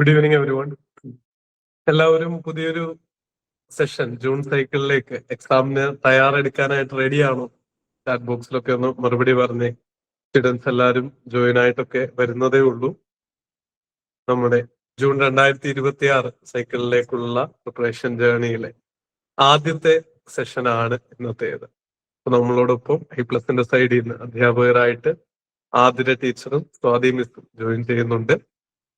Good evening everyone. എല്ലാവരും പുതിയൊരു session June സൈക്കിളിലേക്ക് എക്സാമിന് തയ്യാറെടുക്കാനായിട്ട് റെഡിയാണോ? ചാറ്റ് ബോക്സിലൊക്കെ ഒന്ന് മറുപടി പറഞ്ഞേ. സ്റ്റുഡൻസ് എല്ലാവരും ജോയിൻ ആയിട്ടൊക്കെ വരുന്നതേ ഉള്ളൂ. നമ്മുടെ ജൂൺ 2026 സൈക്കിളിലേക്കുള്ള പ്രിപ്പറേഷൻ ജേർണിയിലെ ആദ്യത്തെ സെഷനാണ് ഇന്നത്തേത്. അപ്പൊ നമ്മളോടൊപ്പം ഐ+ന്റെ സൈഡിൽ നിന്ന് അധ്യാപകരായിട്ട് ആതിര ടീച്ചറും സ്വാതി മിസ്സും ജോയിൻ ചെയ്യുന്നുണ്ട്.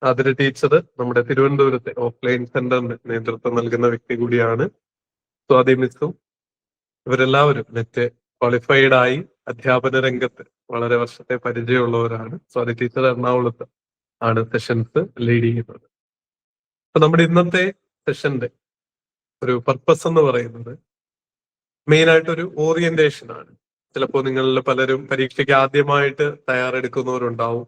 ആതിര ടീച്ചർ നമ്മുടെ തിരുവനന്തപുരത്തെ ഓഫ്ലൈൻ സെന്ററിന് നേതൃത്വം നൽകുന്ന വ്യക്തി കൂടിയാണ്. സ്വാതി മിസ്സും ഇവരെല്ലാവരും നെറ്റ് ക്വാളിഫൈഡ് ആയി അധ്യാപന രംഗത്ത് വളരെ വർഷത്തെ പരിചയമുള്ളവരാണ്. സ്വാതി ടീച്ചർ എറണാകുളത്ത് ആണ് സെഷൻസ് ലീഡ് ചെയ്യുന്നത്. അപ്പൊ നമ്മുടെ ഇന്നത്തെ സെഷന്റെ ഒരു പർപ്പസ് എന്ന് പറയുന്നത് മെയിൻ ആയിട്ടൊരു ഓറിയന്റേഷൻ ആണ്. ചിലപ്പോൾ നിങ്ങളിൽ പലരും പരീക്ഷയ്ക്ക് ആദ്യമായിട്ട് തയ്യാറെടുക്കുന്നവരുണ്ടാവും.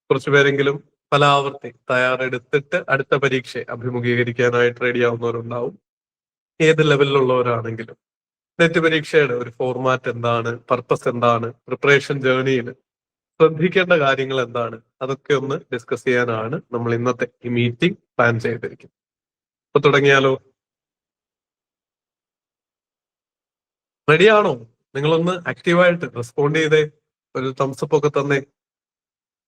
കുറച്ചുപേരെങ്കിലും പല ആവർത്തി തയ്യാറെടുത്തിട്ട് അടുത്ത പരീക്ഷയെ അഭിമുഖീകരിക്കാനായിട്ട് റെഡി ആവുന്നവരുണ്ടാവും. ഏത് ലെവലിലുള്ളവരാണെങ്കിലും നെറ്റ് പരീക്ഷയുടെ ഒരു ഫോർമാറ്റ് എന്താണ്, പർപ്പസ് എന്താണ്, പ്രിപ്പറേഷൻ ജേർണിയിൽ ശ്രദ്ധിക്കേണ്ട കാര്യങ്ങൾ എന്താണ്, അതൊക്കെ ഒന്ന് ഡിസ്കസ് ചെയ്യാനാണ് നമ്മൾ ഇന്നത്തെ ഈ മീറ്റിംഗ് പ്ലാൻ ചെയ്തിരിക്കുന്നത്. അപ്പൊ തുടങ്ങിയാലോ? റെഡിയാണോ? നിങ്ങളൊന്ന് ആക്റ്റീവായിട്ട് റെസ്പോണ്ട് ചെയ്തേ, ഒരു തംസപ്പ് ഒക്കെ തന്നെ.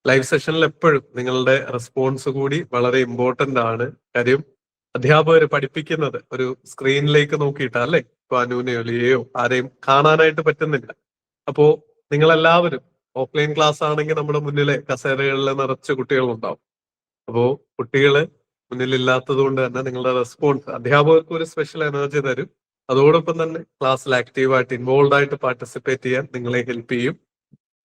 ലൈവ് സെഷനിൽ എപ്പോഴും നിങ്ങളുടെ റെസ്പോൺസ് കൂടി വളരെ ഇമ്പോർട്ടന്റ് ആണ്. കാര്യം അധ്യാപകർ പഠിപ്പിക്കുന്നത് ഒരു സ്ക്രീനിലേക്ക് നോക്കിയിട്ടാ അല്ലെ? ഇപ്പൊ അനുവിനെയോ ലിയയോ ആരെയും കാണാനായിട്ട് പറ്റുന്നില്ല. അപ്പോ നിങ്ങളെല്ലാവരും ഓഫ്ലൈൻ ക്ലാസ് ആണെങ്കിൽ നമ്മുടെ മുന്നിലെ കസേരകളിൽ നിറച്ച് കുട്ടികളുണ്ടാവും. അപ്പോ കുട്ടികള് മുന്നിലില്ലാത്തത് കൊണ്ട് തന്നെ നിങ്ങളുടെ റെസ്പോൺസ് അധ്യാപകർക്ക് ഒരു സ്പെഷ്യൽ എനർജി തരും. അതോടൊപ്പം തന്നെ ക്ലാസ്സിൽ ആക്റ്റീവായിട്ട് ഇൻവോൾവ് ആയിട്ട് പാർട്ടിസിപ്പേറ്റ് ചെയ്യാൻ നിങ്ങളെ ഹെൽപ്പ് ചെയ്യും.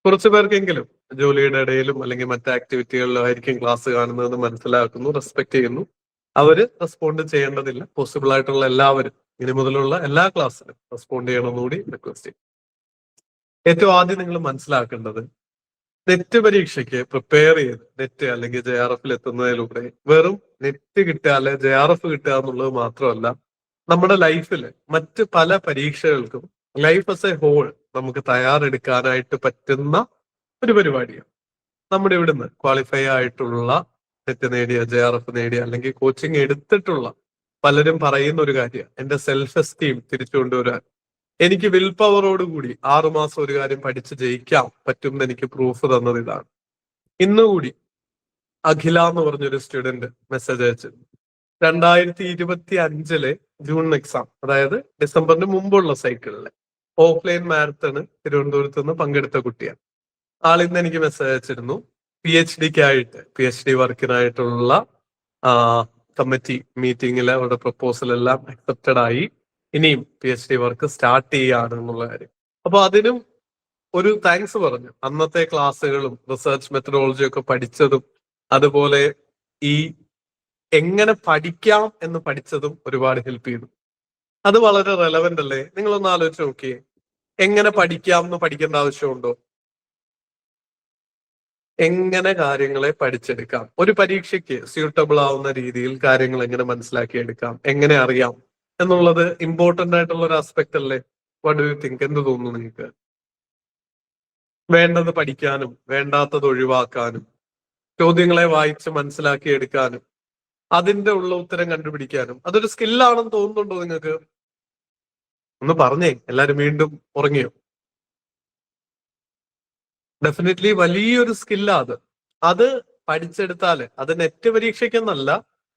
കുറച്ചു പേർക്കെങ്കിലും ജോലിയുടെ ഇടയിലും അല്ലെങ്കിൽ മറ്റ് ആക്ടിവിറ്റികളിലും ആയിരിക്കും ക്ലാസ് കാണുന്നതെന്ന് മനസ്സിലാക്കുന്നു, റെസ്പെക്ട് ചെയ്യുന്നു. അവര് റെസ്പോണ്ട് ചെയ്യേണ്ടതില്ല. പോസിബിൾ ആയിട്ടുള്ള എല്ലാവരും ഇനി മുതലുള്ള എല്ലാ ക്ലാസ്സിലും റെസ്പോണ്ട് ചെയ്യണമെന്നുകൂടി റിക്വസ്റ്റ് ചെയ്യും. ഏറ്റവും ആദ്യം നിങ്ങൾ മനസ്സിലാക്കേണ്ടത്, നെറ്റ് പരീക്ഷയ്ക്ക് പ്രിപ്പയർ ചെയ്ത് നെറ്റ് അല്ലെങ്കിൽ JRF എത്തുന്നതിലൂടെ വെറും നെറ്റ് കിട്ടുക അല്ലെ JRF കിട്ടുക എന്നുള്ളത് മാത്രമല്ല, നമ്മുടെ ലൈഫിൽ മറ്റ് പല പരീക്ഷകൾക്കും ലൈഫ് ആസ് എ ഹോൾ നമുക്ക് തയ്യാറെടുക്കാനായിട്ട് പറ്റുന്ന ഒരു പരിപാടിയാണ്. നമ്മുടെ ഇവിടുന്ന് ക്വാളിഫൈ ആയിട്ടുള്ള നെറ്റ് നേടിയ JRF നേടിയ അല്ലെങ്കിൽ കോച്ചിങ് എടുത്തിട്ടുള്ള പലരും പറയുന്ന ഒരു കാര്യം, എന്റെ സെൽഫ് എസ്റ്റീം തിരിച്ചു കൊണ്ടുവരാൻ എനിക്ക് വിൽ പവറോട് കൂടി 6 മാസം ഒരു കാര്യം പഠിച്ച് ജയിക്കാൻ പറ്റും എന്ന് എനിക്ക് പ്രൂഫ് തന്നത് ഇതാണ്. ഇന്നുകൂടി അഖില എന്ന് പറഞ്ഞൊരു സ്റ്റുഡന്റ് മെസ്സേജ് അയച്ചിരുന്നു. 2025 ജൂൺ എക്സാം, അതായത് ഡിസംബറിന് മുമ്പുള്ള സൈക്കിളിലെ ഓഫ്ലൈൻ മാരത്തണ് തിരുവനന്തപുരത്ത് നിന്ന് പങ്കെടുത്ത കുട്ടിയാണ്. ആളിന്ന് എനിക്ക് മെസ്സേജ് അയച്ചിരുന്നു. PhD വർക്കിനായിട്ടുള്ള കമ്മിറ്റി മീറ്റിംഗിൽ അവരുടെ പ്രപ്പോസൽ എല്ലാം അക്സെപ്റ്റഡ് ആയി. ഇനിയും PhD വർക്ക് സ്റ്റാർട്ട് ചെയ്യാണ് എന്നുള്ള കാര്യം. അപ്പൊ അതിനും ഒരു താങ്ക്സ് പറഞ്ഞു. അന്നത്തെ ക്ലാസ്സുകളും റിസർച്ച് മെത്തഡോളജി ഒക്കെ പഠിച്ചതും അതുപോലെ ഈ എങ്ങനെ പഠിക്കാം എന്ന് പഠിച്ചതും ഒരുപാട് ഹെൽപ്പ് ചെയ്തു. അത് വളരെ റെലവെന്റ് അല്ലേ? നിങ്ങളൊന്ന് ആലോചിച്ച് നോക്കിയേ. എങ്ങനെ പഠിക്കാം എന്ന് പഠിക്കേണ്ട ആവശ്യമുണ്ടോ? എങ്ങനെ കാര്യങ്ങളെ പഠിച്ചെടുക്കാം, ഒരു പരീക്ഷയ്ക്ക് സ്യൂട്ടബിൾ ആവുന്ന രീതിയിൽ കാര്യങ്ങൾ എങ്ങനെ മനസ്സിലാക്കിയെടുക്കാം, എങ്ങനെ അറിയാം എന്നുള്ളത് ഇമ്പോർട്ടന്റ് ആയിട്ടുള്ള ഒരു ആസ്പെക്ട് അല്ലേ? What do you think? എന്ത് തോന്നുന്നു നിങ്ങൾക്ക്? വേണ്ടത് പഠിക്കാനും വേണ്ടാത്തത് ഒഴിവാക്കാനും ചോദ്യങ്ങളെ വായിച്ച് മനസ്സിലാക്കിയെടുക്കാനും അതിന്റെ ഉള്ള ഉത്തരം കണ്ടുപിടിക്കാനും അതൊരു സ്കില്ലാണെന്ന് തോന്നുന്നുണ്ടോ നിങ്ങൾക്ക്? ഒന്ന് പറഞ്ഞേ. എല്ലാരും വീണ്ടും ഉറങ്ങിയോ? ഡെഫിനറ്റ്ലി വലിയൊരു സ്കില്ലാ അത്. അത് പഠിച്ചെടുത്താല് അത് നെറ്റ് പരീക്ഷയ്ക്കെന്നല്ല,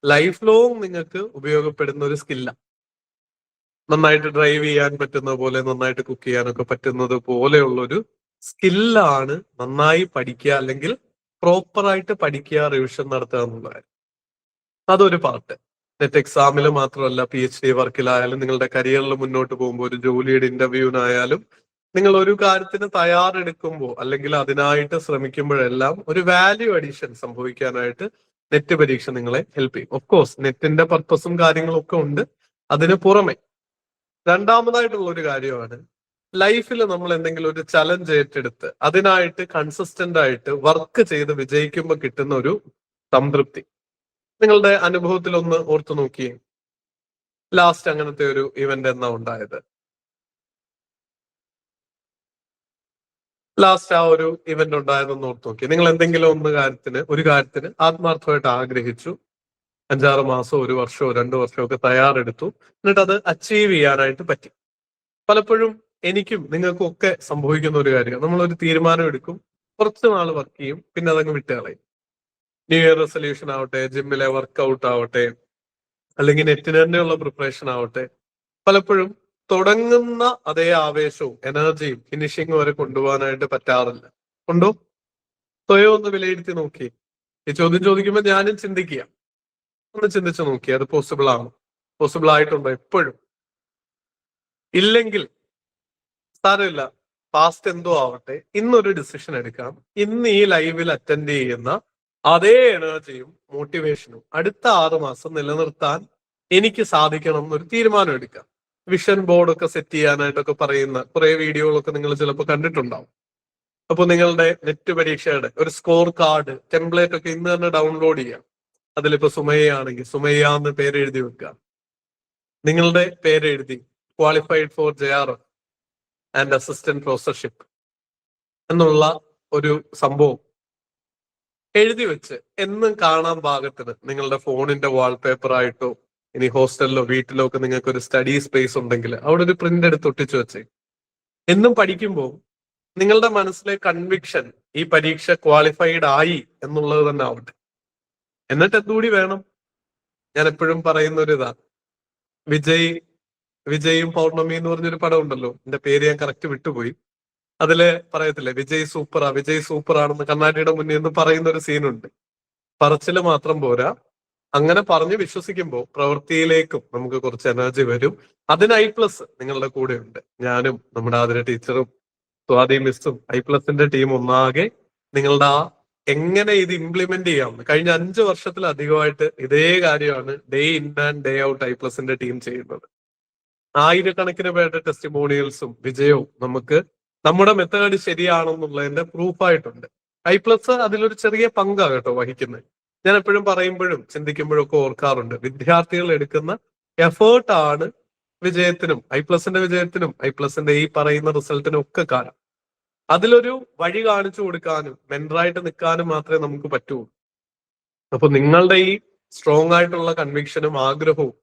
ലൈഫ് ലോങ് നിങ്ങൾക്ക് ഉപയോഗപ്പെടുന്ന ഒരു സ്കില്ല. നന്നായിട്ട് ഡ്രൈവ് ചെയ്യാൻ പറ്റുന്ന പോലെ, നന്നായിട്ട് കുക്ക് ചെയ്യാനൊക്കെ പറ്റുന്നത് പോലെയുള്ളൊരു സ്കില്ലാണ് നന്നായി പഠിക്കുക, അല്ലെങ്കിൽ പ്രോപ്പറായിട്ട് പഠിക്കുക, റിവിഷൻ നടത്തുക എന്നുള്ള കാര്യം. അതൊരു പാർട്ട്. നെറ്റ് എക്സാമിൽ മാത്രമല്ല, PhD വർക്കിലായാലും നിങ്ങളുടെ കരിയറിൽ മുന്നോട്ട് പോകുമ്പോൾ ഒരു ജോലിയുടെ ഇന്റർവ്യൂവിനായാലും നിങ്ങൾ ഒരു കാര്യത്തിന് തയ്യാറെടുക്കുമ്പോൾ അല്ലെങ്കിൽ അതിനായിട്ട് ശ്രമിക്കുമ്പോഴെല്ലാം ഒരു വാല്യൂ അഡീഷൻ സംഭവിക്കാനായിട്ട് നെറ്റ് പരീക്ഷ നിങ്ങളെ ഹെൽപ്പ് ചെയ്യും. ഓഫ് കോഴ്സ് നെറ്റിന്റെ പർപ്പസും കാര്യങ്ങളും ഒക്കെ ഉണ്ട്. അതിന് പുറമെ രണ്ടാമതായിട്ടുള്ള ഒരു കാര്യമാണ്, ലൈഫിൽ നമ്മൾ എന്തെങ്കിലും ഒരു ചലഞ്ച് ഏറ്റെടുത്ത് അതിനായിട്ട് കൺസിസ്റ്റന്റ് ആയിട്ട് വർക്ക് ചെയ്ത് വിജയിക്കുമ്പോൾ കിട്ടുന്ന ഒരു സംതൃപ്തി. നിങ്ങളുടെ അനുഭവത്തിൽ ഒന്ന് ഓർത്തു നോക്കിയേ. ലാസ്റ്റ് അങ്ങനത്തെ ഒരു ഇവന്റ് എന്നാ ഉണ്ടായത്? ലാസ്റ്റ് ആ ഒരു ഇവന്റ് ഉണ്ടായതെന്ന് ഓർത്ത് നോക്കി. നിങ്ങൾ എന്തെങ്കിലും ഒരു കാര്യത്തിന് ആത്മാർത്ഥമായിട്ട് ആഗ്രഹിച്ചു, 5-6 മാസമോ 1 വർഷമോ 2 വർഷമോ ഒക്കെ തയ്യാറെടുത്തു. എന്നിട്ട് അത് അച്ചീവ് ചെയ്യാനായിട്ട് പറ്റി. പലപ്പോഴും എനിക്കും നിങ്ങൾക്കും ഒക്കെ സംഭവിക്കുന്ന ഒരു കാര്യം, നമ്മളൊരു തീരുമാനം എടുക്കും, കുറച്ച് നാൾ വർക്ക് ചെയ്യും, പിന്നെ അതങ്ങ് വിട്ടുകളയും. ന്യൂ ഇയർ റെസൊല്യൂഷൻ ആവട്ടെ, ജിമ്മിലെ വർക്ക്ഔട്ട് ആവട്ടെ, അല്ലെങ്കിൽ നെറ്റിന് തന്നെയുള്ള പ്രിപ്പറേഷൻ ആവട്ടെ, പലപ്പോഴും തുടങ്ങുന്ന അതേ ആവേശവും എനർജിയും ഫിനിഷിംഗ് വരെ കൊണ്ടുപോകാനായിട്ട് പറ്റാറില്ല. ഉണ്ടോ? സ്വയം ഒന്ന് വിലയിരുത്തി നോക്കി. ഈ ചോദ്യം ചോദിക്കുമ്പോൾ ഞാനും ചിന്തിക്കുക, ഒന്ന് ചിന്തിച്ചു നോക്കി, അത് പോസിബിൾ ആണോ? പോസിബിൾ ആയിട്ടുണ്ടോ എപ്പോഴും? ഇല്ലെങ്കിൽ സാരമില്ല, പാസ്റ്റ് എന്തോ ആവട്ടെ, ഇന്നൊരു ഡിസിഷൻ എടുക്കാം. ഇന്ന് ഈ ലൈവിൽ അറ്റൻഡ് ചെയ്യുന്ന അതേ എനർജിയും മോട്ടിവേഷനും അടുത്ത 6 മാസം നിലനിർത്താൻ എനിക്ക് സാധിക്കണം എന്നൊരു തീരുമാനം എടുക്കാം. വിഷൻ ബോർഡൊക്കെ സെറ്റ് ചെയ്യാനായിട്ടൊക്കെ പറയുന്ന കുറെ വീഡിയോകളൊക്കെ നിങ്ങൾ ചിലപ്പോൾ കണ്ടിട്ടുണ്ടാവും. അപ്പൊ നിങ്ങളുടെ നെറ്റ് പരീക്ഷയുടെ ഒരു സ്കോർ കാർഡ് ടെംപ്ലേറ്റ് ഒക്കെ ഇന്ന് തന്നെ ഡൗൺലോഡ് ചെയ്യാം. അതിലിപ്പോ സുമയ്യ ആണെങ്കിൽ സുമയ്യ എന്ന് പേര് എഴുതി വെക്കുക. നിങ്ങളുടെ പേര് എഴുതി qualified four JRF and assistant professorship എന്നുള്ള ഒരു സംഭവം എഴുതി വെച്ച് എന്നും കാണാൻ പാകത്തിന് നിങ്ങളുടെ ഫോണിന്റെ വാൾപേപ്പർ ആയിട്ടോ, ഇനി ഹോസ്റ്റലിലോ വീട്ടിലോ ഒക്കെ നിങ്ങൾക്ക് ഒരു സ്റ്റഡി സ്പേസ് ഉണ്ടെങ്കിൽ അവിടെ ഒരു പ്രിന്റ് എടുത്ത് ഒട്ടിച്ചു വെച്ചേ. എന്നും പഠിക്കുമ്പോൾ നിങ്ങളുടെ മനസ്സിലെ കൺവിക്ഷൻ ഈ പരീക്ഷ ക്വാളിഫൈഡ് ആയി എന്നുള്ളത് തന്നെ ആവട്ടെ. എന്നിട്ട് എന്തുകൂടി വേണം? ഞാൻ എപ്പോഴും പറയുന്ന ഒരു ഇതാണ്, വിജയും പൗർണമി എന്ന് പറഞ്ഞൊരു പടം ഉണ്ടല്ലോ, എന്റെ പേര് ഞാൻ കറക്റ്റ് വിട്ടുപോയി. അതില് പറയത്തില്ലേ, വിജയ് സൂപ്പറാണെന്ന് കണ്ണാടിയുടെ മുന്നിൽ നിന്ന് പറയുന്ന ഒരു സീനുണ്ട്. പറച്ചില് മാത്രം പോരാ, അങ്ങനെ പറഞ്ഞ് വിശ്വസിക്കുമ്പോൾ പ്രവൃത്തിയിലേക്കും നമുക്ക് കുറച്ച് എനർജി വരും. അതിന് I+ നിങ്ങളുടെ കൂടെ ഉണ്ട്. ഞാനും നമ്മുടെ ആതിര ടീച്ചറും സ്വാതി മിസ്സും I+ന്റെ ടീം ഒന്നാകെ നിങ്ങളുടെ ആ എങ്ങനെ ഇത് ഇംപ്ലിമെന്റ് ചെയ്യാം. കഴിഞ്ഞ 5 വർഷത്തിലധികമായിട്ട് ഇതേ കാര്യമാണ് day in and day out I+ന്റെ ടീം ചെയ്യുന്നത്. ആയിരക്കണക്കിന് പേരുടെ ടെസ്റ്റിമോണിയൽസും വിജയവും നമുക്ക് നമ്മുടെ മെത്തേഡ് ശരിയാണെന്നുള്ളതിന്റെ പ്രൂഫായിട്ടുണ്ട്. I+ അതിലൊരു ചെറിയ പങ്കാണ് കേട്ടോ വഹിക്കുന്നത്. ഞാൻ എപ്പോഴും പറയുമ്പോഴും ചിന്തിക്കുമ്പോഴും ഒക്കെ ഓർക്കാറുണ്ട്, വിദ്യാർത്ഥികൾ എടുക്കുന്ന എഫേർട്ടാണ് വിജയത്തിനും I+ന്റെ വിജയത്തിനും I+ന്റെ ഈ പറയുന്ന റിസൾട്ടിനും ഒക്കെ കാരണം. അതിലൊരു വഴി കാണിച്ചു കൊടുക്കാനും മെന്ററായിട്ട് നിൽക്കാനും മാത്രമേ നമുക്ക് പറ്റുള്ളൂ. അപ്പൊ നിങ്ങളുടെ ഈ സ്ട്രോങ് ആയിട്ടുള്ള കൺവിക്ഷനും ആഗ്രഹവും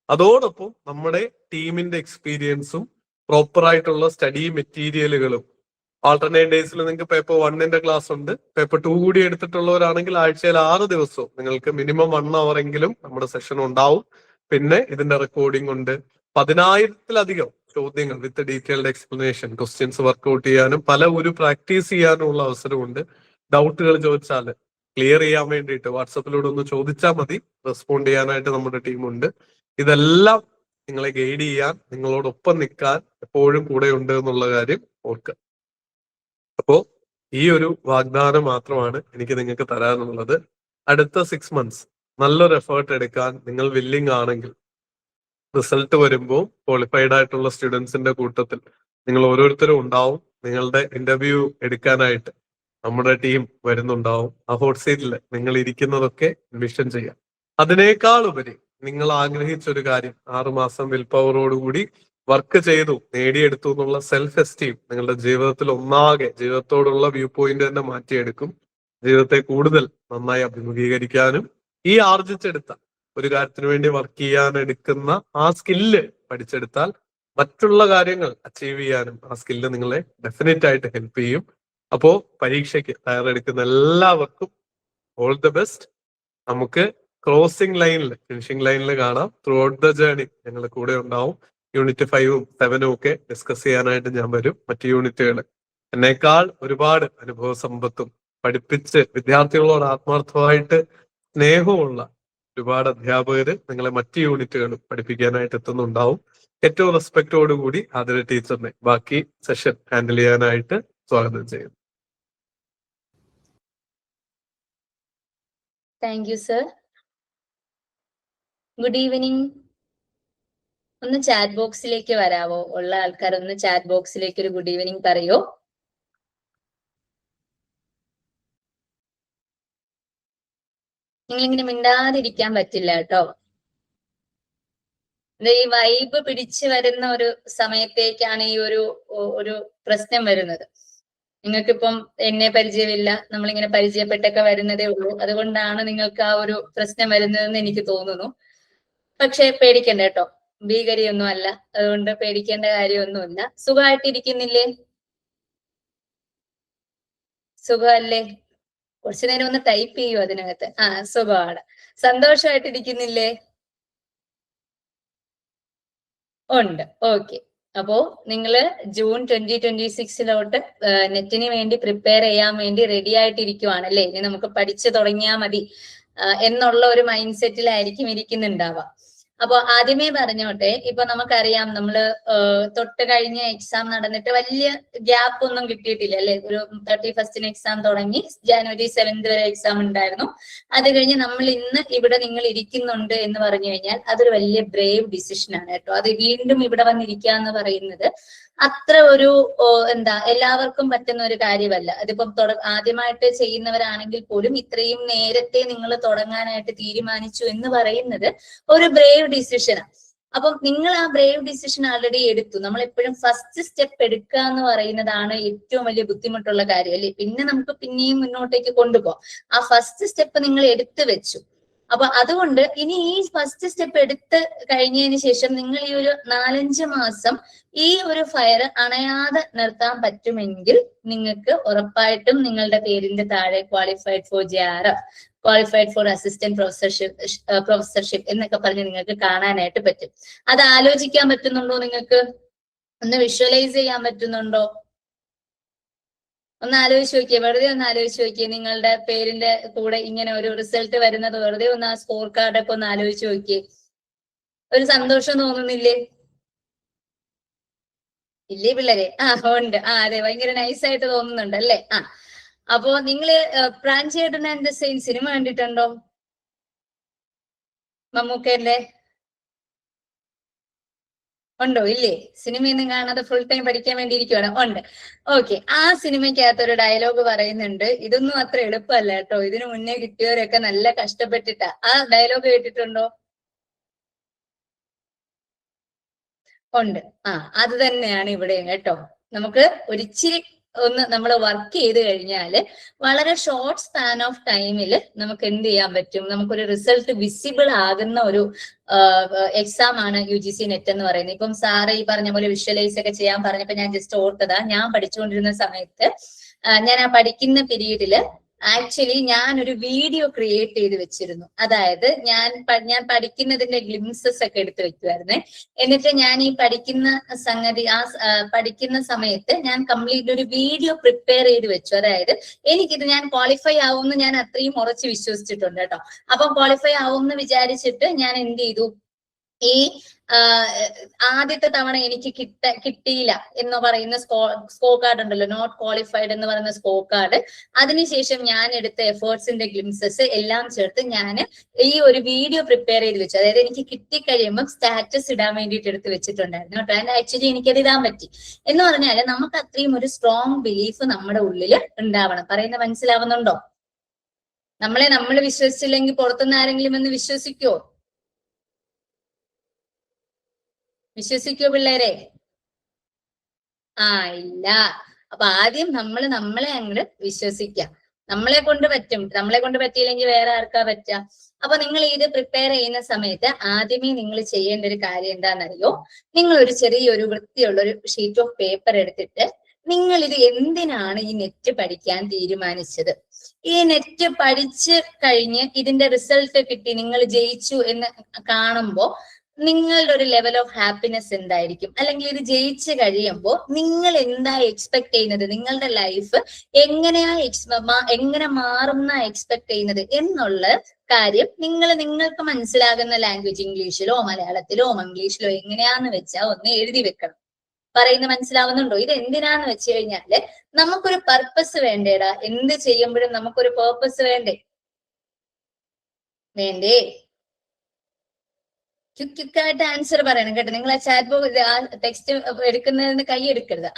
അതോടൊപ്പം നമ്മുടെ ടീമിന്റെ എക്സ്പീരിയൻസും പ്രോപ്പർ ആയിട്ടുള്ള സ്റ്റഡി മെറ്റീരിയലുകളും, ആൾട്ടർനേറ്റ് ഡേയ്സിൽ നിങ്ങൾക്ക് പേപ്പർ 1ന്റെ ക്ലാസ് ഉണ്ട്. പേപ്പർ 2 കൂടി എടുത്തിട്ടുള്ളവരാണെങ്കിൽ ആഴ്ചയിൽ 6 ദിവസവും നിങ്ങൾക്ക് മിനിമം 1 hour എങ്കിലും നമ്മുടെ സെഷൻ ഉണ്ടാവും. പിന്നെ ഇതിന്റെ റെക്കോർഡിംഗ് ഉണ്ട്. 10,000-ലധികം ചോദ്യങ്ങൾ with detailed explanation, questions work out ചെയ്യാനും ഒരു പ്രാക്ടീസ് ചെയ്യാനുള്ള അവസരമുണ്ട്. ഡൗട്ടുകൾ ചോദിച്ചാൽ ക്ലിയർ ചെയ്യാൻ വേണ്ടിയിട്ട് വാട്സപ്പിലൂടെ ഒന്ന് ചോദിച്ചാൽ മതി, റെസ്പോണ്ട് ചെയ്യാനായിട്ട് നമ്മുടെ ടീമുണ്ട്. ഇതെല്ലാം നിങ്ങളെ ഗൈഡ് ചെയ്യാൻ, നിങ്ങളോടൊപ്പം നിൽക്കാൻ എപ്പോഴും കൂടെ ഉണ്ട് എന്നുള്ള കാര്യം ഓർക്കുക. അപ്പോ ഈ ഒരു വാഗ്ദാനം മാത്രമാണ് എനിക്ക് നിങ്ങൾക്ക് തരാനുള്ളത്. അടുത്ത 6 months നല്ലൊരു എഫേർട്ട് എടുക്കാൻ നിങ്ങൾ വില്ലിങ് ആണെങ്കിൽ റിസൾട്ട് വരുമ്പോൾ ക്വാളിഫൈഡ് ആയിട്ടുള്ള സ്റ്റുഡൻസിന്റെ കൂട്ടത്തിൽ നിങ്ങൾ ഓരോരുത്തരും ഉണ്ടാവും. നിങ്ങളുടെ ഇന്റർവ്യൂ എടുക്കാനായിട്ട് നമ്മുടെ ടീം വരുന്നുണ്ടാവും. ആ ഹോട്ട് സീറ്റിൽ നിങ്ങൾ ഇരിക്കുന്നതൊക്കെ വിഷൻ ചെയ്യാം. അതിനേക്കാൾ ഉപരി നിങ്ങൾ ആഗ്രഹിച്ച ഒരു കാര്യം 6 മാസം വിൽ പവറോടുകൂടി വർക്ക് ചെയ്തു നേടിയെടുത്തു എന്നുള്ള സെൽഫ് എസ്റ്റീം നിങ്ങളുടെ ജീവിതത്തിൽ ഒന്നാകെ, ജീവിതത്തോടുള്ള വ്യൂ പോയിന്റ് തന്നെ മാറ്റിയെടുക്കും. ജീവിതത്തെ കൂടുതൽ നന്നായി അഭിമുഖീകരിക്കാനും ഈ ആർജിച്ചെടുത്ത ഒരു കാര്യത്തിന് വേണ്ടി വർക്ക് ചെയ്യാൻ എടുക്കുന്ന ആ സ്കില്ല് പഠിച്ചെടുത്താൽ മറ്റുള്ള കാര്യങ്ങൾ അച്ചീവ് ചെയ്യാനും ആ സ്കില്ല് നിങ്ങളെ ഡെഫിനറ്റ് ആയിട്ട് ഹെൽപ്പ് ചെയ്യും. അപ്പോ പരീക്ഷയ്ക്ക് തയ്യാറെടുക്കുന്ന എല്ലാവർക്കും ഓൾ ദ ബെസ്റ്റ്. നമുക്ക് ക്രോസിംഗ് ലൈനിൽ, ഫിനിഷിംഗ് ലൈനിൽ കാണാം. ത്രൂ ഔട്ട് ദ ജേർണി ഞങ്ങളുടെ കൂടെ ഉണ്ടാവും. യൂണിറ്റ് 5ഉം 7ഉം ഒക്കെ ഡിസ്കസ് ചെയ്യാനായിട്ട് ഞാൻ വരും. മറ്റു യൂണിറ്റുകൾ എന്നേക്കാൾ ഒരുപാട് അനുഭവ സമ്പത്തും പഠിപ്പിച്ച് വിദ്യാർത്ഥികളോട് ആത്മാർത്ഥമായിട്ട് സ്നേഹമുള്ള ഒരുപാട് അധ്യാപകര് നിങ്ങളെ മറ്റു യൂണിറ്റുകളും പഠിപ്പിക്കാനായിട്ട് എത്തുന്നുണ്ടാവും. ഏറ്റവും റെസ്പെക്റ്റോടുകൂടി ആതിര ടീച്ചറിനെ ബാക്കി സെഷൻ ഹാൻഡിൽ ചെയ്യാനായിട്ട് സ്വാഗതം ചെയ്യുന്നു. Thank you sir. Good evening. ഒന്ന് ചാറ്റ് ബോക്സിലേക്ക് വരാവോ? ഉള്ള ആൾക്കാർ ഒന്ന് ചാറ്റ് ബോക്സിലേക്ക് ഒരു ഗുഡ് ഈവനിങ് പറയോ? നിങ്ങളിങ്ങനെ മിണ്ടാതിരിക്കാൻ പറ്റില്ല കേട്ടോ. ഈ വൈബ് പിടിച്ചു വരുന്ന ഒരു സമയത്തേക്കാണ് ഈ ഒരു പ്രശ്നം വരുന്നത്. നിങ്ങൾക്കിപ്പം എന്നെ പരിചയമില്ല, നമ്മളിങ്ങനെ പരിചയപ്പെട്ടൊക്കെ വരുന്നതേ ഉള്ളൂ. അതുകൊണ്ടാണ് നിങ്ങൾക്ക് ആ ഒരു പ്രശ്നം വരുന്നതെന്ന് എനിക്ക് തോന്നുന്നു. പക്ഷെ പേടിക്കണ്ട കേട്ടോ, ഭീകരിയൊന്നും അല്ല. അതുകൊണ്ട് പേടിക്കേണ്ട കാര്യമൊന്നുമില്ല. സുഖമായിട്ടിരിക്കുന്നില്ലേ? സുഖമല്ലേ? കുറച്ചു നേരം ഒന്ന് ടൈപ്പ് ചെയ്യൂ അതിനകത്ത്. സുഖമാണ്. സന്തോഷമായിട്ടിരിക്കുന്നില്ലേ? ഉണ്ട്. ഓക്കെ. അപ്പോ നിങ്ങള് ജൂൺ 2026 നെറ്റിന് വേണ്ടി പ്രിപ്പയർ ചെയ്യാൻ വേണ്ടി റെഡി ആയിട്ടിരിക്കുവാണ് അല്ലേ? ഇനി നമുക്ക് പഠിച്ചു തുടങ്ങിയാൽ മതി എന്നുള്ള ഒരു മൈൻഡ് സെറ്റിലായിരിക്കും ഇരിക്കുന്നുണ്ടാവുക. അപ്പൊ ആദ്യമേ പറഞ്ഞോട്ടെ, ഇപ്പൊ നമുക്കറിയാം നമ്മള് തൊട്ട് കഴിഞ്ഞ എക്സാം നടന്നിട്ട് വലിയ ഗ്യാപ്പ് ഒന്നും കിട്ടിയിട്ടില്ല അല്ലെ. ഒരു 31 എക്സാം തുടങ്ങി, ജാനുവരി 7 വരെ എക്സാം ഉണ്ടായിരുന്നു. അത് കഴിഞ്ഞ് നമ്മൾ ഇന്ന് ഇവിടെ നിങ്ങൾ ഇരിക്കുന്നുണ്ട് എന്ന് പറഞ്ഞു കഴിഞ്ഞാൽ അതൊരു വലിയ ബ്രേവ് ഡിസിഷൻ ആണ് കേട്ടോ. അത് വീണ്ടും ഇവിടെ വന്നിരിക്കുക എന്ന് പറയുന്നത് അത്ര ഒരു എല്ലാവർക്കും പറ്റുന്ന ഒരു കാര്യമല്ല. അതിപ്പം ആദ്യമായിട്ട് ചെയ്യുന്നവരാണെങ്കിൽ പോലും ഇത്രയും നേരത്തെ നിങ്ങൾ തുടങ്ങാനായിട്ട് തീരുമാനിച്ചു എന്ന് പറയുന്നത് ഒരു ബ്രേവ് ഡിസിഷനാണ്. അപ്പം നിങ്ങൾ ആ ബ്രേവ് ഡിസിഷൻ ആൾറെഡി എടുത്തു. നമ്മൾ എപ്പോഴും ഫസ്റ്റ് സ്റ്റെപ്പ് എടുക്കുക എന്ന് പറയുന്നതാണ് ഏറ്റവും വലിയ ബുദ്ധിമുട്ടുള്ള കാര്യം അല്ലെ. പിന്നെ നമുക്ക് പിന്നെയും മുന്നോട്ടേക്ക് കൊണ്ടുപോകാം. ആ ഫസ്റ്റ് സ്റ്റെപ്പ് നിങ്ങൾ എടുത്തു വെച്ചു. അപ്പൊ അതുകൊണ്ട് ഇനി ഈ ഫസ്റ്റ് സ്റ്റെപ്പ് എടുത്ത് കഴിഞ്ഞതിന് ശേഷം നിങ്ങൾ ഈ ഒരു 4-5 മാസം ഈ ഒരു ഫയർ അണയാതെ നിർത്താൻ പറ്റുമെങ്കിൽ നിങ്ങൾക്ക് ഉറപ്പായിട്ടും നിങ്ങളുടെ പേരിന്റെ താഴെ qualified four JRF, qualified four assistant professorship എന്നൊക്കെ പറഞ്ഞ് നിങ്ങൾക്ക് കാണാനായിട്ട് പറ്റും. അത് ആലോചിക്കാൻ പറ്റുന്നുണ്ടോ? നിങ്ങൾക്ക് ഒന്ന് വിഷ്വലൈസ് ചെയ്യാൻ പറ്റുന്നുണ്ടോ? ഒന്ന് ആലോചിച്ച് നോക്കിയേ, വെറുതെ ഒന്ന് ആലോചിച്ച് നോക്കിയേ. നിങ്ങളുടെ പേരിന്റെ കൂടെ ഇങ്ങനെ ഒരു റിസൾട്ട് വരുന്നത് വെറുതെ ഒന്ന് ആ സ്കോർ കാർഡൊക്കെ ഒന്ന് ആലോചിച്ച് നോക്കിയേ. ഒരു സന്തോഷം തോന്നുന്നില്ലേ? ഇല്ലേ പിള്ളേരെ? ഉണ്ട്. അതെ, ഭയങ്കര നൈസായിട്ട് തോന്നുന്നുണ്ട് അല്ലേ? അപ്പോ നിങ്ങള് Pranchettan and the same cinema കണ്ടിട്ടുണ്ടോ? മമ്മൂക്കേന്റെ ഉണ്ടോ? ഇല്ലേ? സിനിമയൊന്നും കാണാതെ ഫുൾ ടൈം പഠിക്കാൻ വേണ്ടി ഇരിക്കുവാണ്. ഉണ്ട്. ഓക്കെ. ആ സിനിമയ്ക്കകത്ത് ഒരു ഡയലോഗ് പറയുന്നുണ്ട്. ഇതൊന്നും അത്ര എളുപ്പമല്ല കേട്ടോ. ഇതിനു മുന്നേ കിട്ടിയവരൊക്കെ നല്ല കഷ്ടപ്പെട്ടിട്ടാ. ആ ഡയലോഗ് കേട്ടിട്ടുണ്ടോ? ഉണ്ട്. അത് തന്നെയാണ് ഇവിടെയും കേട്ടോ. നമുക്ക് ഒരിച്ചിരി ഒന്ന് നമ്മൾ വർക്ക് ചെയ്ത് കഴിഞ്ഞാല് വളരെ ഷോർട്ട് സ്പാൻ ഓഫ് ടൈമിൽ നമുക്ക് എന്ത് ചെയ്യാൻ പറ്റും? നമുക്കൊരു റിസൾട്ട് വിസിബിൾ ആകുന്ന ഒരു എക്സാം ആണ് UGC നെറ്റ് എന്ന് പറയുന്നത്. ഇപ്പം സാറ് ഈ പറഞ്ഞ പോലെ വിഷ്വലൈസ് ഒക്കെ ചെയ്യാൻ പറഞ്ഞപ്പോ ഞാൻ ജസ്റ്റ് ഓർത്തതാ, ഞാൻ പഠിച്ചുകൊണ്ടിരുന്ന സമയത്ത് ഞാൻ ആ പഠിക്കുന്ന പീരീഡില് ആക്ച്വലി ഞാൻ ഒരു വീഡിയോ ക്രിയേറ്റ് ചെയ്ത് വെച്ചിരുന്നു. അതായത് ഞാൻ പഠിക്കുന്നതിന്റെ ഗ്ലിംസസ് ഒക്കെ എടുത്ത് വെക്കുമായിരുന്നേ. എന്നിട്ട് ഞാൻ ഈ പഠിക്കുന്ന സംഗതി പഠിക്കുന്ന സമയത്ത് ഞാൻ കംപ്ലീറ്റ് ഒരു വീഡിയോ പ്രിപ്പയർ ചെയ്ത് വെച്ചു. അതായത് എനിക്കിത് ഞാൻ ക്വാളിഫൈ ആവുമെന്ന് ഞാൻ അത്രയും ഉറച്ച് വിശ്വസിച്ചിട്ടുണ്ട് കേട്ടോ. അപ്പം ക്വാളിഫൈ ആവുമെന്ന് വിചാരിച്ചിട്ട് ഞാൻ എന്ത് ചെയ്തു, ഈ ആദ്യത്തെ തവണ എനിക്ക് കിട്ടിയില്ല എന്ന് പറയുന്ന സ്കോർ കാർഡ് ഉണ്ടല്ലോ, നോട്ട് ക്വാളിഫൈഡ് എന്ന് പറയുന്ന സ്കോർ കാർഡ്, അതിനുശേഷം ഞാൻ എടുത്ത എഫേർട്സിന്റെ ഗ്ലിംസസ് എല്ലാം ചേർത്ത് ഞാൻ ഈ ഒരു വീഡിയോ പ്രിപ്പയർ ചെയ്ത് വെച്ചു. അതായത് എനിക്ക് കിട്ടിക്കഴിയുമ്പോൾ സ്റ്റാറ്റസ് ഇടാൻ വേണ്ടിയിട്ട് എടുത്ത് വെച്ചിട്ടുണ്ടായിരുന്നു കേട്ടോ. ആൻഡ് ആക്ച്വലി എനിക്കത് ഇടാൻ പറ്റി. എന്ന് പറഞ്ഞാൽ നമുക്ക് അത്രയും ഒരു സ്ട്രോങ് ബിലീഫ് നമ്മുടെ ഉള്ളിൽ ഉണ്ടാവണം. പറയുന്നത് മനസ്സിലാവുന്നുണ്ടോ? നമ്മൾ വിശ്വസിച്ചില്ലെങ്കിൽ പുറത്തുനിന്ന് ആരെങ്കിലും എന്ന് വിശ്വസിക്കുവോ? വിശ്വസിക്കോ പിള്ളേരെ? ഇല്ല. അപ്പൊ ആദ്യം നമ്മളെ അങ്ങോട്ട് വിശ്വസിക്കാം. നമ്മളെ കൊണ്ട് പറ്റും. നമ്മളെ കൊണ്ട് പറ്റിയില്ലെങ്കിൽ വേറെ ആർക്കാ പറ്റുക? അപ്പൊ നിങ്ങൾ ഇത് പ്രിപ്പയർ ചെയ്യുന്ന സമയത്ത് ആദ്യമേ നിങ്ങൾ ചെയ്യേണ്ട ഒരു കാര്യം എന്താണെന്നറിയോ? നിങ്ങൾ ഒരു ചെറിയൊരു വൃത്തിയുള്ള ഒരു ഷീറ്റ് ഓഫ് പേപ്പർ എടുത്തിട്ട് നിങ്ങൾ ഇത് എന്തിനാണ് ഈ നെറ്റ് പഠിക്കാൻ തീരുമാനിച്ചത്? ഈ നെറ്റ് പഠിച്ച് കഴിഞ്ഞ് ഇതിന്റെ റിസൾട്ട് കിട്ടി, നിങ്ങൾ ജയിച്ചു എന്ന് കാണുമ്പോ നിങ്ങളുടെ ഒരു ലെവൽ ഓഫ് ഹാപ്പിനെസ് എന്തായിരിക്കും? അല്ലെങ്കിൽ ഇത് ജയിച്ചു കഴിയുമ്പോൾ നിങ്ങൾ എന്താ എക്സ്പെക്ട് ചെയ്യുന്നത്? നിങ്ങളുടെ ലൈഫ് എങ്ങനെ മാറുന്ന എക്സ്പെക്ട് ചെയ്യുന്നത് എന്നുള്ള കാര്യം നിങ്ങൾക്ക് മനസ്സിലാകുന്ന ലാംഗ്വേജ്, ഇംഗ്ലീഷിലോ മലയാളത്തിലോ മംഗ്ലീഷിലോ എങ്ങനെയാന്ന് വെച്ചാൽ ഒന്ന് എഴുതി വെക്കണം. പറയുന്ന മനസ്സിലാവുന്നുണ്ടോ? ഇത് എന്തിനാന്ന് വെച്ച് കഴിഞ്ഞാല് നമുക്കൊരു പർപ്പസ് വേണ്ടേടാ. എന്ത് ചെയ്യുമ്പോഴും നമുക്കൊരു പേർപ്പസ് വേണ്ടേ? ക്വിക്കായിട്ട് ആൻസർ പറയണം കേട്ടോ. നിങ്ങൾ ആ ചാറ്റ് ബോക്സ് ടെക്സ്റ്റ് എടുക്കുന്നതിന് കൈ എടുക്കരുത്.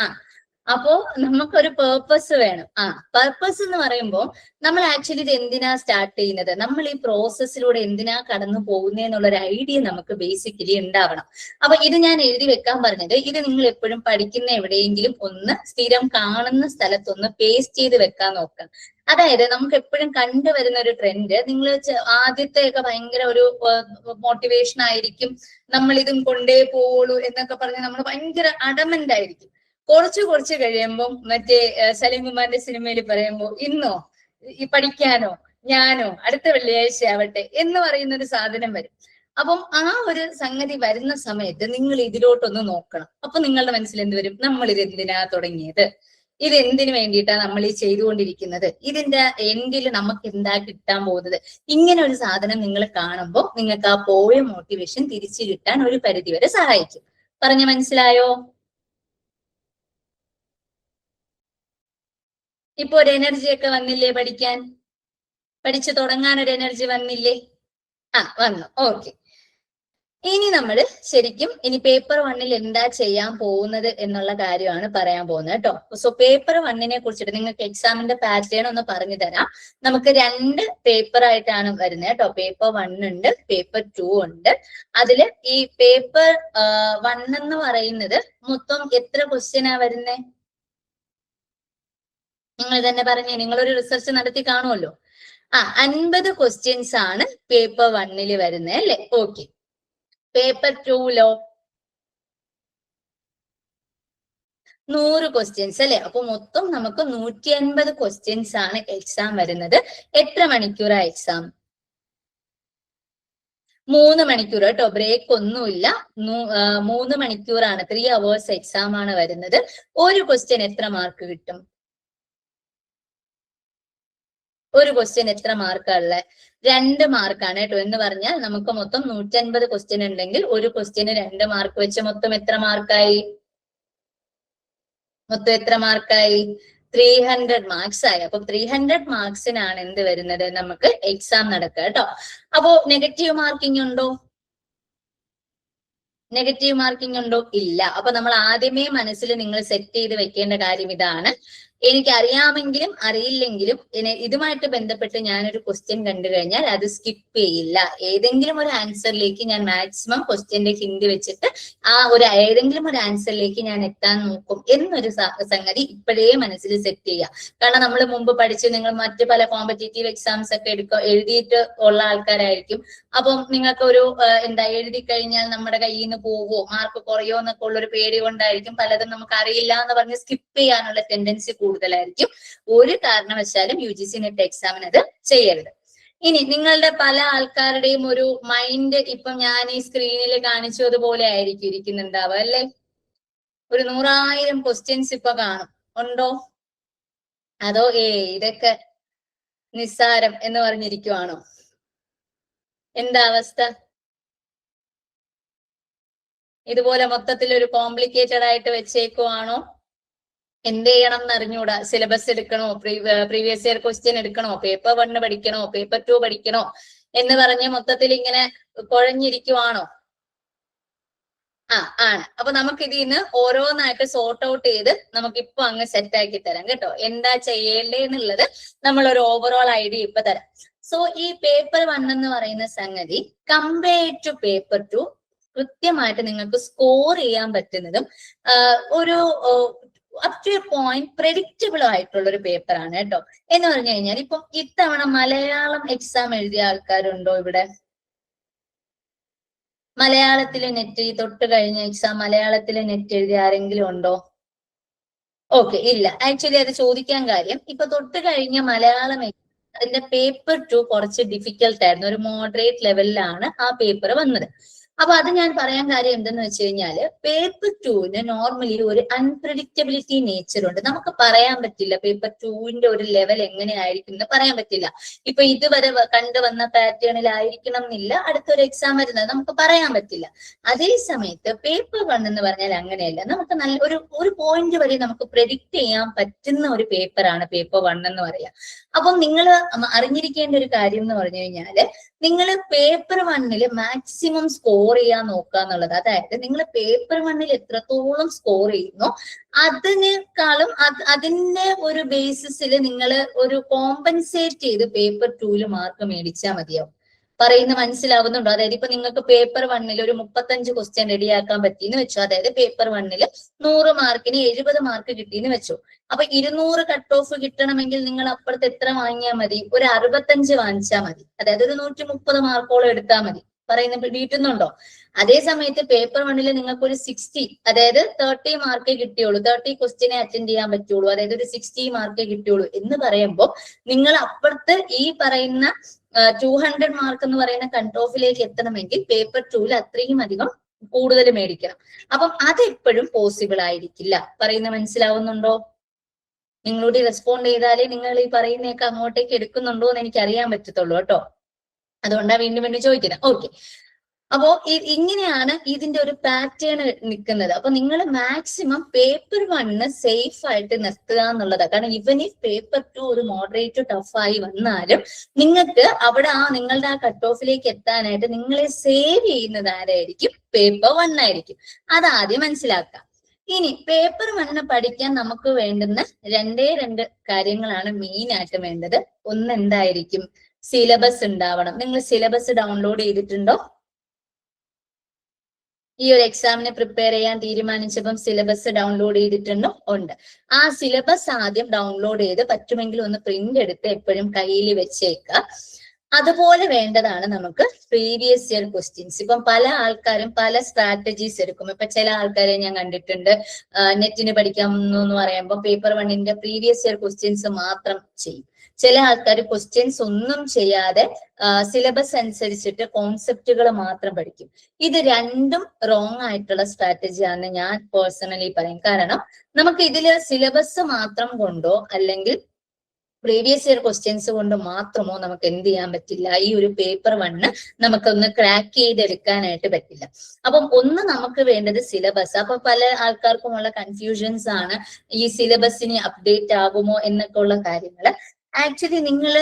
അപ്പോ നമുക്കൊരു പേർപ്പസ് വേണം. പേർപ്പസ് എന്ന് പറയുമ്പോൾ നമ്മൾ ആക്ച്വലി ഇത് എന്തിനാ സ്റ്റാർട്ട് ചെയ്യുന്നത്, നമ്മൾ ഈ പ്രോസസ്സിലൂടെ എന്തിനാ കടന്നു പോകുന്നതെന്നുള്ളൊരു ഐഡിയ നമുക്ക് ബേസിക്കലി ഉണ്ടാവണം. അപ്പൊ ഇത് ഞാൻ എഴുതി വെക്കാൻ പറഞ്ഞത്, ഇത് നിങ്ങൾ എപ്പോഴും പഠിക്കുന്ന എവിടെയെങ്കിലും ഒന്ന് സ്ഥിരം കാണുന്ന സ്ഥലത്തൊന്ന് പേസ്റ്റ് ചെയ്ത് വെക്കാൻ നോക്കുക. അതായത് നമുക്ക് എപ്പോഴും കണ്ടുവരുന്ന ഒരു ട്രെൻഡ്, നിങ്ങൾ ആദ്യത്തെയൊക്കെ ഭയങ്കര ഒരു മോട്ടിവേഷൻ ആയിരിക്കും, നമ്മൾ ഇതും കൊണ്ടേ പോവുള്ളൂ എന്നൊക്കെ പറഞ്ഞ് നമ്മൾ ഭയങ്കര അഡമന്റ് ആയിരിക്കും. കുറച്ച് കഴിയുമ്പോൾ മറ്റേ സലീം കുമാറിന്റെ സിനിമയിൽ പറയുമ്പോ, ഇന്നോ ഈ പഠിക്കാനോ ഞാനോ അടുത്ത വെള്ളിയാഴ്ച ആവട്ടെ എന്ന് പറയുന്ന ഒരു സാധനം വരും. അപ്പം ആ ഒരു സംഗതി വരുന്ന സമയത്ത് നിങ്ങൾ ഇതിലോട്ടൊന്ന് നോക്കണം. അപ്പൊ നിങ്ങളുടെ മനസ്സിൽ എന്ത് വരും, നമ്മൾ ഇത് എന്തിനാ തുടങ്ങിയത്, ഇത് എന്തിനു വേണ്ടിയിട്ടാണ് നമ്മൾ ഈ ചെയ്തുകൊണ്ടിരിക്കുന്നത്, ഇതിന്റെ എൻഡിൽ നമുക്ക് എന്താ കിട്ടാൻ പോകുന്നത്. ഇങ്ങനെ ഒരു സാധനം നിങ്ങൾ കാണുമ്പോൾ നിങ്ങൾക്ക് ആ പോയ മോട്ടിവേഷൻ തിരിച്ചു കിട്ടാൻ ഒരു പരിധിവരെ സഹായിക്കും. പറഞ്ഞ മനസ്സിലായോ? ഇപ്പൊ ഒരു എനർജി ഒക്കെ വന്നില്ലേ പഠിക്കാൻ, പഠിച്ചു തുടങ്ങാൻ ഒരു എനർജി വന്നില്ലേ? വന്നു. ഓക്കെ. ഇനി നമ്മൾ ശരിക്കും ഇനി പേപ്പർ 1 എന്താ ചെയ്യാൻ പോകുന്നത് എന്നുള്ള കാര്യമാണ് പറയാൻ പോകുന്നത് കേട്ടോ. സോ പേപ്പർ 1 കുറിച്ചിട്ട് നിങ്ങൾക്ക് എക്സാമിന്റെ പാറ്റേൺ ഒന്ന് പറഞ്ഞു തരാം. നമുക്ക് 2 പേപ്പർ ആയിട്ടാണ് വരുന്നത് കേട്ടോ. പേപ്പർ 1 ഉണ്ട്, പേപ്പർ 2 ഉണ്ട്. അതില് ഈ പേപ്പർ 1 എന്ന് പറയുന്നത് മൊത്തം എത്ര ക്വസ്റ്റ്യനാ വരുന്നേ? നിങ്ങൾ തന്നെ പറഞ്ഞേ, നിങ്ങളൊരു റിസർച്ച് നടത്തി കാണുമല്ലോ. 50 ക്വസ്റ്റ്യൻസ് ആണ് പേപ്പർ 1 വരുന്നത് അല്ലേ? ഓക്കെ. പേപ്പർ 2 100 ക്വസ്റ്റ്യൻസ് അല്ലെ? അപ്പൊ മൊത്തം നമുക്ക് 150 ക്വസ്റ്റ്യൻസ് ആണ് എക്സാം വരുന്നത്. എത്ര മണിക്കൂറാ എക്സാം? 3 മണിക്കൂർ കേട്ടോ, ബ്രേക്ക് ഒന്നുമില്ല. 3 മണിക്കൂറാണ്, 3 hours എക്സാം ആണ് വരുന്നത്. ഒരു ക്വസ്റ്റ്യൻ എത്ര മാർക്ക് കിട്ടും? ഒരു ക്വസ്റ്റ്യൻ എത്ര മാർക്കാണുള്ളത്? 2 മാർക്കാണ് കേട്ടോ. എന്ന് പറഞ്ഞാൽ നമുക്ക് മൊത്തം 150 ക്വസ്റ്റ്യൻ ഉണ്ടെങ്കിൽ ഒരു ക്വസ്റ്റ്യന് 2 മാർക്ക് വെച്ച് മൊത്തം എത്ര മാർക്കായി? മൊത്തം എത്ര മാർക്കായി? 300 മാർക്സ് ആയി. അപ്പൊ 300 മാർക്സിനാണ് എന്ത് വരുന്നത്, നമുക്ക് എക്സാം നടക്കുക കേട്ടോ. അപ്പോ നെഗറ്റീവ് മാർക്കിംഗ് ഉണ്ടോ? നെഗറ്റീവ് മാർക്കിംഗ് ഉണ്ടോ? ഇല്ല. അപ്പൊ നമ്മൾ ആദ്യമേ മനസ്സിൽ നിങ്ങൾ സെറ്റ് ചെയ്ത് വെക്കേണ്ട കാര്യം ഇതാണ്, എനിക്കറിയാമെങ്കിലും അറിയില്ലെങ്കിലും ഇതുമായിട്ട് ബന്ധപ്പെട്ട് ഞാനൊരു ക്വസ്റ്റ്യൻ കണ്ടു കഴിഞ്ഞാൽ അത് സ്കിപ്പ് ചെയ്യില്ല. ഏതെങ്കിലും ഒരു ആൻസറിലേക്ക് ഞാൻ മാക്സിമം ക്വസ്റ്റ്യന്റെ ഹിന്റ് വെച്ചിട്ട് ഏതെങ്കിലും ഒരു ആൻസറിലേക്ക് ഞാൻ എത്താൻ നോക്കും എന്നൊരു സംഗതി ഇപ്പോഴേ മനസ്സിൽ സെറ്റ് ചെയ്യുക. കാരണം നമ്മൾ മുമ്പ് പഠിച്ച് നിങ്ങൾ മറ്റു പല കോമ്പറ്റേറ്റീവ് എക്സാംസ് ഒക്കെ എഴുതിയിട്ട് ഉള്ള ആൾക്കാരായിരിക്കും. അപ്പം നിങ്ങൾക്ക് ഒരു എഴുതി കഴിഞ്ഞാൽ നമ്മുടെ കയ്യിൽ നിന്ന് പോവോ, മാർക്ക് കുറയോ എന്നൊക്കെ ഉള്ളൊരു പേടി കൊണ്ടായിരിക്കും പലതും നമുക്ക് അറിയില്ല എന്ന് പറഞ്ഞ് സ്കിപ്പ് ചെയ്യാനുള്ള ടെൻഡൻസി കൂടുതലായിരിക്കും. ഒരു കാരണവശാലും UGC നെറ്റ് എക്സാമിന് അത് ചെയ്യരുത്. ഇനി നിങ്ങളുടെ പല ആൾക്കാരുടെയും ഒരു മൈൻഡ് ഇപ്പം ഞാൻ ഈ സ്ക്രീനിൽ കാണിച്ചതുപോലെ ആയിരിക്കും ഇരിക്കുന്നുണ്ടാവുക അല്ലെ? ഒരു 100,000 ക്വസ്റ്റ്യൻസ് ഇപ്പൊ കാണും. ഉണ്ടോ? അതോ ഇതൊക്കെ നിസ്സാരം എന്ന് പറഞ്ഞിരിക്കുവാണോ? എന്താ അവസ്ഥ? ഇതുപോലെ മൊത്തത്തിൽ ഒരു കോംപ്ലിക്കേറ്റഡ് ആയിട്ട് വെച്ചേക്കുവാണോ? എന്ത് ചെയ്യണം എന്ന് അറിഞ്ഞൂടാ. സിലബസ് എടുക്കണോ, പ്രീവിയസ് ഇയർ ക്വസ്റ്റ്യൻ എടുക്കണോ, പേപ്പർ 1 പഠിക്കണോ, പേപ്പർ 2 പഠിക്കണോ എന്ന് പറഞ്ഞ് മൊത്തത്തിൽ ഇങ്ങനെ കുഴഞ്ഞിരിക്കുവാണോ? ആണ്. അപ്പൊ നമുക്ക് ഇതിന്ന് ഓരോന്നായിട്ട് സോർട്ട് ഔട്ട് ചെയ്ത് നമുക്കിപ്പോ അങ്ങ് സെറ്റ് ആക്കി തരാം കേട്ടോ. എന്താ ചെയ്യേണ്ടതെന്നുള്ളത് നമ്മളൊരു ഓവറോൾ ഐഡിയ ഇപ്പൊ തരാം. സോ ഈ പേപ്പർ 1 എന്ന് പറയുന്ന സംഗതി കമ്പയർഡ് ടു പേപ്പർ 2 കൃത്യമായിട്ട് നിങ്ങൾക്ക് സ്കോർ ചെയ്യാൻ പറ്റുന്നതും ഒരു up to a point predictable ആയിട്ടുള്ള ഒരു പേപ്പറാണ് കേട്ടോ. എന്ന് പറഞ്ഞു കഴിഞ്ഞാൽ ഇപ്പം ഇത്തവണ മലയാളം എക്സാം എഴുതിയ ആൾക്കാരുണ്ടോ ഇവിടെ? മലയാളത്തിലെ നെറ്റ് തൊട്ട് കഴിഞ്ഞ എക്സാം മലയാളത്തിലെ നെറ്റ് എഴുതിയ ആരെങ്കിലും ഉണ്ടോ? ഓക്കെ, ഇല്ല. ആക്ച്വലി അത് ചോദിക്കാൻ കാര്യം, ഇപ്പൊ തൊട്ട് കഴിഞ്ഞ മലയാളം അതിന്റെ പേപ്പർ 2 കുറച്ച് ഡിഫിക്കൽട്ട് ആയിരുന്നു. ഒരു മോഡറേറ്റ് ലെവലിലാണ് ആ പേപ്പർ വന്നത്. അപ്പൊ അത് ഞാൻ പറയാൻ കാര്യം എന്തെന്ന് വെച്ച് കഴിഞ്ഞാല് പേപ്പർ 2 നോർമലി ഒരു അൺപ്രഡിക്റ്റബിലിറ്റി നേച്ചർ ഉണ്ട്. നമുക്ക് പറയാൻ പറ്റില്ല പേപ്പർ 2 ഒരു ലെവൽ എങ്ങനെയായിരിക്കും എന്ന് പറയാൻ പറ്റില്ല. ഇപ്പൊ ഇതുവരെ കണ്ടുവന്ന പാറ്റേണിലായിരിക്കണം എന്നില്ല അടുത്തൊരു എക്സാം വരുന്നത്, നമുക്ക് പറയാൻ പറ്റില്ല. അതേ സമയത്ത് പേപ്പർ 1 എന്ന് പറഞ്ഞാൽ അങ്ങനെയല്ല. നമുക്ക് നല്ല ഒരു പോയിന്റ് വരെ നമുക്ക് പ്രെഡിക്റ്റ് ചെയ്യാൻ പറ്റുന്ന ഒരു പേപ്പറാണ് പേപ്പർ 1 എന്ന് പറയാം. അപ്പം നിങ്ങൾ അറിഞ്ഞിരിക്കേണ്ട ഒരു കാര്യം എന്ന് പറഞ്ഞു കഴിഞ്ഞാല് നിങ്ങൾ പേപ്പർ 1 മാക്സിമം സ്കോർ സ്കോർ ചെയ്യാൻ നോക്കുക എന്നുള്ളത്. അതായത് നിങ്ങൾ പേപ്പർ 1 എത്രത്തോളം സ്കോർ ചെയ്യുന്നു അതിനേക്കാളും അതിന്റെ ഒരു ബേസിസിൽ നിങ്ങൾ ഒരു കോമ്പൻസേറ്റ് ചെയ്ത് പേപ്പർ 2 മാർക്ക് മേടിച്ചാൽ മതിയാവും. പറയുന്ന മനസ്സിലാവുന്നുണ്ടോ? അതായത് ഇപ്പൊ നിങ്ങൾക്ക് പേപ്പർ 1 ഒരു 35 ക്വസ്റ്റ്യൻ റെഡിയാക്കാൻ പറ്റിയെന്ന് വെച്ചു. അതായത് പേപ്പർ 1 100 മാർക്കിന് 70 മാർക്ക് കിട്ടിയെന്ന് വെച്ചു. അപ്പൊ 200 കട്ട് ഓഫ് കിട്ടണമെങ്കിൽ നിങ്ങൾ അപ്പുറത്ത് എത്ര വാങ്ങിയാൽ മതി? ഒരു 65 വാങ്ങിച്ചാൽ മതി. അതായത് ഒരു 130 മാർക്കോളം എടുത്താൽ മതി. പറയുന്ന വീട്ടുന്നുണ്ടോ? അതേ സമയത്ത് പേപ്പർ 1 നിങ്ങൾക്ക് ഒരു 60, അതായത് 30 മാർക്കേ കിട്ടിയുള്ളൂ, 30 ക്വസ്റ്റ്യനെ അറ്റൻഡ് ചെയ്യാൻ പറ്റുള്ളൂ, അതായത് ഒരു 60 മാർക്കേ കിട്ടിയുള്ളൂ എന്ന് പറയുമ്പോൾ നിങ്ങൾ അപ്പുറത്ത് ഈ പറയുന്ന 200 മാർക്ക് എന്ന് പറയുന്ന കട്ട് ഓഫിലേക്ക് എത്തണമെങ്കിൽ പേപ്പർ 2 അത്രയും അധികം കൂടുതൽ മേടിക്കണം. അപ്പം അതെപ്പോഴും പോസിബിൾ ആയിരിക്കില്ല. പറയുന്ന മനസ്സിലാവുന്നുണ്ടോ? നിങ്ങളോട് റെസ്പോണ്ട് ചെയ്താലേ നിങ്ങൾ ഈ പറയുന്നതൊക്കെ അങ്ങോട്ടേക്ക് എടുക്കുന്നുണ്ടോ എന്ന് എനിക്ക് അറിയാൻ പറ്റത്തുള്ളൂ കേട്ടോ. അതുകൊണ്ടാണ് വീണ്ടും വീണ്ടും ചോദിക്കുന്നത്. ഓക്കെ, അപ്പോ ഇങ്ങനെയാണ് ഇതിന്റെ ഒരു പാറ്റേൺ നിൽക്കുന്നത്. അപ്പൊ നിങ്ങൾ മാക്സിമം പേപ്പർ 1 സേഫ് ആയിട്ട് നിർത്തുക എന്നുള്ളതാണ്. കാരണം ഇവൻ ഈ പേപ്പർ 2 ഒരു മോഡറേറ്റ് ടഫായി വന്നാലും നിങ്ങൾക്ക് അവിടെ നിങ്ങളുടെ ആ കട്ട് ഓഫിലേക്ക് എത്താനായിട്ട് നിങ്ങളെ സേവ് ചെയ്യുന്നത് ആരായിരിക്കും? പേപ്പർ 1 ആയിരിക്കും. അതാദ്യം മനസ്സിലാക്കാം. ഇനി പേപ്പർ 1 പഠിക്കാൻ നമുക്ക് വേണ്ടുന്ന രണ്ട് കാര്യങ്ങളാണ് മെയിൻ ആയിട്ട് വേണ്ടത്. ഒന്ന് എന്തായിരിക്കും? സിലബസ് ഉണ്ടാവണം. നിങ്ങൾ സിലബസ് ഡൗൺലോഡ് ചെയ്തിട്ടുണ്ടോ? ഈ ഒരു എക്സാമിന് പ്രിപ്പയർ ചെയ്യാൻ തീരുമാനിച്ചപ്പം സിലബസ് ഡൗൺലോഡ് ചെയ്തിട്ടുണ്ടോ? ഉണ്ട്. ആ സിലബസ് ആദ്യം ഡൗൺലോഡ് ചെയ്ത് പറ്റുമെങ്കിൽ ഒന്ന് പ്രിന്റ് എടുത്ത് എപ്പോഴും കയ്യിൽ വെച്ചേക്കുക. അതുപോലെ വേണ്ടതാണ് നമുക്ക് പ്രീവിയസ് ഇയർ ക്വസ്റ്റ്യൻസ്. ഇപ്പം പല ആൾക്കാരും പല സ്ട്രാറ്റജീസ് എടുക്കും. ഇപ്പൊ ചില ആൾക്കാരെ ഞാൻ കണ്ടിട്ടുണ്ട് നെറ്റിന് പഠിക്കാമെന്ന് പറയുമ്പോൾ പേപ്പർ 1 പ്രീവിയസ് ഇയർ ക്വസ്റ്റ്യൻസ് മാത്രം ചെയ്യും. ചില ആൾക്കാർ ക്വസ്റ്റ്യൻസ് ഒന്നും ചെയ്യാതെ സിലബസ് അനുസരിച്ചിട്ട് കോൺസെപ്റ്റുകൾ മാത്രം പഠിക്കും. ഇത് രണ്ടും റോങ് ആയിട്ടുള്ള സ്ട്രാറ്റജിയാണെന്ന് ഞാൻ പേഴ്സണലി പറയും. കാരണം നമുക്ക് ഇതില് സിലബസ് മാത്രം കൊണ്ടോ അല്ലെങ്കിൽ പ്രീവിയസ് ഇയർ ക്വസ്റ്റ്യൻസ് കൊണ്ട് മാത്രമോ നമുക്ക് എന്ത് ചെയ്യാൻ പറ്റില്ല. ഈ ഒരു പേപ്പർ 1 നമുക്കൊന്ന് ക്രാക്ക് ചെയ്തെടുക്കാനായിട്ട് പറ്റില്ല. അപ്പം ഒന്ന് നമുക്ക് വേണ്ടത് സിലബസ്. അപ്പൊ പല ആൾക്കാർക്കുമുള്ള കൺഫ്യൂഷൻസ് ആണ് ഈ സിലബസിന് അപ്ഡേറ്റ് ആകുമോ എന്നൊക്കെ ഉള്ള കാര്യങ്ങള്. ആക്ച്വലി നിങ്ങൾ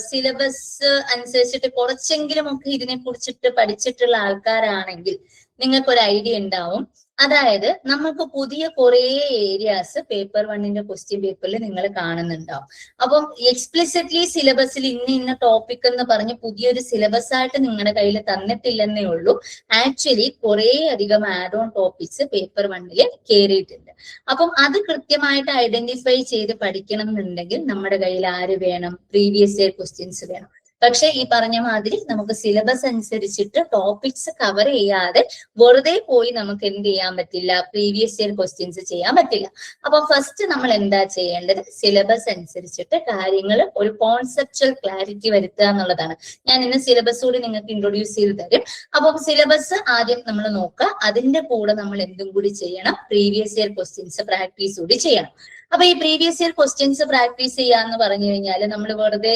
സിലബസ് അനുസരിച്ചിട്ട് കുറച്ചെങ്കിലും ഒക്കെ ഇതിനെ കുറിച്ചിട്ട് പഠിച്ചിട്ടുള്ള ആൾക്കാരാണെങ്കിൽ നിങ്ങൾക്കൊരു ഐഡിയ ഉണ്ടാവും. അതായത് നമുക്ക് പുതിയ കുറെ ഏരിയാസ് പേപ്പർ 1 ക്വസ്റ്റ്യൻ പേപ്പറിൽ നിങ്ങൾ കാണുന്നുണ്ടാവും. അപ്പം എക്സ്പ്ലിസിറ്റ്ലി സിലബസിൽ ഇന്ന ടോപ്പിക് എന്ന് പറഞ്ഞ് പുതിയൊരു സിലബസ് ആയിട്ട് നിങ്ങളുടെ കയ്യിൽ തന്നിട്ടില്ലെന്നേ ഉള്ളൂ. ആക്ച്വലി കുറെ അധികം ആഡ് ഓൺ ടോപ്പിക്സ് പേപ്പർ 1 കയറിയിട്ടുണ്ട്. അപ്പം അത് കൃത്യമായിട്ട് ഐഡന്റിഫൈ ചെയ്ത് പഠിക്കണം എന്നുണ്ടെങ്കിൽ നമ്മുടെ കയ്യിൽ ആര് വേണം? പ്രീവിയസ് ഇയർ ക്വസ്റ്റ്യൻസ് വേണം. പക്ഷെ ഈ പറഞ്ഞ മാതിരി നമുക്ക് സിലബസ് അനുസരിച്ചിട്ട് ടോപ്പിക്സ് കവർ ചെയ്യാതെ വെറുതെ പോയി നമുക്ക് എന്ത് ചെയ്യാൻ പറ്റില്ല? പ്രീവിയസ് ഇയർ ക്വസ്റ്റ്യൻസ് ചെയ്യാൻ പറ്റില്ല. അപ്പൊ ഫസ്റ്റ് നമ്മൾ എന്താ ചെയ്യേണ്ടത്? സിലബസ് അനുസരിച്ചിട്ട് കാര്യങ്ങൾ ഒരു കോൺസെപ്ച്വൽ ക്ലാരിറ്റി വരുത്തുക എന്നുള്ളതാണ്. ഞാൻ ഇന്ന് സിലബസ് കൂടി നിങ്ങൾക്ക് ഇൻട്രൊഡ്യൂസ് ചെയ്ത് തരും. അപ്പം സിലബസ് ആദ്യം നമ്മൾ നോക്കുക. അതിന്റെ കൂടെ നമ്മൾ എന്തും കൂടി ചെയ്യണം? പ്രീവിയസ് ഇയർ ക്വസ്റ്റ്യൻസ് പ്രാക്ടീസ് കൂടി ചെയ്യണം. അപ്പൊ ഈ പ്രീവിയസ് ഇയർ ക്വസ്റ്റ്യൻസ് പ്രാക്ടീസ് ചെയ്യാന്ന് പറഞ്ഞു കഴിഞ്ഞാൽ നമ്മൾ വെറുതെ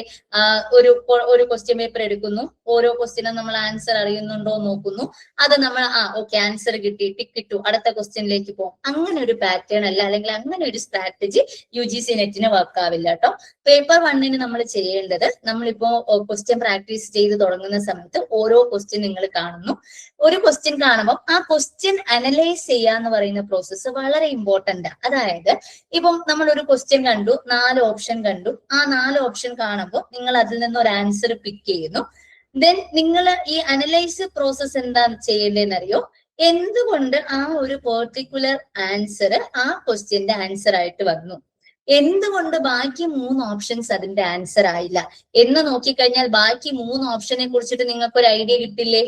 ഒരു ക്വസ്റ്റ്യൻ പേപ്പർ എടുക്കുന്നു, ഓരോ ക്വസ്റ്റ്യനും നമ്മൾ ആൻസർ അറിയുന്നുണ്ടോ നോക്കുന്നു, അത് നമ്മൾ ഓക്കെ ആൻസർ കിട്ടി ടിക്ക് ഇട്ടു അടുത്ത ക്വസ്റ്റ്യനിലേക്ക് പോകും. അങ്ങനെ ഒരു പാറ്റേൺ അല്ല, അല്ലെങ്കിൽ അങ്ങനെ ഒരു സ്ട്രാറ്റജി UGC നെറ്റിന് വർക്ക് ആവില്ല കേട്ടോ. പേപ്പർ 1 നമ്മൾ ചെയ്യേണ്ടത്, നമ്മളിപ്പോ ക്വസ്റ്റ്യൻ പ്രാക്ടീസ് ചെയ്ത് തുടങ്ങുന്ന സമയത്ത് ഓരോ ക്വസ്റ്റ്യൻ നിങ്ങൾ കാണുന്നു. ഒരു ക്വസ്റ്റ്യൻ കാണുമ്പോൾ ആ ക്വസ്റ്റ്യൻ അനലൈസ് ചെയ്യാന്ന് പറയുന്ന പ്രോസസ്സ് വളരെ ഇമ്പോർട്ടന്റ്. അതായത് ഇപ്പം നമ്മൾ ഒരു ക്വസ്റ്റ്യൻ കണ്ടു, 4 ഓപ്ഷൻ കണ്ടു. ആ 4 ഓപ്ഷൻ കാണുമ്പോൾ നിങ്ങൾ അതിൽ നിന്ന് ഒരു ആൻസർ പിക്ക് ചെയ്യുന്നു. ദെൻ നിങ്ങൾ ഈ അനലൈസ് പ്രോസസ് എന്താ ചെയ്യേണ്ടതെന്നറിയോ? എന്തുകൊണ്ട് ആ ഒരു പെർട്ടിക്കുലർ ആൻസർ ആ ക്വസ്റ്റ്യന്റെ ആൻസർ ആയിട്ട് വന്നു, എന്തുകൊണ്ട് ബാക്കി 3 ഓപ്ഷൻസ് അതിന്റെ ആൻസർ ആയില്ല എന്ന് നോക്കിക്കഴിഞ്ഞാൽ ബാക്കി 3 ഓപ്ഷനെ കുറിച്ചിട്ട് നിങ്ങൾക്ക് ഒരു ഐഡിയ കിട്ടില്ലേ?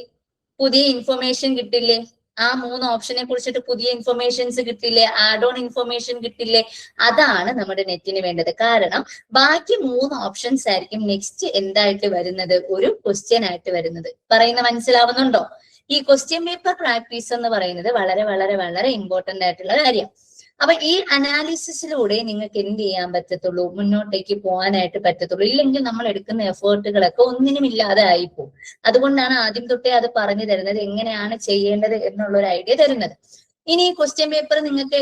പുതിയ ഇൻഫർമേഷൻ കിട്ടില്ലേ? ആ 3 ഓപ്ഷനെ കുറിച്ചിട്ട് പുതിയ ഇൻഫർമേഷൻസ് കിട്ടില്ലേ? ആഡ് ഓൺ ഇൻഫർമേഷൻ കിട്ടില്ലേ? അതാണ് നമ്മുടെ നെറ്റിന് വേണ്ടത്. കാരണം ബാക്കി 3 ഓപ്ഷൻസ് ആയിരിക്കും നെക്സ്റ്റ് എന്തായിട്ട് വരുന്നത്? ഒരു ക്വസ്റ്റ്യൻ ആയിട്ട് വരുന്നത്. പറയുന്ന മനസ്സിലാവുന്നുണ്ടോ? ഈ ക്വസ്റ്റ്യൻ പേപ്പർ പ്രാക്ടീസ് എന്ന് പറയുന്നത് വളരെ വളരെ വളരെ ഇമ്പോർട്ടന്റ് ആയിട്ടുള്ള കാര്യം. അപ്പൊ ഈ അനാലിസിസിലൂടെ നിങ്ങൾക്ക് എന്ത് ചെയ്യാൻ പറ്റത്തുള്ളൂ? മുന്നോട്ടേക്ക് പോകാനായിട്ട് പറ്റത്തുള്ളൂ. ഇല്ലെങ്കിൽ നമ്മൾ എടുക്കുന്ന എഫേർട്ടുകളൊക്കെ ഒന്നിനും ഇല്ലാതെ ആയിപ്പോകും. അതുകൊണ്ടാണ് ആദ്യം തൊട്ടേ അത് പറഞ്ഞു തരുന്നത്, എങ്ങനെയാണ് ചെയ്യേണ്ടത് എന്നുള്ള ഒരു ഐഡിയ തരുന്നത്. ഇനി ക്വസ്റ്റ്യൻ പേപ്പർ നിങ്ങൾക്ക്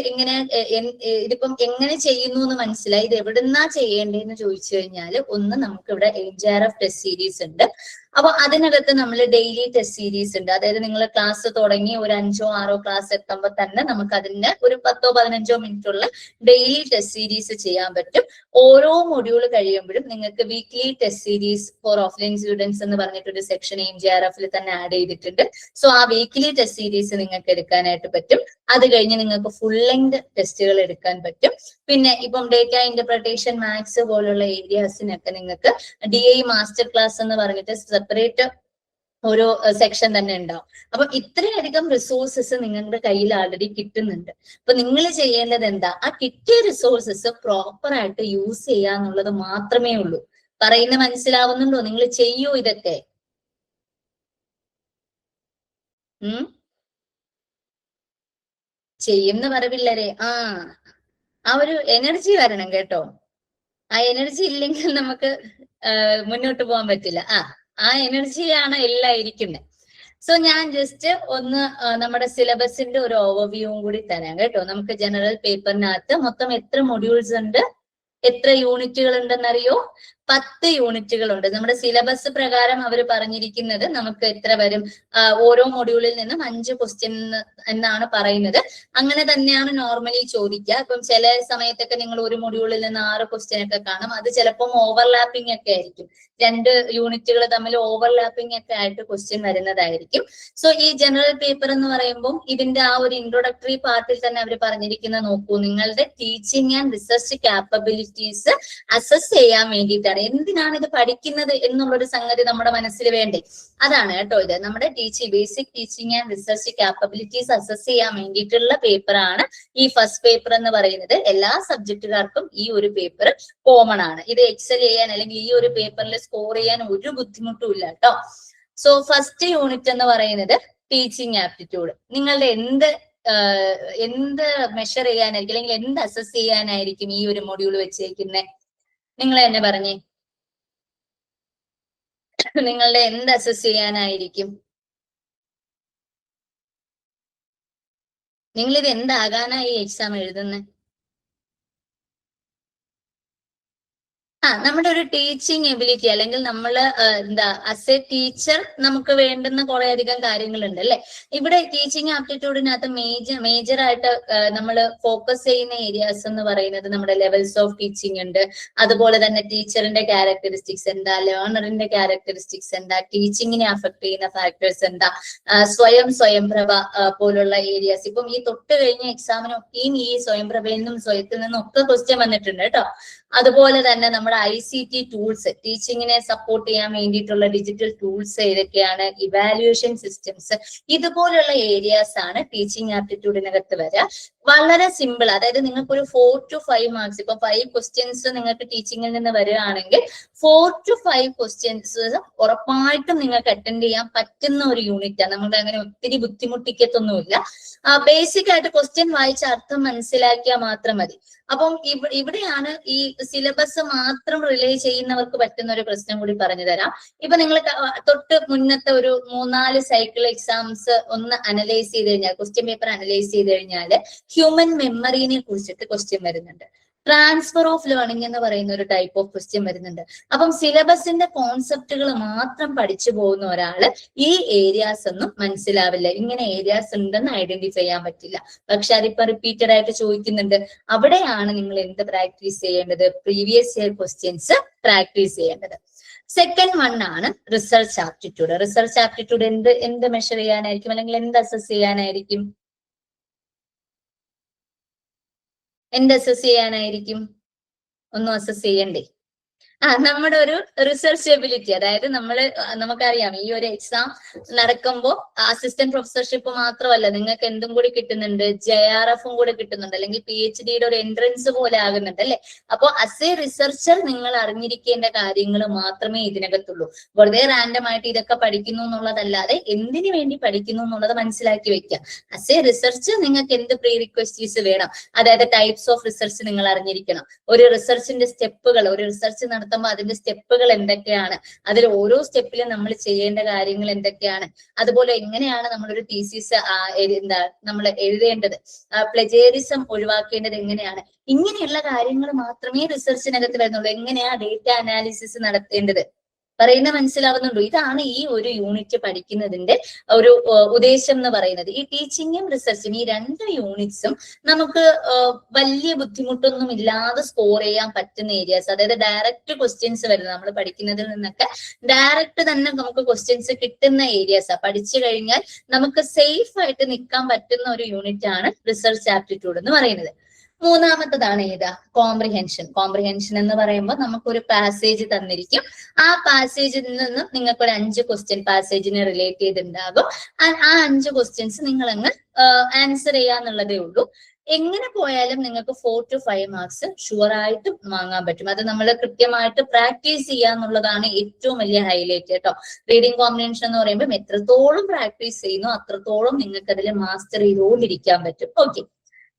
ഇതിപ്പം എങ്ങനെ ചെയ്യുന്നു എന്ന് മനസ്സിലായി. ഇത് എവിടുന്നാ ചെയ്യേണ്ടതെന്ന് ചോദിച്ചു കഴിഞ്ഞാൽ, ഒന്ന് നമുക്ക് ഇവിടെ HRF ടെസ്റ്റ് സീരീസ് ഉണ്ട്. അപ്പൊ അതിനകത്ത് നമ്മൾ ഡെയിലി ടെസ്റ്റ് സീരീസ് ഉണ്ട്. അതായത് നിങ്ങൾ ക്ലാസ് തുടങ്ങി ഒരു 5 or 6 ക്ലാസ് എത്തുമ്പോൾ തന്നെ നമുക്ക് അതിന് ഒരു 10 or 15 മിനിറ്റ് ഉള്ള ഡെയിലി ടെസ്റ്റ് സീരീസ് ചെയ്യാൻ പറ്റും. ഓരോ മൊഡ്യൂൾ കഴിയുമ്പോഴും നിങ്ങൾക്ക് weekly test series for offline students എന്ന് പറഞ്ഞിട്ടൊരു സെക്ഷൻ AIMGRF തന്നെ ആഡ് ചെയ്തിട്ടുണ്ട്. സോ ആ വീക്ക്ലി ടെസ്റ്റ് സീരീസ് നിങ്ങൾക്ക് എടുക്കാനായിട്ട് പറ്റും. അത് കഴിഞ്ഞ് നിങ്ങൾക്ക് ഫുൾ ലെങ്ത് ടെസ്റ്റുകൾ എടുക്കാൻ പറ്റും. പിന്നെ ഇപ്പം ഡേറ്റ ഇന്റർപ്രിട്ടേഷൻ, മാത്സ് പോലുള്ള ഏരിയാസിനൊക്കെ നിങ്ങൾക്ക് DI മാസ്റ്റർ ക്ലാസ് എന്ന് പറഞ്ഞിട്ട് സെപ്പറേറ്റ് ഒരു സെക്ഷൻ തന്നെ ഉണ്ടാവും. അപ്പൊ ഇത്രയധികം റിസോഴ്സസ് നിങ്ങളുടെ കയ്യിൽ ആൾറെഡി കിട്ടുന്നുണ്ട്. അപ്പൊ നിങ്ങൾ ചെയ്യേണ്ടത് എന്താ, ആ കിട്ടിയ റിസോഴ്സസ് പ്രോപ്പർ ആയിട്ട് യൂസ് ചെയ്യുക എന്നുള്ളത് മാത്രമേ ഉള്ളൂ. പറയുന്ന മനസ്സിലാവുന്നുണ്ടോ? നിങ്ങൾ ചെയ്യൂ ഇതൊക്കെ. ചെയ്യുന്ന പറവില്ലരെ ആ ഒരു എനർജി വരണം കേട്ടോ. ആ എനർജി ഇല്ലെങ്കിൽ നമുക്ക് മുന്നോട്ട് പോകാൻ പറ്റില്ല. ആ എനർജിയാണ് എല്ലാം ഇരിക്കുന്നത്. സോ ഞാൻ ജസ്റ്റ് ഒന്ന് നമ്മുടെ സിലബസിന്റെ ഒരു ഓവർവ്യൂവും കൂടി തരാം കേട്ടോ. നമുക്ക് ജനറൽ പേപ്പറിനകത്ത് മൊത്തം എത്ര മൊഡ്യൂൾസ് ഉണ്ട്, എത്ര യൂണിറ്റുകൾ ഉണ്ടെന്നറിയോ? 10 യൂണിറ്റുകൾ ഉണ്ട്. നമ്മുടെ സിലബസ് പ്രകാരം അവർ പറഞ്ഞിരിക്കുന്നത് നമുക്ക് എത്ര വരും, ഓരോ മൊഡ്യൂളിൽ നിന്നും 5 ക്വസ്റ്റ്യൻ എന്നാണ് പറയുന്നത്. അങ്ങനെ തന്നെയാണ് നോർമലി ചോദിക്കുക. ഇപ്പം ചില സമയത്തൊക്കെ നിങ്ങൾ ഒരു മൊഡ്യൂളിൽ നിന്ന് 6 ക്വസ്റ്റ്യൻ ഒക്കെ കാണും. അത് ചിലപ്പം ഓവർലാപ്പിംഗ് ഒക്കെ ആയിരിക്കും. 2 യൂണിറ്റുകൾ തമ്മിൽ ഓവർലാപ്പിംഗ് ഒക്കെ ആയിട്ട് ക്വസ്റ്റ്യൻ വരുന്നതായിരിക്കും. സോ ഈ ജനറൽ പേപ്പർ എന്ന് പറയുമ്പോൾ ഇതിന്റെ ആ ഒരു ഇൻട്രൊഡക്ടറി പാർട്ടിൽ തന്നെ അവർ പറഞ്ഞിരിക്കുന്ന നോക്കൂ, നിങ്ങളുടെ teaching and research capabilities assess ചെയ്യാൻ വേണ്ടിയിട്ടാണ്. എന്തിനാണ് ഇത് പഠിക്കുന്നത് എന്നുള്ളൊരു സംഗതി നമ്മുടെ മനസ്സിൽ വേണ്ടേ? അതാണ് കേട്ടോ ഇത്. നമ്മുടെ basic teaching and research capabilities assess ചെയ്യാൻ വേണ്ടിയിട്ടുള്ള പേപ്പറാണ് ഈ ഫസ്റ്റ് പേപ്പർ എന്ന് പറയുന്നത്. എല്ലാ സബ്ജക്റ്റുകാർക്കും ഈ ഒരു പേപ്പർ കോമൺ ആണ്. ഇത് എക്സൽ ചെയ്യാൻ അല്ലെങ്കിൽ ഈ ഒരു പേപ്പറിൽ സ്കോർ ചെയ്യാൻ ഒരു ബുദ്ധിമുട്ടും ഇല്ല കേട്ടോ. സോ ഫസ്റ്റ് യൂണിറ്റ് എന്ന് പറയുന്നത് ടീച്ചിങ് ആപ്റ്റിറ്റ്യൂഡ്. നിങ്ങളുടെ എന്ത് മെഷർ ചെയ്യാനായിരിക്കും അല്ലെങ്കിൽ എന്ത് അസസ് ചെയ്യാനായിരിക്കും ഈ ഒരു മൊഡ്യൂൾ വെച്ചേക്കുന്നത്? നിങ്ങൾ തന്നെ പറഞ്ഞേ, നിങ്ങളുടെ എന്ത് അസസ് ചെയ്യാനായിരിക്കും? നിങ്ങൾ ഇത് എന്താകാനായി എക്സാം എഴുതുന്നത്? നമ്മുടെ ഒരു ടീച്ചിങ് എബിലിറ്റി അല്ലെങ്കിൽ നമ്മൾ ആസ് എ ടീച്ചർ നമുക്ക് വേണ്ടുന്ന കുറെ അധികം കാര്യങ്ങളുണ്ട് അല്ലെ. ഇവിടെ ടീച്ചിങ് ആപ്റ്റിറ്റ്യൂഡിനകത്ത് മേജർ ആയിട്ട് നമ്മൾ ഫോക്കസ് ചെയ്യുന്ന ഏരിയാസ് എന്ന് പറയുന്നത് നമ്മുടെ ലെവൽസ് ഓഫ് ടീച്ചിങ് ഉണ്ട്. അതുപോലെ തന്നെ ടീച്ചറിന്റെ ക്യാരക്ടറിസ്റ്റിക്സ് എന്താ, ലേണറിന്റെ ക്യാരക്ടറിസ്റ്റിക്സ് എന്താ, ടീച്ചിങ്ങിനെ അഫക്ട് ചെയ്യുന്ന ഫാക്ടേഴ്സ് എന്താ, സ്വയംപ്രഭ പോലുള്ള ഏരിയാസ്. ഇപ്പം ഈ തൊട്ട് കഴിഞ്ഞ എക്സാമിനൊക്കെയും ഈ സ്വയംപ്രഭയിൽ നിന്നും സ്വയത്തിൽ നിന്നും ഒക്കെ ക്വസ്റ്റ്യൻ വന്നിട്ടുണ്ട് കേട്ടോ. അതുപോലെ തന്നെ നമ്മുടെ ICT ടൂൾസ്, ടീച്ചിങ്ങിനെ സപ്പോർട്ട് ചെയ്യാൻ വേണ്ടിയിട്ടുള്ള ഡിജിറ്റൽ ടൂൾസ് ഏതൊക്കെയാണ്, ഇവാലുവേഷൻ സിസ്റ്റംസ്, ഇതുപോലുള്ള ഏരിയാസ് ആണ് ടീച്ചിങ് ആപ്റ്റിറ്റ്യൂഡിനകത്ത് വരിക. വളരെ സിമ്പിൾ. അതായത് നിങ്ങൾക്ക് ഒരു 4 to 5 മാർക്സ്, ഇപ്പൊ 5 ക്വസ്റ്റ്യൻസ് നിങ്ങൾക്ക് ടീച്ചിങ്ങിൽ നിന്ന് വരികയാണെങ്കിൽ 4 to 5 ക്വസ്റ്റ്യൻസ് ഉറപ്പായിട്ടും നിങ്ങൾക്ക് അറ്റൻഡ് ചെയ്യാൻ പറ്റുന്ന ഒരു യൂണിറ്റാണ്. നമുക്ക് അങ്ങനെ ഒത്തിരി ബുദ്ധിമുട്ടിക്കത്തൊന്നുമില്ല. ബേസിക് ആയിട്ട് ക്വസ്റ്റ്യൻ വായിച്ച അർത്ഥം മനസ്സിലാക്കിയാൽ മാത്രം മതി. അപ്പം ഇവിടെയാണ് ഈ സിലബസ് മാത്രം റിലേ ചെയ്യുന്നവർക്ക് പറ്റുന്ന ഒരു പ്രശ്നം കൂടി പറഞ്ഞു തരാം. ഇപ്പൊ നിങ്ങൾ തൊട്ട് മുന്നത്തെ ഒരു 3-4 സൈക്കിൾ എക്സാംസ് ഒന്ന് അനലൈസ് ചെയ്ത് കഴിഞ്ഞാൽ, ക്വസ്റ്റ്യൻ പേപ്പർ അനലൈസ് ചെയ്ത് കഴിഞ്ഞാൽ ഹ്യൂമൻ മെമ്മറിനെ കുറിച്ചിട്ട് ക്വസ്റ്റ്യൻ വരുന്നുണ്ട്. ട്രാൻസ്ഫർ ഓഫ് ലേണിംഗ് എന്ന് പറയുന്ന ഒരു ടൈപ്പ് ഓഫ് ക്വസ്റ്റ്യൻ വരുന്നുണ്ട്. അപ്പം സിലബസിന്റെ കോൺസെപ്റ്റുകൾ മാത്രം പഠിച്ചു പോകുന്ന ഒരാള് ഈ ഏരിയാസ് ഒന്നും മനസ്സിലാവില്ല. ഇങ്ങനെ ഏരിയാസ് ഉണ്ടെന്ന് ഐഡന്റിഫൈ ചെയ്യാൻ പറ്റില്ല. പക്ഷെ അതിപ്പോ റിപ്പീറ്റഡ് ആയിട്ട് ചോദിക്കുന്നുണ്ട്. അവിടെയാണ് നിങ്ങൾ എന്ത് പ്രാക്ടീസ് ചെയ്യേണ്ടത്? പ്രീവിയസ് ഇയർ ക്വസ്റ്റ്യൻസ് പ്രാക്ടീസ് ചെയ്യേണ്ടത്. സെക്കൻഡ് വൺ ആണ് റിസർച്ച് ആപ്റ്റിറ്റ്യൂഡ്. റിസർച്ച് ആപ്റ്റിറ്റ്യൂഡ് എന്ത് മെഷർ ചെയ്യാനായിരിക്കും അല്ലെങ്കിൽ എന്ത് അസസ് ചെയ്യാനായിരിക്കും? എന്ത് അസസ് ചെയ്യാനായിരിക്കും? ഒന്നും അസസ് ചെയ്യണ്ടേ? നമ്മുടെ ഒരു റിസർച്ച് എബിലിറ്റി. അതായത് നമുക്കറിയാം ഈ ഒരു എക്സാം നടക്കുമ്പോൾ അസിസ്റ്റന്റ് പ്രൊഫസർഷിപ്പ് മാത്രമല്ല, നിങ്ങൾക്ക് എന്തും കൂടി കിട്ടുന്നുണ്ട്, JRFും കൂടി കിട്ടുന്നുണ്ട്, അല്ലെങ്കിൽ PhDയുടെ ഒരു എൻട്രൻസ് പോലെ ആകുന്നുണ്ട് അല്ലെ. അപ്പൊ ആസ് എ റിസർച്ചർ നിങ്ങൾ അറിഞ്ഞിരിക്കേണ്ട കാര്യങ്ങൾ മാത്രമേ ഇതിനകത്തുള്ളൂ. വെറുതെ റാൻഡം ആയിട്ട് ഇതൊക്കെ പഠിക്കുന്നു എന്നുള്ളതല്ലാതെ എന്തിനു വേണ്ടി പഠിക്കുന്നു എന്നുള്ളത് മനസ്സിലാക്കി വെക്കുക. ആസ് എ റിസർച്ച് നിങ്ങൾക്ക് എന്ത് പ്രീ റിക്വസ്റ്റീസ് വേണം, അതായത് ടൈപ്സ് ഓഫ് റിസർച്ച് നിങ്ങൾ അറിഞ്ഞിരിക്കണം. ഒരു റിസർച്ചിന്റെ സ്റ്റെപ്പുകൾ, ഒരു റിസർച്ച് നടത്തുമ്പോൾ അതിന്റെ സ്റ്റെപ്പുകൾ എന്തൊക്കെയാണ്, അതിൽ ഓരോ സ്റ്റെപ്പിലും നമ്മൾ ചെയ്യേണ്ട കാര്യങ്ങൾ എന്തൊക്കെയാണ്, അതുപോലെ എങ്ങനെയാണ് നമ്മളൊരു തീസിസ് നമ്മൾ എഴുതേണ്ടത്, പ്ലജേറിസം ഒഴിവാക്കേണ്ടത് എങ്ങനെയാണ്, ഇങ്ങനെയുള്ള കാര്യങ്ങൾ മാത്രമേ റിസർച്ചിനകത്ത് വരുന്നുള്ളൂ. എങ്ങനെയാ ഡേറ്റ അനാലിസിസ് നടത്തേണ്ടത്, പറയുന്ന മനസ്സിലാവുന്നുണ്ടോ? ഇതാണ് ഈ ഒരു യൂണിറ്റ് പഠിക്കുന്നതിന്റെ ഒരു ഉദ്ദേശം എന്ന് പറയുന്നത്. ഈ ടീച്ചിങ്ങും റിസർച്ചും ഈ 2 യൂണിറ്റ്സും നമുക്ക് വലിയ ബുദ്ധിമുട്ടൊന്നും ഇല്ലാതെ സ്കോർ ചെയ്യാൻ പറ്റുന്ന ഏരിയാസ്, അതായത് ഡയറക്റ്റ് ക്വസ്റ്റ്യൻസ് വരുന്നത് നമ്മൾ പഠിക്കുന്നതിൽ നിന്നൊക്കെ ഡയറക്റ്റ് തന്നെ നമുക്ക് ക്വസ്റ്റ്യൻസ് കിട്ടുന്ന ഏരിയാസ് പഠിച്ചു കഴിഞ്ഞാൽ നമുക്ക് സേഫ് ആയിട്ട് നിൽക്കാൻ പറ്റുന്ന ഒരു യൂണിറ്റ് ആണ് റിസർച്ച് ആപ്റ്റിറ്റ്യൂഡ് എന്ന് പറയുന്നത്. മൂന്നാമത്തതാണ് ഏതാ? കോംപ്രിഹെൻഷൻ. കോംപ്രിഹെൻഷൻ എന്ന് പറയുമ്പോൾ നമുക്കൊരു പാസേജ് തന്നിരിക്കും. ആ പാസേജിൽ നിന്നും നിങ്ങൾക്ക് ഒരു 5 ക്വസ്റ്റ്യൻ പാസേജിനെ റിലേറ്റ് ചെയ്തിട്ടുണ്ടാകും. ആ 5 ക്വസ്റ്റ്യൻസ് നിങ്ങൾ അങ്ങ് ആൻസർ ചെയ്യാന്നുള്ളതേ ഉള്ളൂ. എങ്ങനെ പോയാലും നിങ്ങൾക്ക് 4 to 5 മാർക്സ് ഷുവർ ആയിട്ട് വാങ്ങാൻ പറ്റും. അത് നമ്മൾ കൃത്യമായിട്ട് പ്രാക്ടീസ് ചെയ്യാന്നുള്ളതാണ് ഏറ്റവും വലിയ ഹൈലൈറ്റ് കേട്ടോ. റീഡിംഗ് കോംപ്രിഹെൻഷൻ എന്ന് പറയുമ്പോൾ എത്രത്തോളം പ്രാക്ടീസ് ചെയ്യുന്നു അത്രത്തോളം നിങ്ങൾക്ക് അതിൽ മാസ്റ്റർ ചെയ്തുകൊണ്ടിരിക്കാൻ പറ്റും. ഓക്കെ.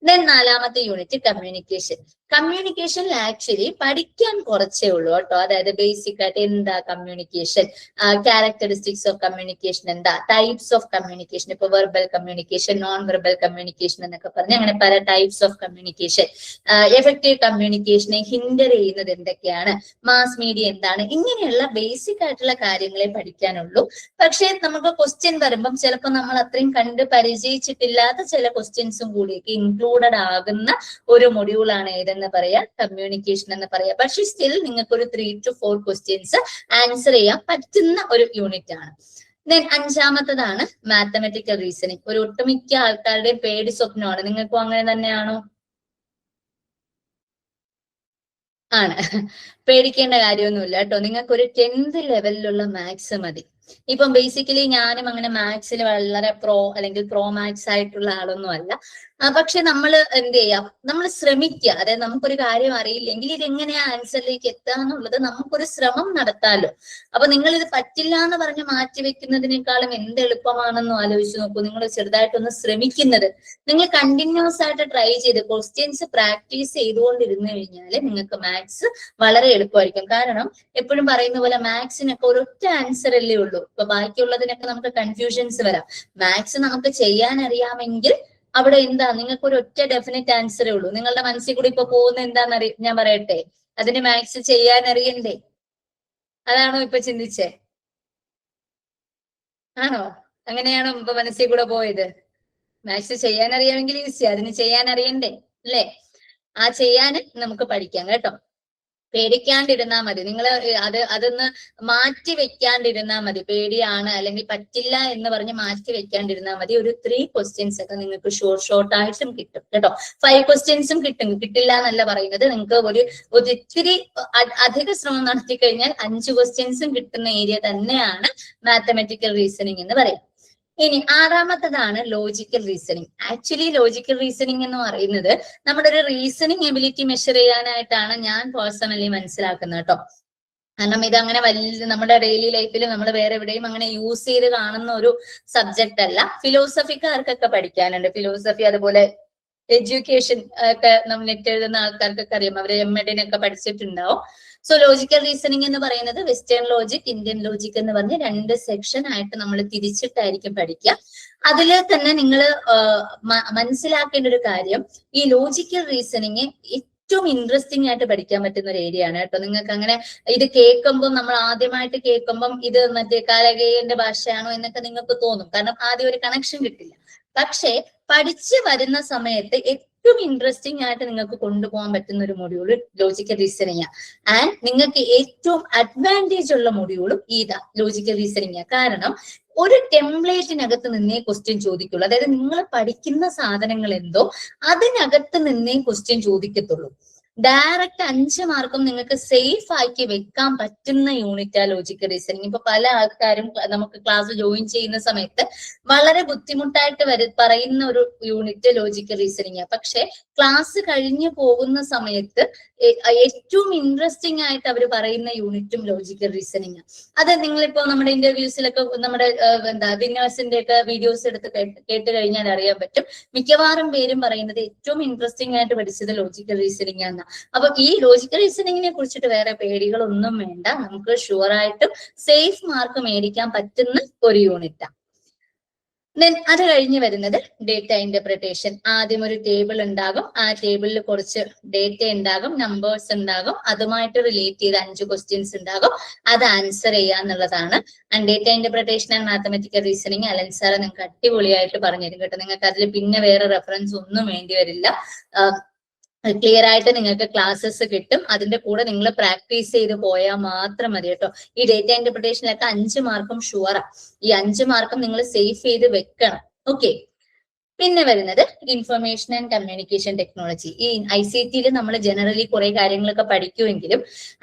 ദെൻ 4ാമത്തെ യൂണിറ്റ് കമ്മ്യൂണിക്കേഷൻ. കമ്മ്യൂണിക്കേഷനിൽ ആക്ച്വലി പഠിക്കാൻ കുറച്ചേ ഉള്ളൂ കേട്ടോ. അതായത് ബേസിക് ആയിട്ട് എന്താ കമ്മ്യൂണിക്കേഷൻ, ക്യാരക്ടറിസ്റ്റിക്സ് ഓഫ് കമ്മ്യൂണിക്കേഷൻ എന്താ, ടൈപ്സ് ഓഫ് കമ്മ്യൂണിക്കേഷൻ, ഇപ്പൊ verbal communication, non verbal communication എന്നൊക്കെ പറഞ്ഞ് അങ്ങനെ പല ടൈപ്സ് ഓഫ് കമ്മ്യൂണിക്കേഷൻ, എഫക്റ്റീവ് കമ്മ്യൂണിക്കേഷനെ ഹിൻഡർ ചെയ്യുന്നത് എന്തൊക്കെയാണ്, മാസ് മീഡിയ എന്താണ്, ഇങ്ങനെയുള്ള ബേസിക് ആയിട്ടുള്ള കാര്യങ്ങളെ പഠിക്കാനുള്ളൂ. പക്ഷെ നമുക്ക് ക്വസ്റ്റ്യൻ വരുമ്പം ചിലപ്പോൾ നമ്മൾ അത്രയും കണ്ട് പരിചയിച്ചിട്ടില്ലാത്ത ചില ക്വസ്റ്റ്യൻസും കൂടിയൊക്കെ ഇൻക്ലൂഡഡ് ആകുന്ന ഒരു മൊഡ്യൂളാണ് ഏതെന്ന് പറയാ, കമ്മ്യൂണിക്കേഷൻ എന്ന് പറയാ. പക്ഷെ സ്റ്റിൽ നിങ്ങൾക്ക് ഒരു 3 to 4 ക്വസ്റ്റ്യൻസ് ആൻസർ ചെയ്യാൻ പറ്റുന്ന ഒരു യൂണിറ്റ് ആണ്. ദെൻ 5ാമത്തതാണ് മാത്തമെറ്റിക്കൽ റീസണിങ്. ഒരു ഒട്ടുമിക്ക ആൾക്കാരുടെയും പേടി സ്വപ്നമാണ്. നിങ്ങൾക്കും അങ്ങനെ തന്നെയാണോ? ആണ്. പേടിക്കേണ്ട കാര്യമൊന്നുമില്ല കേട്ടോ. നിങ്ങൾക്ക് ഒരു 10th ലെവലിലുള്ള മാത്സ് മതി. ഇപ്പം ബേസിക്കലി ഞാനും അങ്ങനെ മാത്സിൽ വളരെ അല്ലെങ്കിൽ പ്രോ മാത്സ് ആയിട്ടുള്ള ആളൊന്നും അല്ല. പക്ഷെ നമ്മൾ എന്ത് ചെയ്യാം, നമ്മൾ ശ്രമിക്കുക. അതായത് നമുക്കൊരു കാര്യം അറിയില്ലെങ്കിൽ ഇതെങ്ങനെയാ ആൻസറിലേക്ക് എത്തുക എന്നുള്ളത് നമുക്കൊരു ശ്രമം നടത്താമല്ലോ. അപ്പൊ നിങ്ങൾ ഇത് പറ്റില്ല എന്ന് പറഞ്ഞ് മാറ്റി വെക്കുന്നതിനേക്കാളും എന്ത് എളുപ്പമാണെന്ന് ആലോചിച്ച് നോക്കൂ. നിങ്ങൾ ചെറുതായിട്ടൊന്ന് ശ്രമിക്കുന്നത്, നിങ്ങൾ കണ്ടിന്യൂസ് ആയിട്ട് ട്രൈ ചെയ്ത് ക്വസ്റ്റ്യൻസ് പ്രാക്ടീസ് ചെയ്തുകൊണ്ടിരുന്നു കഴിഞ്ഞാൽ നിങ്ങൾക്ക് മാത്സ് വളരെ എളുപ്പമായിരിക്കും. കാരണം എപ്പോഴും പറയുന്ന പോലെ മാത്സിനൊക്കെ ഒരൊറ്റ ആൻസർ അല്ലേ ഉള്ളൂ. ഇപ്പൊ ബാക്കിയുള്ളതിനൊക്കെ നമുക്ക് കൺഫ്യൂഷൻസ് വരാം. മാത്സ് നമുക്ക് ചെയ്യാൻ അറിയാമെങ്കിൽ അവിടെ എന്താ, നിങ്ങൾക്ക് ഒരു ഒറ്റ ഡെഫിനറ്റ് ആൻസറേ ഉള്ളൂ. നിങ്ങളുടെ മനസ്സിൽ കൂടി ഇപ്പൊ പോകുന്ന എന്താന്ന് ഞാൻ പറയട്ടെ, അതിന് മാത്സ് ചെയ്യാൻ അറിയണ്ടേ? അതാണോ ഇപ്പൊ ചിന്തിച്ചേ? ആണോ? അങ്ങനെയാണോ ഇപ്പൊ മനസ്സിൽ കൂടെ പോയത്? മാത്സ് ചെയ്യാൻ അറിയാമെങ്കിൽ ഈസി, അതിന് ചെയ്യാൻ അറിയണ്ടേ അല്ലേ? ആ ചെയ്യാന് നമുക്ക് പഠിക്കാം കേട്ടോ. പേടിക്കാണ്ടിരുന്നാ മതി. നിങ്ങൾ അതൊന്ന് മാറ്റി വെക്കാണ്ടിരുന്നാ മതി. പേടിയാണ് അല്ലെങ്കിൽ പറ്റില്ല എന്ന് പറഞ്ഞ് മാറ്റി വെക്കാണ്ടിരുന്നാ മതി. ഒരു 3 ക്വസ്റ്റ്യൻസ് ഒക്കെ നിങ്ങൾക്ക് ഷോർട്ട് ആയിട്ടും കിട്ടും കേട്ടോ. 5 ക്വസ്റ്റ്യൻസും കിട്ടില്ല എന്നല്ല പറയുന്നത്. നിങ്ങൾക്ക് ഒരു ഇത്തിരി അധിക ശ്രമം നടത്തി കഴിഞ്ഞാൽ 5 ക്വസ്റ്റ്യൻസും കിട്ടുന്ന ഏരിയ തന്നെയാണ് മാത്തമെറ്റിക്കൽ റീസണിങ് എന്ന് പറയാം. ഇനി 6ാമത്തതാണ് logical reasoning. Actually logical reasoning എന്ന് പറയുന്നത് നമ്മുടെ ഒരു റീസണിങ് എബിലിറ്റി മെഷർ ചെയ്യാനായിട്ടാണ് ഞാൻ പേഴ്സണലി മനസ്സിലാക്കുന്നത് കേട്ടോ. കാരണം ഇതങ്ങനെ വലിയ നമ്മുടെ ഡെയിലി ലൈഫിൽ നമ്മൾ വേറെ എവിടെയും അങ്ങനെ യൂസ് ചെയ്ത് കാണുന്ന ഒരു സബ്ജക്റ്റ് അല്ല. ഫിലോസഫിക്കാർക്കൊക്കെ പഠിക്കാനുണ്ട്. ഫിലോസഫി അതുപോലെ എഡ്യൂക്കേഷൻ ഒക്കെ നമ്മൾ നെറ്റ് എഴുതുന്ന ആൾക്കാർക്കൊക്കെ അറിയാം. അവര് MEdനൊക്കെ പഠിച്ചിട്ടുണ്ടാവും. സോ ലോജിക്കൽ റീസണിങ് എന്ന് പറയുന്നത് വെസ്റ്റേൺ ലോജിക്, ഇന്ത്യൻ ലോജിക് എന്ന് പറഞ്ഞ് 2 സെക്ഷൻ ആയിട്ട് നമ്മൾ തിരിച്ചിട്ടായിരിക്കും പഠിക്കുക. അതിൽ തന്നെ നിങ്ങൾ മനസ്സിലാക്കേണ്ട ഒരു കാര്യം, ഈ ലോജിക്കൽ റീസണിങ് ഏറ്റവും ഇൻട്രസ്റ്റിംഗ് ആയിട്ട് പഠിക്കാൻ പറ്റുന്ന ഒരു ഏരിയ ആണ് കേട്ടോ. നിങ്ങൾക്ക് അങ്ങനെ ഇത് കേൾക്കുമ്പോൾ, നമ്മൾ ആദ്യമായിട്ട് കേൾക്കുമ്പം ഇത് മറ്റേ കാലകേയന്റെ ഭാഷയാണോ എന്നൊക്കെ നിങ്ങൾക്ക് തോന്നും. കാരണം ആദ്യം ഒരു കണക്ഷൻ കിട്ടില്ല. പക്ഷെ പഠിച്ചു വരുന്ന സമയത്ത് ഏറ്റവും ഇൻട്രസ്റ്റിംഗ് ആയിട്ട് നിങ്ങൾക്ക് കൊണ്ടുപോകാൻ പറ്റുന്ന ഒരു മൊഡ്യൂൾ ലോജിക്കൽ റീസണിങ്. ആൻഡ് നിങ്ങൾക്ക് ഏറ്റവും അഡ്വാൻറ്റേജ് ഉള്ള മൊഡ്യൂളും ഇതാ ലോജിക്കൽ റീസണിങ്. കാരണം ഒരു ടെംപ്ലേറ്റിനകത്ത് നിന്നേ ക്വസ്റ്റ്യൻ ചോദിക്കുള്ളൂ. അതായത് നിങ്ങൾ പഠിക്കുന്ന സാധനങ്ങൾ എന്തോ അതിനകത്ത് നിന്നേ ക്വസ്റ്റ്യൻ ചോദിക്കത്തുള്ളൂ. ഡയറക്റ്റ് 5 മാർക്കും നിങ്ങൾക്ക് സേഫ് ആക്കി വെക്കാൻ പറ്റുന്ന യൂണിറ്റാ ലോജിക്കൽ റീസണിങ്. ഇപ്പൊ പല ആൾക്കാരും നമുക്ക് ക്ലാസ് ജോയിൻ ചെയ്യുന്ന സമയത്ത് വളരെ ബുദ്ധിമുട്ടായിട്ട് പറയുന്ന ഒരു യൂണിറ്റ് ലോജിക്കൽ റീസണിങ്. പക്ഷെ ക്ലാസ് കഴിഞ്ഞു പോകുന്ന സമയത്ത് ഏറ്റവും ഇൻട്രസ്റ്റിംഗ് ആയിട്ട് അവർ പറയുന്ന യൂണിറ്റും ലോജിക്കൽ റീസണിങ്. അത് നിങ്ങളിപ്പോ നമ്മുടെ ഇന്റർവ്യൂസിലൊക്കെ നമ്മുടെ വിന്നേഴ്സിന്റെ ഒക്കെ വീഡിയോസ് എടുത്ത് കേട്ട് കഴിഞ്ഞാൽ അറിയാൻ പറ്റും. മിക്കവാറും പേരും പറയുന്നത് ഏറ്റവും ഇൻട്രസ്റ്റിംഗ് ആയിട്ട് പഠിച്ചത് ലോജിക്കൽ റീസണിങ് ആണ്. അപ്പൊ ഈ ലോജിക്കൽ റീസണിങ്ങിനെ കുറിച്ചിട്ട് വേറെ പേടികളൊന്നും വേണ്ട. നമുക്ക് ഷുവർ ആയിട്ടും സേഫ് മാർക്ക് മേടിക്കാൻ പറ്റുന്ന ഒരു യൂണിറ്റാണ്. ദെൻ അത് കഴിഞ്ഞ് വരുന്നത് ഡേറ്റ ഇന്റർപ്രിട്ടേഷൻ. ആദ്യം ഒരു ടേബിൾ ഉണ്ടാകും, ആ ടേബിളിൽ കുറച്ച് ഡേറ്റ ഉണ്ടാകും, നമ്പേഴ്സ് ഉണ്ടാകും, അതുമായിട്ട് റിലേറ്റ് ചെയ്ത് 5 ക്വസ്റ്റ്യൻസ് ഉണ്ടാകും, അത് ആൻസർ ചെയ്യുക എന്നുള്ളതാണ്. And data interpretation and mathematical reasoning Alan sir നിങ്ങൾക്ക് അടിപൊളിയായിട്ട് പറഞ്ഞുതരും കേട്ടോ. നിങ്ങൾക്ക് അതിൽ പിന്നെ വേറെ റെഫറൻസ് ഒന്നും വേണ്ടി വരില്ല. ക്ലിയർ ആയിട്ട് നിങ്ങൾക്ക് ക്ലാസ്സസ് കിട്ടും. അതിന്റെ കൂടെ നിങ്ങൾ പ്രാക്ടീസ് ചെയ്ത് പോയാൽ മാത്രം മതി കേട്ടോ. ഈ ഡേറ്റ ഇന്റർപ്രിട്ടേഷനിലൊക്കെ 5 മാർക്കും ഷുവറാ. ഈ 5 മാർക്കും നിങ്ങൾ സേവ് ചെയ്ത് വെക്കണം. ഓക്കെ. പിന്നെ വരുന്നത് ഇൻഫർമേഷൻ ആൻഡ് കമ്മ്യൂണിക്കേഷൻ ടെക്നോളജി. ഈ ICT നമ്മൾ ജനറലി കുറെ കാര്യങ്ങളൊക്കെ പഠിക്കുമെങ്കിലും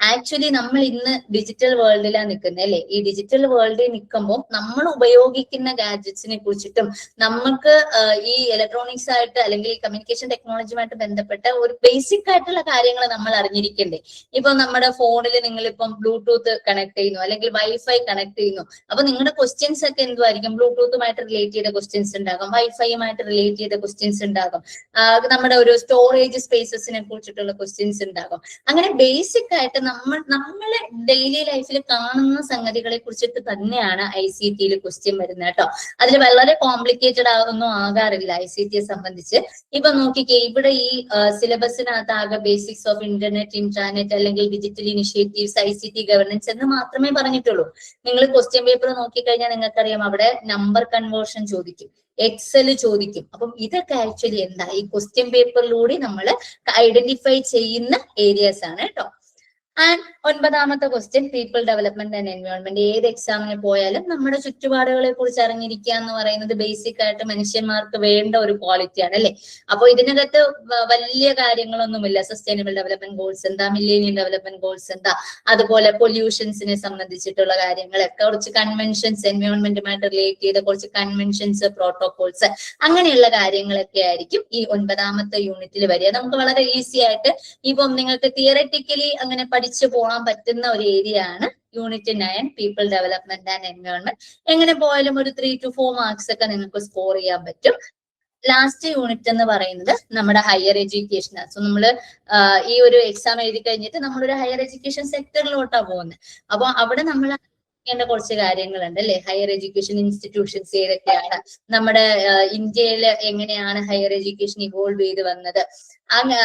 ആക്ച്വലി നമ്മൾ ഇന്ന് ഡിജിറ്റൽ വേൾഡിലാണ് നിൽക്കുന്നത് അല്ലെ. ഈ ഡിജിറ്റൽ വേൾഡിൽ നിൽക്കുമ്പോൾ നമ്മൾ ഉപയോഗിക്കുന്ന ഗാഡ്ജറ്റ്സിനെ കുറിച്ചിട്ടും നമുക്ക് ഈ ഇലക്ട്രോണിക്സ് ആയിട്ട് അല്ലെങ്കിൽ കമ്മ്യൂണിക്കേഷൻ ടെക്നോളജിയുമായിട്ട് ബന്ധപ്പെട്ട ഒരു ബേസിക് ആയിട്ടുള്ള കാര്യങ്ങൾ നമ്മൾ അറിഞ്ഞിരിക്കണ്ടേ. ഇപ്പൊ നമ്മുടെ ഫോണിൽ നിങ്ങൾ ഇപ്പം ബ്ലൂടൂത്ത് കണക്ട് ചെയ്യുന്നു അല്ലെങ്കിൽ വൈഫൈ കണക്ട് ചെയ്യുന്നു. അപ്പൊ നിങ്ങളുടെ ക്വസ്റ്റ്യൻസ് ഒക്കെ എന്തുമായിരിക്കും? ബ്ലൂടൂത്തുമായിട്ട് റിലേറ്റ് ചെയ്ത ക്വസ്റ്റ്യൻസ് ഉണ്ടാകും, വൈഫൈയുമായിട്ട് റിലേറ്റ് ചെയ്ത ക്വസ്റ്റ്യൻസ് ഉണ്ടാകും, നമ്മുടെ ഒരു സ്റ്റോറേജ് സ്പേസസിനെ കുറിച്ചിട്ടുള്ള ക്വസ്റ്റ്യൻസ് ഉണ്ടാകും. അങ്ങനെ ബേസിക് ആയിട്ട് നമ്മളെ ഡെയിലി ലൈഫിൽ കാണുന്ന സംഗതികളെ കുറിച്ചിട്ട് തന്നെയാണ് ICT ക്വസ്റ്റ്യൻ വരുന്നത് കേട്ടോ. അതിൽ വളരെ കോംപ്ലിക്കേറ്റഡ് ഒന്നും ആകാറില്ല ICT സംബന്ധിച്ച്. ഇപ്പൊ നോക്കിക്കേ, ഇവിടെ ഈ സിലബസിനകത്ത് ആകെ ബേസിക്സ് ഓഫ് ഇന്റർനെറ്റ്, ഇൻട്രാനെറ്റ് അല്ലെങ്കിൽ ഡിജിറ്റൽ ഇനിഷ്യേറ്റീവ്സ്, ICT ഗവർണൻസ് എന്ന് മാത്രമേ പറഞ്ഞിട്ടുള്ളൂ. നിങ്ങൾ ക്വസ്റ്റ്യൻ പേപ്പർ നോക്കിക്കഴിഞ്ഞാൽ നിങ്ങൾക്കറിയാം അവിടെ നമ്പർ കൺവേർഷൻ ചോദിക്കും, എക്സൽ ചോദിക്കും. അപ്പം ഇതൊക്കെ ആക്ച്വലി എന്താ ഈ ക്വസ്റ്റ്യൻ പേപ്പറിലൂടെ നമ്മൾ ഐഡന്റിഫൈ ചെയ്യുന്ന ഏരിയാസ് ആണ് കേട്ടോ. ആൻഡ് 9ാമത്തെ question people development and environment. ഏത് എക്സാമിന് പോയാലും നമ്മുടെ ചുറ്റുപാടുകളെ കുറിച്ച് അറിഞ്ഞിരിക്കുക എന്ന് പറയുന്നത് ബേസിക് ആയിട്ട് മനുഷ്യന്മാർക്ക് വേണ്ട ഒരു ക്വാളിറ്റിയാണ് അല്ലെ. അപ്പൊ ഇതിനകത്ത് വലിയ കാര്യങ്ങളൊന്നുമില്ല. സസ്റ്റൈനബിൾ ഡെവലപ്മെന്റ് ഗോൾസ് എന്താ, മില്ലേനിയം ഡെവലപ്മെന്റ് ഗോൾസ് എന്താ, അതുപോലെ പൊല്യൂഷൻസിനെ സംബന്ധിച്ചിട്ടുള്ള കാര്യങ്ങളൊക്കെ, കുറച്ച് കൺവെൻഷൻസ്, എൻവയോൺമെന്റുമായിട്ട് റിലേറ്റ് ചെയ്ത കുറച്ച് കൺവെൻഷൻസ്, പ്രോട്ടോകോൾസ്, അങ്ങനെയുള്ള കാര്യങ്ങളൊക്കെ ആയിരിക്കും ഈ 9ാമത്തെ യൂണിറ്റിൽ വരിക. നമുക്ക് വളരെ ഈസി ആയിട്ട് ഇപ്പം നിങ്ങൾക്ക് തിയററ്റിക്കലി അങ്ങനെ പഠിച്ചു പോകാൻ പറ്റുന്ന ഒരു ഏരിയ ആണ് unit 9 people development and environment. എങ്ങനെ പോയാലും ഒരു 3 to 4 മാർക്സ് ഒക്കെ നിങ്ങൾക്ക് സ്കോർ ചെയ്യാൻ പറ്റും. ലാസ്റ്റ് യൂണിറ്റ് എന്ന് പറയുന്നത് നമ്മുടെ ഹയർ എഡ്യൂക്കേഷൻ. സോ നമ്മള് ഈ ഒരു എക്സാം എഴുതി കഴിഞ്ഞിട്ട് നമ്മളൊരു ഹയർ എഡ്യൂക്കേഷൻ സെക്ടറിലോട്ടാ പോകുന്നത്. അപ്പൊ അവിടെ നമ്മൾ കുറച്ച് കാര്യങ്ങളുണ്ട് അല്ലെ. ഹയർ എഡ്യൂക്കേഷൻ ഇൻസ്റ്റിറ്റ്യൂഷൻസ് ഏതൊക്കെയാണ്, നമ്മുടെ ഇന്ത്യയിൽ എങ്ങനെയാണ് ഹയർ എഡ്യൂക്കേഷൻ ഇവോൾവ് ചെയ്ത് വന്നത്,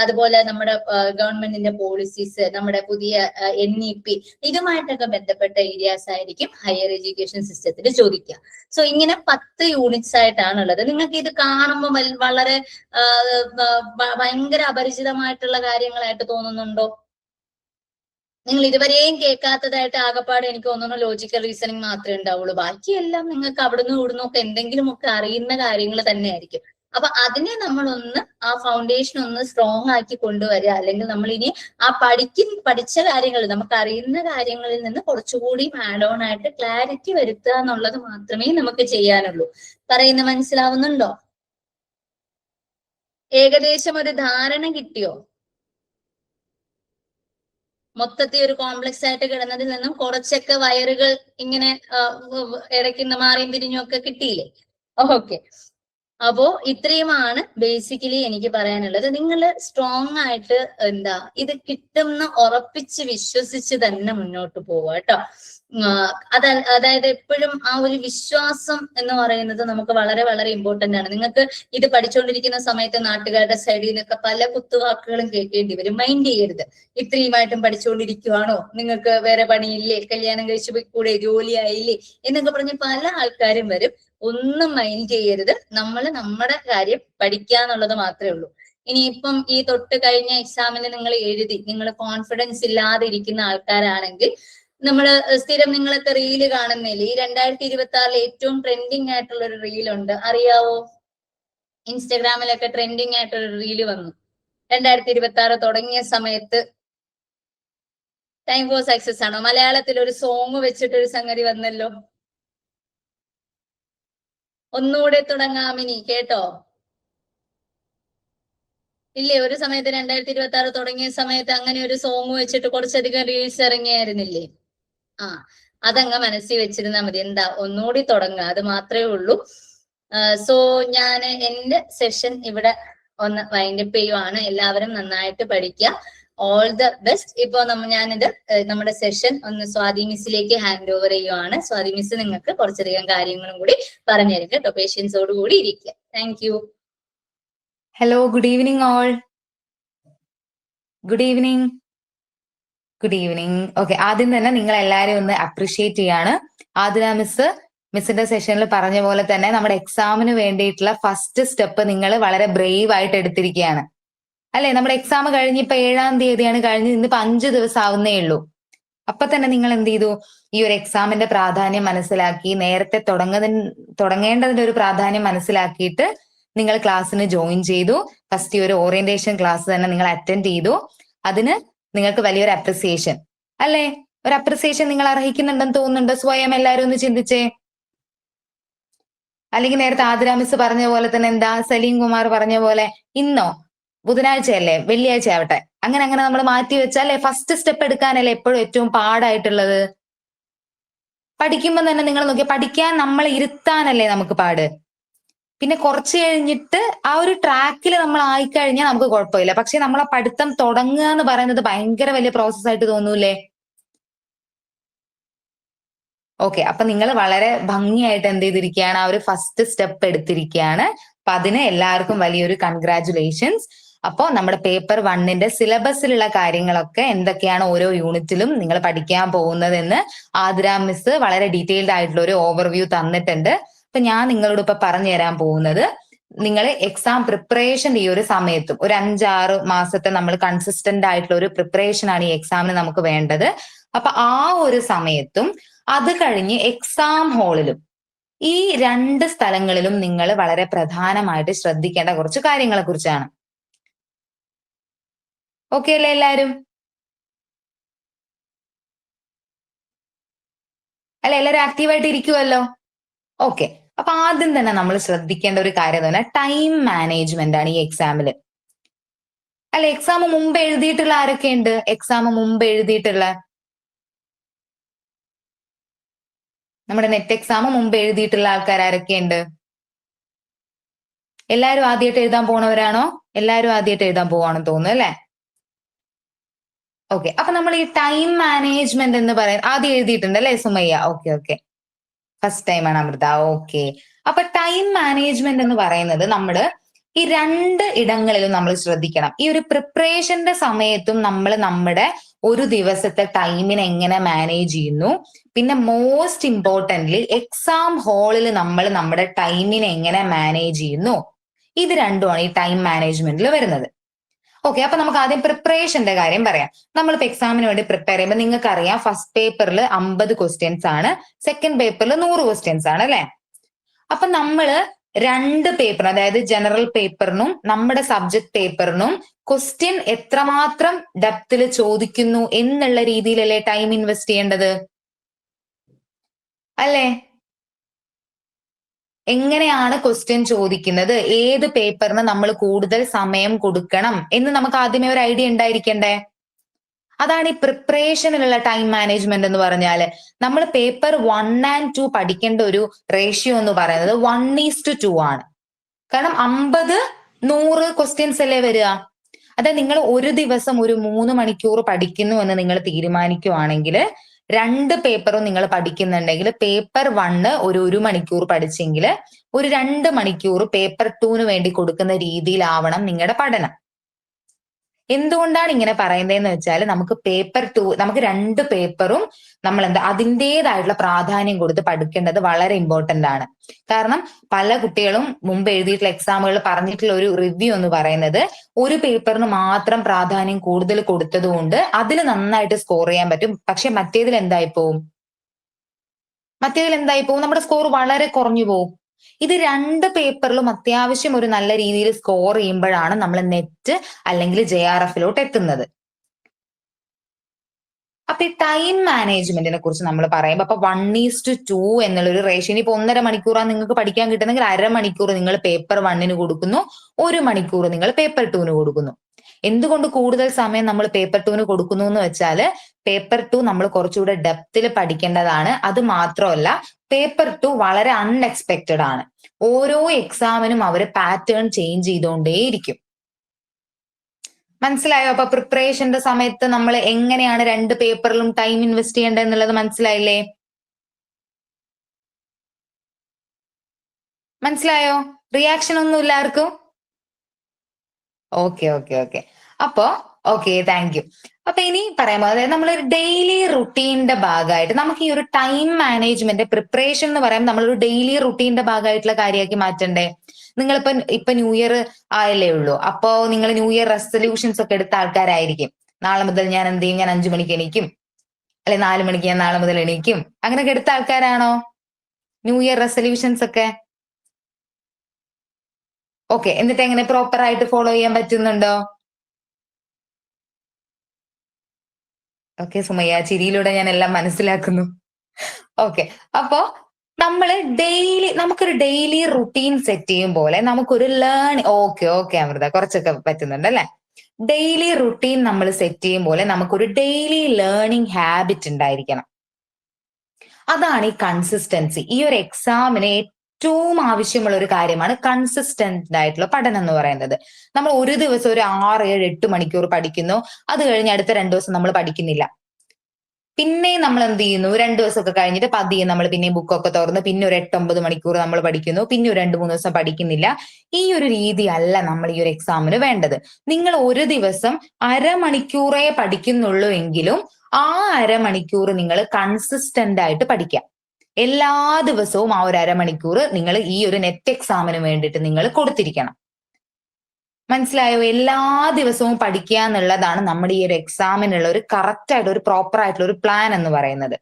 അതുപോലെ നമ്മുടെ ഗവൺമെന്റിന്റെ പോളിസീസ്, നമ്മുടെ പുതിയ NEP, ഇതുമായിട്ടൊക്കെ ബന്ധപ്പെട്ട ഏരിയാസ് ആയിരിക്കും ഹയർ എഡ്യൂക്കേഷൻ സിസ്റ്റത്തിൽ ചോദിക്കുക. സോ ഇങ്ങനെ 10 യൂണിറ്റ്സ് ആയിട്ടാണുള്ളത്. നിങ്ങൾക്ക് ഇത് കാണുമ്പോൾ വളരെ ഭയങ്കര അപരിചിതമായിട്ടുള്ള കാര്യങ്ങളായിട്ട് തോന്നുന്നുണ്ടോ? നിങ്ങൾ ഇതുവരെയും കേൾക്കാത്തതായിട്ട് ആകപ്പാട് എനിക്ക് തോന്നുന്നു ലോജിക്കൽ റീസണിങ് മാത്രമേ ഉണ്ടാവുള്ളൂ. ബാക്കിയെല്ലാം നിങ്ങൾക്ക് അവിടുന്ന് ഇവിടുന്ന് ഒക്കെ എന്തെങ്കിലും ഒക്കെ അറിയുന്ന കാര്യങ്ങൾ തന്നെയായിരിക്കും. അപ്പൊ അതിനെ നമ്മളൊന്ന് ആ ഫൗണ്ടേഷൻ ഒന്ന് സ്ട്രോങ് ആക്കി കൊണ്ടുവരിക, അല്ലെങ്കിൽ നമ്മൾ ഇനി ആ പഠിച്ച കാര്യങ്ങൾ, നമുക്ക് അറിയുന്ന കാര്യങ്ങളിൽ നിന്ന് കുറച്ചുകൂടി ആഡ് ഓൺ ആയിട്ട് ക്ലാരിറ്റി വരുത്തുക എന്നുള്ളത് മാത്രമേ നമുക്ക് ചെയ്യാനുള്ളൂ. പറയുന്നത് മനസ്സിലാവുന്നുണ്ടോ? ഏകദേശം ഒരു ധാരണ കിട്ടിയോ? മൊത്തത്തിൽ ഒരു കോംപ്ലക്സ് ആയിട്ട് കിടന്നതിൽ നിന്നും കുറച്ചൊക്കെ വയറുകൾ ഇങ്ങനെ ഇടയ്ക്കുന്ന മാറിയും തിരിഞ്ഞും ഒക്കെ കിട്ടിയില്ലേ? ഓക്കെ. അപ്പോ ഇത്രയുമാണ് ബേസിക്കലി എനിക്ക് പറയാനുള്ളത്. നിങ്ങൾ സ്ട്രോങ് ആയിട്ട് ഇത് കിട്ടുമെന്ന് ഉറപ്പിച്ച് വിശ്വസിച്ച് തന്നെ മുന്നോട്ട് പോവുക കേട്ടോ. അതായത് എപ്പോഴും ആ ഒരു വിശ്വാസം എന്ന് പറയുന്നത് നമുക്ക് വളരെ വളരെ ഇമ്പോർട്ടന്റ് ആണ്. നിങ്ങൾക്ക് ഇത് പഠിച്ചുകൊണ്ടിരിക്കുന്ന സമയത്ത് നാട്ടുകാരുടെ സൈഡിൽ നിന്നൊക്കെ പല കുത്തുവാക്കുകളും കേൾക്കേണ്ടി വരും. മൈൻഡ് ചെയ്യരുത്. ഇത്രയുമായിട്ടും പഠിച്ചുകൊണ്ടിരിക്കുവാണോ, നിങ്ങൾക്ക് വേറെ പണിയില്ലേ, കല്യാണം കഴിച്ചു പോയിക്കൂടെ, ജോലിയായില്ലേ എന്നൊക്കെ പറഞ്ഞ് പല ആൾക്കാരും വരും. ഒന്നും മൈൻഡ് ചെയ്യരുത്. നമ്മൾ നമ്മുടെ കാര്യം പഠിക്കുക എന്നുള്ളത് മാത്രമേ ഉള്ളൂ. ഇനിയിപ്പം ഈ തൊട്ട് കഴിഞ്ഞ എക്സാമിന് നിങ്ങൾ എഴുതി നിങ്ങൾ കോൺഫിഡൻസ് ഇല്ലാതെ ഇരിക്കുന്ന ആൾക്കാരാണെങ്കിൽ, നമ്മള് സ്ഥിരം നിങ്ങളൊക്കെ റീല് കാണുന്നില്ലേ, ഈ 2026 ഏറ്റവും ട്രെൻഡിങ് ആയിട്ടുള്ള ഒരു റീലുണ്ട്, അറിയാവോ? ഇൻസ്റ്റഗ്രാമിലൊക്കെ ട്രെൻഡിങ് ആയിട്ടൊരു റീല് വന്നു 2026 തുടങ്ങിയ സമയത്ത്. ടൈം ഫോർ സക്സസ് ആണോ? മലയാളത്തിൽ ഒരു സോങ് വെച്ചിട്ടൊരു സംഗതി വന്നല്ലോ. ഒന്നുകൂടെ തുടങ്ങാമിനി, കേട്ടോ? ഇല്ലേ? ഒരു സമയത്ത് 2026 തുടങ്ങിയ സമയത്ത് അങ്ങനെ ഒരു സോങ് വെച്ചിട്ട് കുറച്ചധികം റീൽസ് ഇറങ്ങിയായിരുന്നില്ലേ? അതങ്ങ് മനസ്സിൽ വെച്ചിരുന്നാൽ മതി. എന്താ, ഒന്നുകൂടി തുടങ്ങുക, അത് മാത്രമേ ഉള്ളൂ. സോ ഞാൻ എന്റെ സെഷൻ ഇവിടെ ഒന്ന് വൈൻഡപ്പ് ചെയ്യുവാണ്. എല്ലാവരും നന്നായിട്ട് പഠിക്കുക. All the best. ഇപ്പൊ ഞാനിത് നമ്മുടെ സെഷൻ ഒന്ന് സ്വാതി മിസ്സിലേക്ക് ഹാൻഡ് ഓവർ ചെയ്യുവാണ്. സ്വാതി മിസ് നിങ്ങൾക്ക് കുറച്ചധികം കാര്യങ്ങളും കൂടി പറഞ്ഞു തരും കേട്ടോ. പേഷ്യൻസോട് കൂടി ഇരിക്കുക. Thank you. Hello, good evening all. Good evening. Good evening. Okay, ആദ്യം തന്നെ നിങ്ങൾ എല്ലാവരെയും ഒന്ന് അപ്രിഷിയേറ്റ് ചെയ്യാണ്. ആതിര മിസ്സിന്റെ സെഷനിൽ പറഞ്ഞ പോലെ തന്നെ നമ്മുടെ എക്സാമിന് വേണ്ടിയിട്ടുള്ള ഫസ്റ്റ് സ്റ്റെപ്പ് നിങ്ങൾ വളരെ ബ്രേവ് ആയിട്ട് എടുത്തിരിക്കുകയാണ് അല്ലെ. നമ്മുടെ എക്സാം കഴിഞ്ഞ് ഇപ്പൊ 7-ാം തീയതിയാണ് കഴിഞ്ഞ്, ഇന്നിപ്പോ 5 ദിവസം ആവുന്നേ ഉള്ളൂ. അപ്പൊ തന്നെ നിങ്ങൾ എന്ത് ചെയ്തു? ഈ ഒരു എക്സാമിന്റെ പ്രാധാന്യം മനസ്സിലാക്കി, നേരത്തെ തുടങ്ങേണ്ടതിന്റെ ഒരു പ്രാധാന്യം മനസ്സിലാക്കിയിട്ട് നിങ്ങൾ ക്ലാസ്സിന് ജോയിൻ ചെയ്തു. ഫസ്റ്റ് ഈ ഒരു ഓറിയന്റേഷൻ ക്ലാസ് തന്നെ നിങ്ങൾ അറ്റൻഡ് ചെയ്തു. അതിന് നിങ്ങൾക്ക് വലിയൊരു അപ്രിസിയേഷൻ അല്ലെ, ഒരു അപ്രിസിയേഷൻ നിങ്ങൾ അർഹിക്കുന്നുണ്ടെന്ന് തോന്നുന്നുണ്ടോ? സ്വയം എല്ലാവരും ഒന്ന് ചിന്തിച്ചേ. അല്ലെങ്കിൽ നേരത്തെ ആതിര മിസ് പറഞ്ഞ പോലെ തന്നെ എന്താ സലീം കുമാർ പറഞ്ഞ പോലെ ഇന്നോ ബുധനാഴ്ചയല്ലേ, വെള്ളിയാഴ്ച ആവട്ടെ, അങ്ങനെ നമ്മൾ മാറ്റി വെച്ചാലേ ഫസ്റ്റ് സ്റ്റെപ്പ് എടുക്കാനല്ലേ എപ്പോഴും ഏറ്റവും പാടായിട്ടുള്ളത്. പഠിക്കുമ്പോൾ തന്നെ നിങ്ങൾ നോക്കിയാൽ പഠിക്കാൻ നമ്മളെ ഇരുത്താനല്ലേ നമുക്ക് പാട്. പിന്നെ കുറച്ച് കഴിഞ്ഞിട്ട് ആ ഒരു ട്രാക്കിൽ നമ്മൾ ആയിക്കഴിഞ്ഞാൽ നമുക്ക് കുഴപ്പമില്ല. പക്ഷെ നമ്മളെ പഠിത്തം തുടങ്ങുക എന്ന് പറയുന്നത് ഭയങ്കര വലിയ പ്രോസസ് ആയിട്ട് തോന്നൂലേ? ഓക്കെ, അപ്പൊ നിങ്ങൾ വളരെ ഭംഗിയായിട്ട് എന്ത് ചെയ്തിരിക്കുകയാണ്? ആ ഒരു ഫസ്റ്റ് സ്റ്റെപ്പ് എടുത്തിരിക്കുകയാണ്. അപ്പൊ അതിന് എല്ലാവർക്കും വലിയൊരു കൺഗ്രാറ്റുലേഷൻസ്. അപ്പോൾ നമ്മുടെ പേപ്പർ 1ന്റെ സിലബസിലുള്ള കാര്യങ്ങളൊക്കെ എന്തൊക്കെയാണ് ഓരോ യൂണിറ്റിലും നിങ്ങൾ പഠിക്കാൻ പോകുന്നതെന്ന് ആതിര മിസ് വളരെ ഡീറ്റെയിൽഡ് ആയിട്ടുള്ള ഒരു ഓവർവ്യൂ തന്നിട്ടുണ്ട്. അപ്പൊ ഞാൻ നിങ്ങളോട് ഇപ്പൊ പറഞ്ഞു തരാൻ പോകുന്നത്, നിങ്ങൾ എക്സാം പ്രിപ്പറേഷൻ ഈ ഒരു സമയത്തും ഒരു 5-6 മാസത്തെ നമ്മൾ കൺസിസ്റ്റന്റ് ആയിട്ടുള്ള ഒരു പ്രിപ്പറേഷൻ ആണ് ഈ എക്സാമിന് നമുക്ക് വേണ്ടത്. അപ്പൊ ആ ഒരു സമയത്തും അത് കഴിഞ്ഞ് എക്സാം ഹാളിലും ഈ 2 സ്ഥലങ്ങളിലും നിങ്ങൾ വളരെ പ്രധാനമായിട്ട് ശ്രദ്ധിക്കേണ്ട കുറച്ച് കാര്യങ്ങളെ കുറിച്ചാണ്. ഓക്കെ അല്ലേ എല്ലാരും? അല്ലെ, എല്ലാരും ആക്റ്റീവായിട്ട് ഇരിക്കുമല്ലോ? ഓക്കെ, അപ്പൊ ആദ്യം തന്നെ നമ്മൾ ശ്രദ്ധിക്കേണ്ട ഒരു കാര്യം എന്ന് പറഞ്ഞാൽ ടൈം മാനേജ്മെന്റ് ആണ് ഈ എക്സാമില്. അല്ലെ, എക്സാം മുമ്പ് എഴുതിയിട്ടുള്ള ആരൊക്കെ ഉണ്ട്? എക്സാം മുമ്പ് എഴുതിയിട്ടുള്ള നമ്മുടെ നെറ്റ് എക്സാം മുമ്പ് എഴുതിയിട്ടുള്ള ആൾക്കാർ ആരൊക്കെയുണ്ട്? എല്ലാരും ആദ്യമായിട്ട് എഴുതാൻ പോണവരാണോ? എല്ലാരും ആദ്യമായിട്ട് എഴുതാൻ പോവാണെന്ന് തോന്നുന്നു അല്ലെ? ഓക്കെ, അപ്പൊ നമ്മൾ ഈ ടൈം മാനേജ്മെന്റ് എന്ന് പറയുന്നത് ആദ്യം എഴുതിയിട്ടുണ്ട് അല്ലെ സുമയ്യ? ഓക്കെ, ഫസ്റ്റ് ടൈം ആണ് അമൃത. ഓക്കെ, അപ്പൊ ടൈം മാനേജ്മെന്റ് എന്ന് പറയുന്നത് നമ്മള് ഈ 2 ഇടങ്ങളിലും നമ്മൾ ശ്രദ്ധിക്കണം. ഈ ഒരു പ്രിപ്പറേഷന്റെ സമയത്തും നമ്മൾ നമ്മുടെ ഒരു ദിവസത്തെ ടൈമിനെ എങ്ങനെ മാനേജ് ചെയ്യുന്നു, പിന്നെ മോസ്റ്റ് ഇമ്പോർട്ടന്റ്ലി എക്സാം ഹാളിൽ നമ്മൾ നമ്മുടെ ടൈമിനെ എങ്ങനെ മാനേജ് ചെയ്യുന്നു, ഇത് രണ്ടുമാണ് ഈ ടൈം മാനേജ്മെന്റിൽ വരുന്നത്. ഓക്കെ, അപ്പൊ നമുക്ക് ആദ്യം പ്രിപ്പറേഷന്റെ കാര്യം പറയാം. നമ്മളിപ്പോ എക്സാമിന് വേണ്ടി പ്രിപ്പയർ ചെയ്യുമ്പോൾ നിങ്ങൾക്ക് അറിയാം ഫസ്റ്റ് പേപ്പറിൽ 50 ക്വസ്റ്റ്യൻസ് ആണ്, സെക്കൻഡ് പേപ്പറിൽ 100 ക്വസ്റ്റ്യൻസ് ആണ് അല്ലെ? അപ്പൊ നമ്മള് 2 പേപ്പർ, അതായത് ജനറൽ പേപ്പറിനും നമ്മുടെ സബ്ജക്ട് പേപ്പറിനും ക്വസ്റ്റ്യൻ എത്രമാത്രം ഡെപ്തിൽ ചോദിക്കുന്നു എന്നുള്ള രീതിയിലല്ലേ ടൈം ഇൻവെസ്റ്റ് ചെയ്യേണ്ടത് അല്ലേ? എങ്ങനെയാണ് ക്വസ്റ്റ്യൻ ചോദിക്കുന്നത്, ഏത് പേപ്പറിന് നമ്മൾ കൂടുതൽ സമയം കൊടുക്കണം എന്ന് നമുക്ക് ആദ്യമേ ഒരു ഐഡിയ ഉണ്ടായിരിക്കണ്ടേ? അതാണ് ഈ പ്രിപ്പറേഷനിലുള്ള ടൈം മാനേജ്മെന്റ് എന്ന് പറഞ്ഞാല്. നമ്മൾ പേപ്പർ 1 and 2 പഠിക്കേണ്ട ഒരു റേഷ്യോ എന്ന് പറയുന്നത് 1:2 ആണ്. കാരണം 50-100 ക്വസ്റ്റ്യൻസ് അല്ലേ വരിക. അതായത് നിങ്ങൾ ഒരു ദിവസം ഒരു 3 മണിക്കൂർ പഠിക്കുന്നു എന്ന് നിങ്ങൾ തീരുമാനിക്കുവാണെങ്കിൽ 2 പേപ്പറും നിങ്ങൾ പഠിക്കുന്നുണ്ടെങ്കിൽ പേപ്പർ 1 ഒരു 1 മണിക്കൂർ പഠിച്ചെങ്കിൽ ഒരു 2 മണിക്കൂർ പേപ്പർ 2 വേണ്ടി കൊടുക്കുന്ന രീതിയിലാവണം നിങ്ങളുടെ പഠനം. എന്തുകൊണ്ടാണ് ഇങ്ങനെ പറയുന്നതെന്ന് വെച്ചാൽ നമുക്ക് പേപ്പർ 2, നമുക്ക് 2 പേപ്പറും നമ്മൾ അതിൻ്റെതായിട്ടുള്ള പ്രാധാന്യം കൊടുത്ത് പഠിക്കേണ്ടത് വളരെ ഇമ്പോർട്ടന്റ് ആണ്. കാരണം പല കുട്ടികളും മുമ്പ് എഴുതിയിട്ടുള്ള എക്സാമുകൾ പറഞ്ഞിട്ടുള്ള ഒരു റിവ്യൂ എന്ന് പറയുന്നത് ഒരു പേപ്പറിന് മാത്രം പ്രാധാന്യം കൂടുതൽ കൊടുത്തത് കൊണ്ട് അതിൽ നന്നായിട്ട് സ്കോർ ചെയ്യാൻ പറ്റും, പക്ഷെ മറ്റേതിൽ എന്തായി പോവും? നമ്മുടെ സ്കോർ വളരെ കുറഞ്ഞു പോവും. ഇത് 2 പേപ്പറിലും അത്യാവശ്യം ഒരു നല്ല രീതിയിൽ സ്കോർ ചെയ്യുമ്പോഴാണ് നമ്മൾ നെറ്റ് അല്ലെങ്കിൽ JRFലോട്ട് എത്തുന്നത്. അപ്പൊ ഈ ടൈം മാനേജ്മെന്റിനെ കുറിച്ച് നമ്മൾ പറയുമ്പോൾ അപ്പൊ 1:2 എന്നുള്ളൊരു റേഷ്യോ. ഇനിയിപ്പോ 1.5 മണിക്കൂറാണ് നിങ്ങൾക്ക് പഠിക്കാൻ കിട്ടുന്നെങ്കിൽ 1/2 മണിക്കൂർ നിങ്ങൾ പേപ്പർ 1 കൊടുക്കുന്നു, 1 മണിക്കൂർ നിങ്ങൾ പേപ്പർ 2 കൊടുക്കുന്നു. എന്തുകൊണ്ട് കൂടുതൽ സമയം നമ്മൾ പേപ്പർ 2 കൊടുക്കുന്നു എന്ന് വെച്ചാല് പേപ്പർ 2 നമ്മൾ കുറച്ചുകൂടെ ഡെപ്തിൽ പഠിക്കേണ്ടതാണ്. അത് മാത്രമല്ല പേപ്പർ 2 വളരെ അൺഎക്സ്പെക്റ്റഡ് ആണ്. ഓരോ എക്സാമിനും അവർ പാറ്റേൺ ചേഞ്ച് ചെയ്തുകൊണ്ടേയിരിക്കും. മനസ്സിലായോ? അപ്പൊ പ്രിപ്പറേഷന്റെ സമയത്ത് നമ്മൾ എങ്ങനെയാണ് 2 പേപ്പറിലും ടൈം ഇൻവെസ്റ്റ് ചെയ്യേണ്ടത് എന്നുള്ളത് മനസ്സിലായില്ലേ? മനസ്സിലായോ? റിയാക്ഷൻ ഒന്നും ഇല്ല ആർക്കും? ഓക്കെ. അപ്പോ ഓക്കെ, താങ്ക് യു. അപ്പൊ ഇനി പറയാമോ, അതായത് നമ്മളൊരു ഡെയിലി റുട്ടീന്റെ ഭാഗമായിട്ട് നമുക്ക് ഈ ഒരു ടൈം മാനേജ്മെന്റ് പ്രിപ്പറേഷൻ എന്ന് പറയുമ്പോൾ നമ്മളൊരു ഡെയിലി റുട്ടീന്റെ ഭാഗമായിട്ടുള്ള കാര്യമാക്കി മാറ്റണ്ടേ? ഇപ്പൊ ന്യൂ ഇയർ ആയല്ലേ ഉള്ളൂ. അപ്പോ നിങ്ങൾ ന്യൂ ഇയർ റെസൊല്യൂഷൻസ് ഒക്കെ എടുത്ത ആൾക്കാരായിരിക്കും. നാളെ മുതൽ ഞാൻ എന്ത് ചെയ്യും, ഞാൻ 5 മണിക്ക് എണീക്കും, അല്ലെ 4 മണിക്ക് ഞാൻ നാളെ മുതൽ എണീക്കും, അങ്ങനെയൊക്കെ എടുത്ത ആൾക്കാരാണോ ന്യൂ ഇയർ റെസൊല്യൂഷൻസ് ഒക്കെ? ഓക്കെ, എന്നിട്ട് എങ്ങനെ പ്രോപ്പർ ആയിട്ട് ഫോളോ ചെയ്യാൻ പറ്റുന്നുണ്ടോ? ഓക്കെ സുമയ്യ, ചിരിയിലൂടെ ഞാൻ എല്ലാം മനസ്സിലാക്കുന്നു. ഓക്കെ, അപ്പോ നമുക്കൊരു ഡെയിലി റുട്ടീൻ സെറ്റ് ചെയ്യും പോലെ നമുക്കൊരു ഓക്കെ അമൃത, കുറച്ചൊക്കെ പറ്റുന്നുണ്ട് അല്ലെ? ഡെയിലി റുട്ടീൻ നമ്മൾ സെറ്റ് ചെയ്യും പോലെ നമുക്കൊരു ഡെയിലി ലേണിംഗ് ഹാബിറ്റ് ഉണ്ടായിരിക്കണം. അതാണ് ഈ കൺസിസ്റ്റൻസി. ഈ ഒരു എക്സാമിന് ഏറ്റവും ആവശ്യമുള്ള ഒരു കാര്യമാണ് കൺസിസ്റ്റന്റ് ആയിട്ടുള്ള പഠനം എന്ന് പറയുന്നത്. നമ്മൾ ഒരു ദിവസം ഒരു 6, 7, 8 മണിക്കൂർ പഠിക്കുന്നു, അത് കഴിഞ്ഞ് അടുത്ത 2 ദിവസം നമ്മൾ പഠിക്കുന്നില്ല. പിന്നെയും നമ്മൾ എന്ത് ചെയ്യുന്നു, 2 ദിവസമൊക്കെ കഴിഞ്ഞിട്ട് പതിയെ നമ്മൾ പിന്നെയും ബുക്കൊക്കെ തുറന്ന് പിന്നെ ഒരു 8, 9 മണിക്കൂർ നമ്മൾ പഠിക്കുന്നു, പിന്നെ ഒരു 2, 3 ദിവസം പഠിക്കുന്നില്ല. ഈ ഒരു രീതി അല്ല നമ്മൾ ഈ ഒരു എക്സാമിന് വേണ്ടത്. നിങ്ങൾ ഒരു ദിവസം അരമണിക്കൂറേ പഠിക്കുന്നുള്ളൂ എങ്കിലും ആ അരമണിക്കൂർ നിങ്ങൾ കൺസിസ്റ്റന്റ് ആയിട്ട് പഠിക്കാം. എല്ലാ ദിവസവും ആ ഒരു അരമണിക്കൂർ നിങ്ങൾ ഈ ഒരു നെറ്റ് എക്സാമിന് വേണ്ടിയിട്ട് നിങ്ങൾ കൊടുത്തിരിക്കണം. മനസ്സിലായോ? എല്ലാ ദിവസവും പഠിക്കുക എന്നുള്ളതാണ് നമ്മുടെ ഈ ഒരു എക്സാമിനുള്ള ഒരു കറക്റ്റ് ആയിട്ട് ഒരു പ്രോപ്പർ ആയിട്ടുള്ള ഒരു പ്ലാൻ എന്ന് പറയുന്നത്.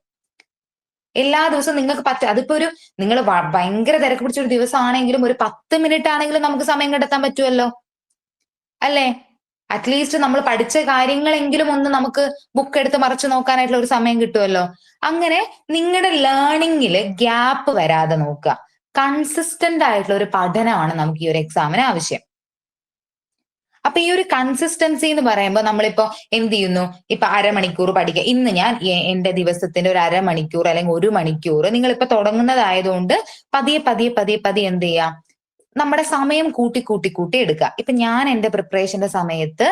എല്ലാ ദിവസവും നിങ്ങൾക്ക് അതിപ്പോ നിങ്ങൾ ഭയങ്കര തിരക്ക് പിടിച്ച ഒരു ദിവസമാണെങ്കിലും ഒരു 10 മിനിറ്റ് ആണെങ്കിലും നമുക്ക് സമയം കണ്ടെത്താൻ പറ്റുമല്ലോ, അല്ലേ? അറ്റ്ലീസ്റ്റ് നമ്മൾ പഠിച്ച കാര്യങ്ങളെങ്കിലും ഒന്ന് നമുക്ക് ബുക്ക് എടുത്ത് മറിച്ച് നോക്കാനായിട്ടുള്ള ഒരു സമയം കിട്ടുമല്ലോ. അങ്ങനെ നിങ്ങളുടെ ലേണിംഗില് ഗ്യാപ്പ് വരാതെ നോക്കുക. കൺസിസ്റ്റന്റ് ആയിട്ടുള്ള ഒരു പഠനമാണ് നമുക്ക് ഈ ഒരു എക്സാമിന് ആവശ്യം. അപ്പൊ ഈ ഒരു കൺസിസ്റ്റൻസി എന്ന് പറയുമ്പോൾ നമ്മളിപ്പോ എന്ത് ചെയ്യുന്നു, ഇപ്പൊ അരമണിക്കൂർ പഠിക്കുക. ഇന്ന് ഞാൻ എന്റെ ദിവസത്തിന്റെ ഒരു അരമണിക്കൂർ അല്ലെങ്കിൽ 1 മണിക്കൂർ നിങ്ങളിപ്പോ തുടങ്ങുന്നതായതുകൊണ്ട് പതിയെ എന്ത് ചെയ്യാം, നമ്മുടെ സമയം കൂട്ടി എടുക്കുക. ഇപ്പൊ ഞാൻ എന്റെ പ്രിപ്പറേഷന്റെ സമയത്ത്